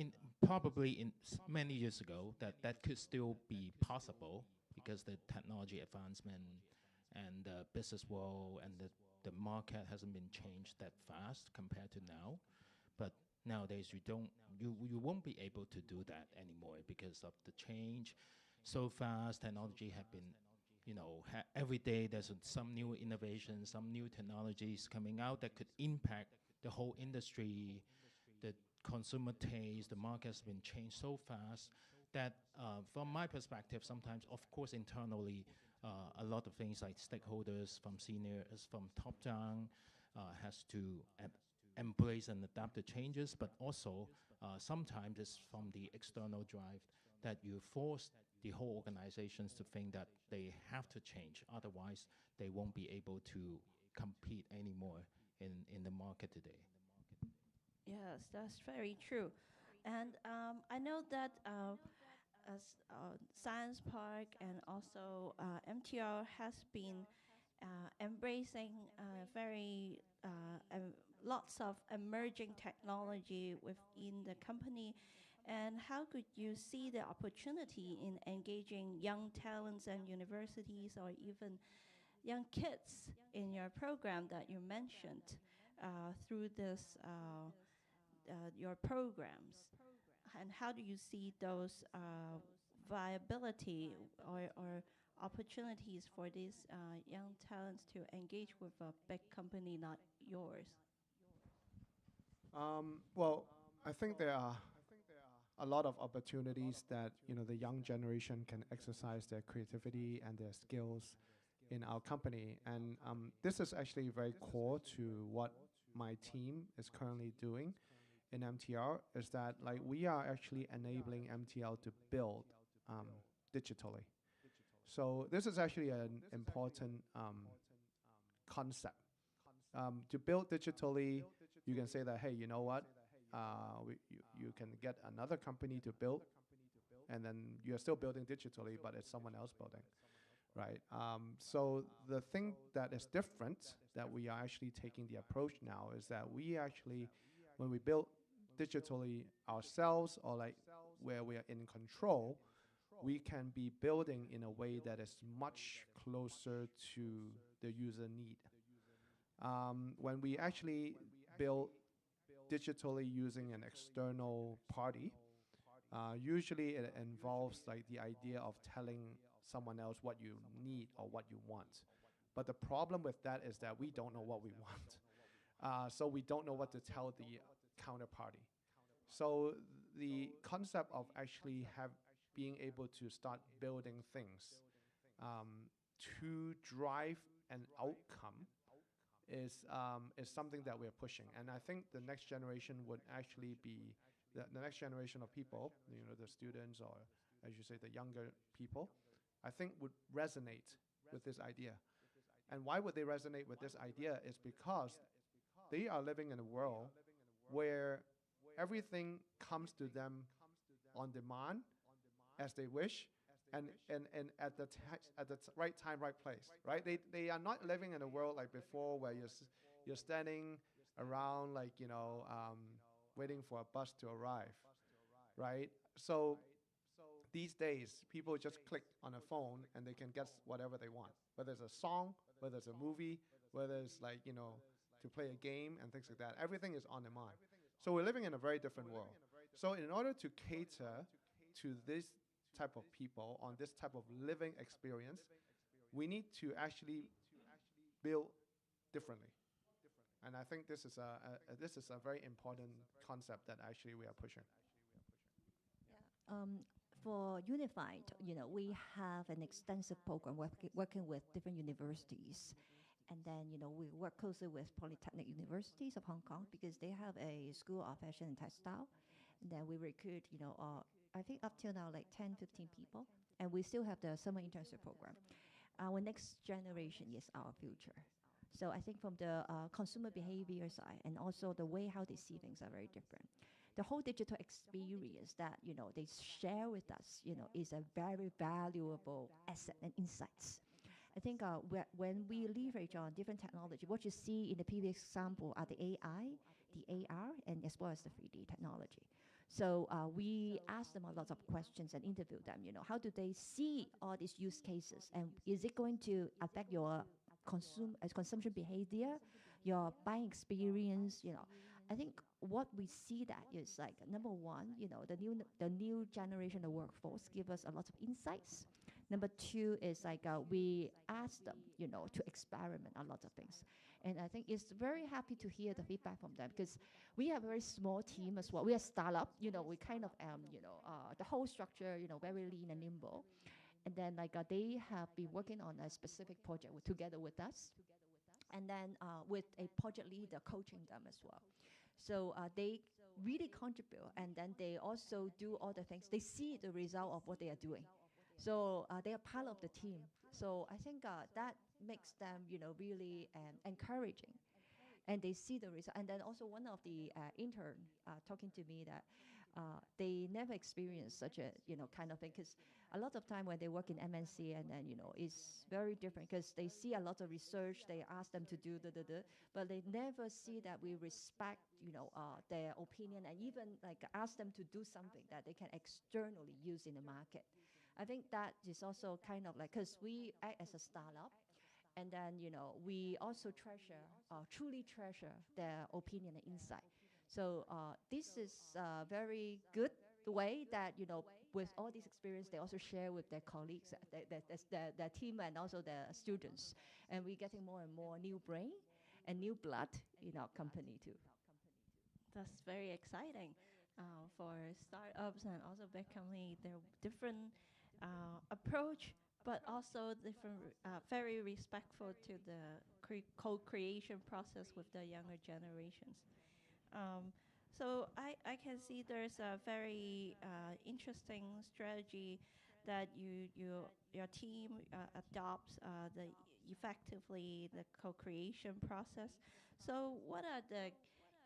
probably in many years ago, that could still be possible because the technology advancement and the business world and the market hasn't been changed that fast compared to now. Nowadays, you won't be able to do that anymore because of the change so fast. Technology have been, every day there's some new innovation, some new technologies coming out that could impact the whole industry. The consumer taste, the market has been changed so fast that, from my perspective, sometimes, of course, internally, a lot of things like stakeholders from seniors, from top down, has to embrace and adapt the changes, but also sometimes it's from the external drive that you force the whole organizations to think that they have to change, otherwise they won't be able to compete anymore in the market today. Yes, that's very true. And I know that as Science Park and also MTR has been embracing very lots of emerging technology within the company. And how could you see the opportunity in engaging young talents and universities or even young kids in your program that you mentioned through this your programs? And how do you see those viability or opportunities for these young talents to engage with a big company, not yours? Well, I think there are a lot of opportunities that the young generation can exercise their creativity and their skills in our company, and this is actually very core to what my team is currently doing in MTR. Is that like we are actually enabling MTL to build digitally. So this is actually an important concept. To build digitally, you can say that, hey, you know what? You can get another company to build, and then you're still building digitally, but it's someone else building, right? So the thing that is different that we are actually taking the approach now is that we actually, when we build digitally ourselves or like where we are in control, we can be building in a way that is much closer to the user need. When we actually build digitally using an external party, usually it involves like the idea of telling someone else what you need or what you want. But the problem with that is that we don't know what we want. So we don't know what to tell the counterparty. So the concept of actually being able to start building things to drive an outcome is something that we're pushing. And I think the next generation would actually be the next generation of people, the students, or as you say, the younger people, I think would resonate with this idea. And why would they resonate with this idea is because they are living in a world where everything comes to them on demand as they wish, and at the right time, right place, right? They are not living in a world like before where you're standing around like waiting for a bus to arrive, right? So these days, people just click on a phone and they can get whatever they want, whether it's a song, whether it's a movie, whether it's like to play a game and things like that. Everything is on demand. So we're living in a very different world. So in order to cater to this type of people on this type of living experience, we need to actually build differently. And I think this is a very important concept that actually we are pushing. For Unified, we have an extensive program working with different universities. And then, we work closely with Polytechnic Universities of Hong Kong because they have a school of fashion and textile. And then we recruit, I think up till now, like 10, 15 people. And we still have the summer internship program. Our next generation is our future. So I think from the consumer behavior side and also the way how they see things are very different. The whole digital experience that, they share with us, is a very valuable asset and insights. I think when we leverage on different technology, what you see in the previous example are the AI, the AR, and as well as the 3D technology. So we ask them a lot of questions and interview them, how do they see all these use cases? And is it going to affect your consumption behavior, your buying experience? I think what we see that is like number one, the new generation of workforce give us a lot of insights. Number two is like we ask them, to experiment a lot of things. And I think it's very happy to hear the feedback from them because we have a very small team as well. We are startup, we kind of the whole structure, very lean and nimble. And then like they have been working on a specific project together with us. And then with a project leader coaching them as well. So they really contribute, and then they also do all the things. They see the result of what they are doing. So they are part of the team. So I think that makes them, really encouraging. And they see the result. And then also one of the intern talking to me that they never experienced such a, kind of thing. Because a lot of time when they work in MNC and then, it's very different because they see a lot of research, they ask them to do but they never see that we respect, their opinion and even like ask them to do something that they can externally use in the market. I think that is also kind of like, because we act as a startup, and then, we also truly treasure their opinion and insight. So this is a very good way that, with all this experience, they also share with their colleagues, their team and also their students. And we're getting more and more new brain and new blood in our company too. That's very exciting for startups and also big company. They're different approach, but also different, very respectful to the co-creation process with the younger generations. So I can see there's a very interesting strategy that your team adopts effectively the co-creation process. So what are the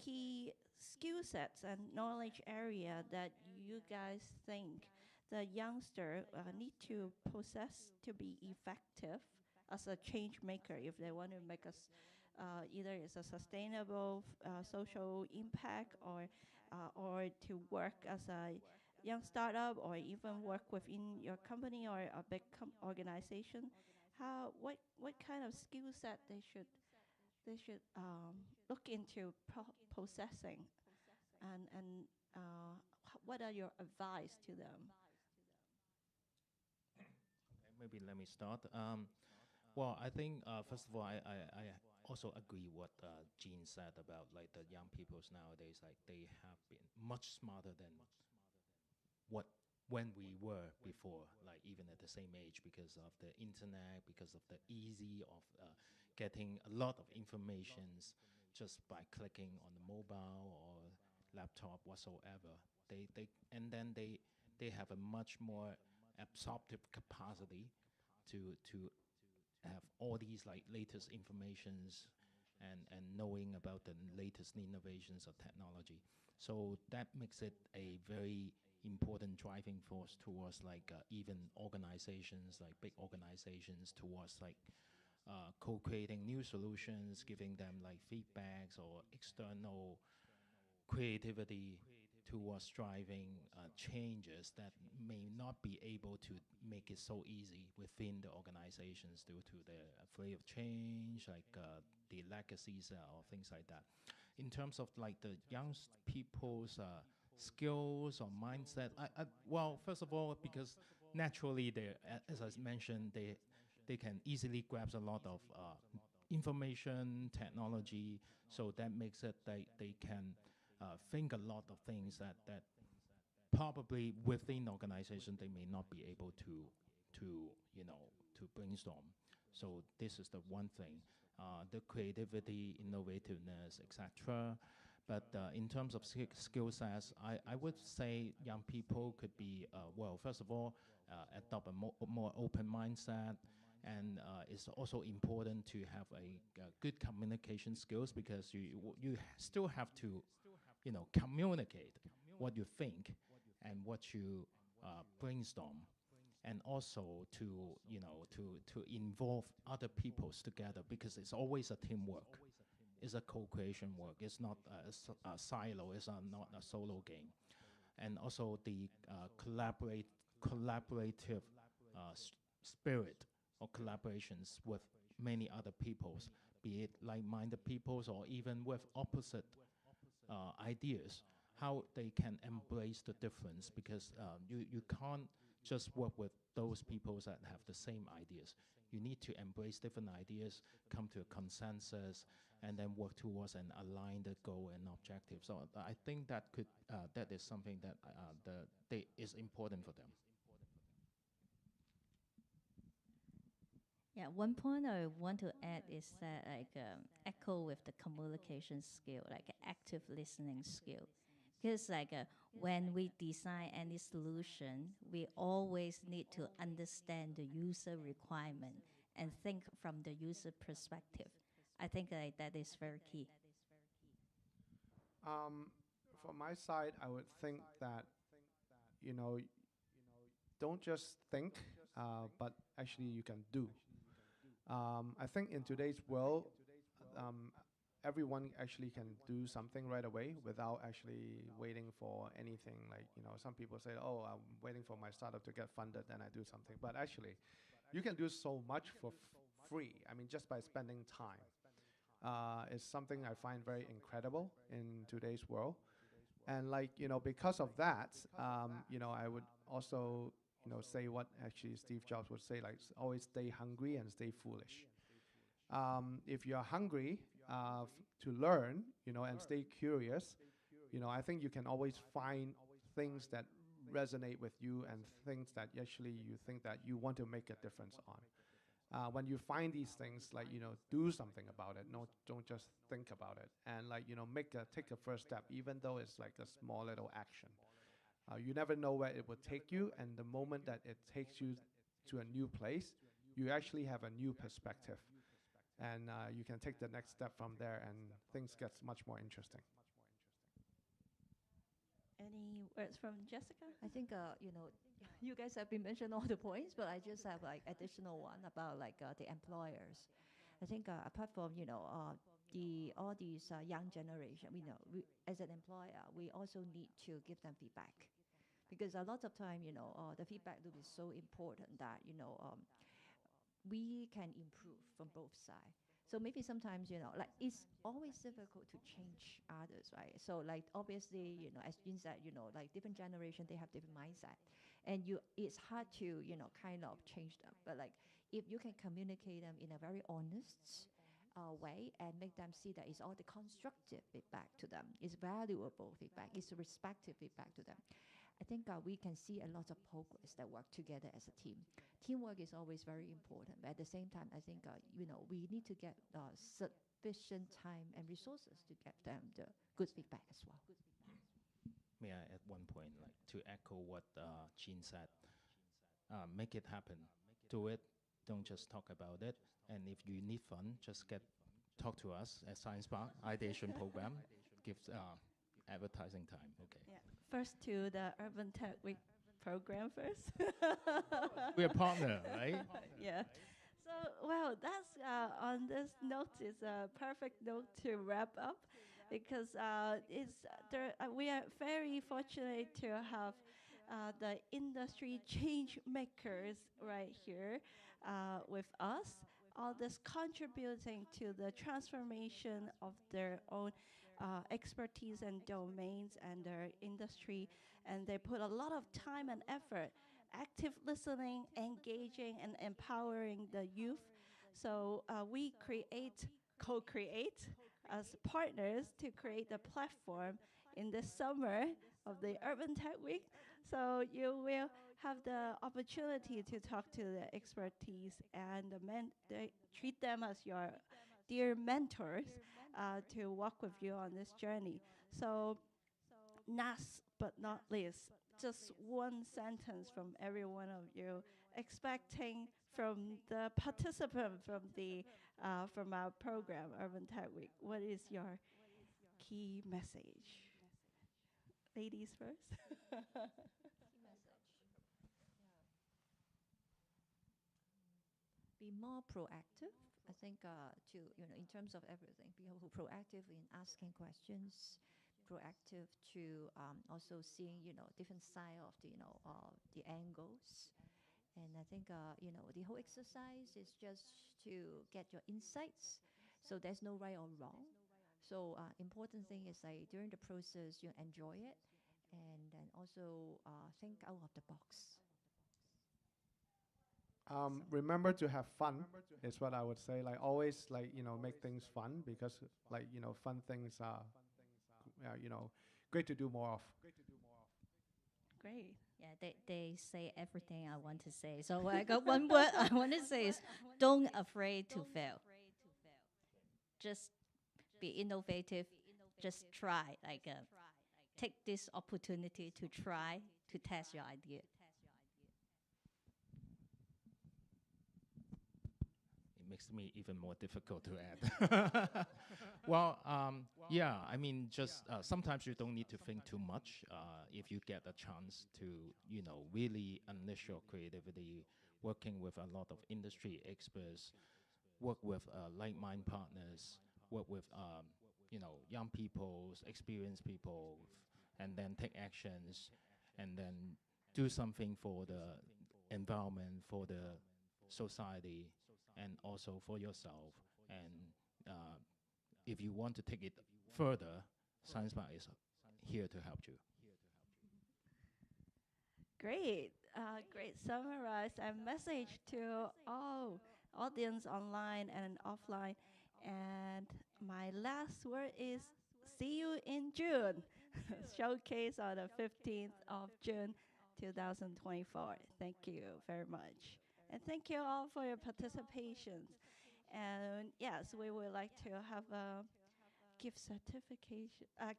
key skill sets and knowledge area that you guys think the youngster need to possess to be effective as a change maker if they want to make us either it's a sustainable social impact or to work as a young startup or even work within your company or a big organization? What kind of skill set they should look into possessing, and what are your advice to them? Maybe let me start. Well, I think first of all, I also agree what Jean said about like the young peoples nowadays. Like they have been much smarter than when we were before, like even at the same age, because of the internet, because of the easy of getting a lot of informations just by clicking on the mobile or laptop whatsoever. And then they have a much more absorptive capacity to have all these like latest informations and knowing about the latest innovations of technology. So that makes it a very important driving force towards like even organizations, like big organizations, towards like co-creating new solutions, giving them like feedbacks or external creativity towards driving changes that may not be able to make it so easy within the organizations due to the afraid of change, like the legacies or things like that. In terms of like the young people's skills or mindset, well, first of all, because naturally they, as I mentioned, they can easily grasp a lot of information, technology, so that makes it they can think a lot of things that probably within organization they may not be able to brainstorm. So this is the one thing, the creativity, innovativeness, etc. But in terms of skill sets, I would say young people could be, well, first of all, adopt a more open mindset. And it's also important to have a good communication skills, because you still have to, communicate what you think and what you brainstorm, and also to involve other peoples together, because it's always a teamwork. It's a co-creation work. It's not a silo. It's not a solo game. And also the collaborative spirit or collaborations with many other peoples, be it like-minded peoples or even with opposite ideas, how they can embrace the difference, because you can't just work with those people that have the same ideas. You need to embrace different ideas, come to a consensus, and then work towards and align the goal and objective. So I think that that is something that is important for them. Yeah, one point I want to add is that echo with the communication skill, like active listening skill. Because when we design any solution, we always need to understand the user requirement and think from the user perspective. I think that is very key. From my side, I would think that, you know, don't just think, but actually you can do. I think in today's world, everyone actually can do something right away without actually waiting for anything. Like, some people say, oh, I'm waiting for my startup to get funded, then I do something. But actually, you can do so much for free. I mean, just by spending time. It's something I find very incredible in today's world. And because of that, I would also, say what actually Steve Jobs would say, like always stay hungry and stay foolish. If you're hungry to learn, and stay curious, I think you can always find things that resonate with you and things that actually you think that you want to make a difference on. When you find these things, do something about it. No, don't just think about it. And take a first step, even though it's like a small little action. You never know where it will take you, and the moment that it takes you to a new place, you actually have a new perspective. And you can take the next step from there, and things get much more interesting. Any words from Jessica? I think, you guys have been mentioned all the points, but I just have additional one about the employers. I think apart from, all these young generation, we, as an employer, we also need to give them feedback. Because a lot of time, the feedback loop is so important that, we can improve from both sides. So maybe sometimes, it's always difficult to change others, right? So obviously, as Jin said, different generation, they have different mindset. And it's hard to, kind of change them. But if you can communicate them in a very honest way and make them see that it's all the constructive feedback to them, it's valuable feedback, it's respectful feedback to them, I think we can see a lot of progress that work together as a team. Teamwork is always very important, but at the same time, I think we need to get sufficient time and resources to get them the good feedback as well. May I add one point, to echo what Jean said? Make it happen. Do it. Don't just talk about it. And if you need fun, just talk to us at Science Park Ideation Program. Gives advertising time. Okay. Yeah. First to the Urban Tech Week program first. We're a partner, right? Yeah. So, well, that's on this note is a perfect note to wrap up, because we are very fortunate to have the industry change makers right here with us. All this contributing to the transformation of their own expertise and domains and their industry, and they put a lot of time and effort, active listening, engaging, and empowering the youth. So we co-create as partners to create the platform in the summer of the Urban Tech Week. So you will have the opportunity to talk to the expertise and they treat them as your dear mentors to walk with you on this journey. So last but not least, just one sentence from every one of you, expecting from the participant from our program, Urban Tech Week. What is your key message? Ladies first. Be more proactive. I think to in terms of everything, be proactive in asking questions, proactive to also seeing different side of the angles. And I think the whole exercise is just to get your insights. So there's no right or wrong. So important thing is like during the process you enjoy it, and then also think out of the box. Remember to have fun is what I would say. Like always, like make things fun because like fun things are, great to do more of. Great. Yeah, they say everything I want to say. So I got one word I want to say is don't afraid to fail. Just be innovative. Just try. Like take this opportunity to try to test your idea. It makes me even more difficult to add. Well, yeah, I mean, just sometimes you don't need to think too much. If you get a chance to, really unleash your creativity, working with a lot of industry experts, work with like-minded partners, work with, young people, experienced people, and then take actions, and then do something for the environment, for the society, and also for yourself. And if you want to take it further, Science Park is here to help you. Great. Great summarize and message to all audience online and offline. And my last word is see you in June. Showcase on the 15th of June 2024. Thank you very much. And thank you all for your participation. And yes, we would like to have a gift certification,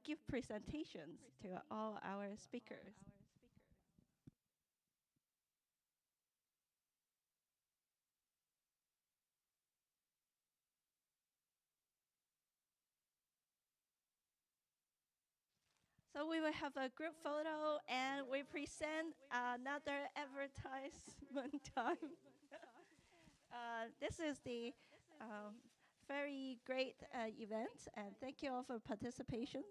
gift presentations to all our speakers. So we will have a group photo and we present another advertisement time. This is the very great event and thank you all for participation.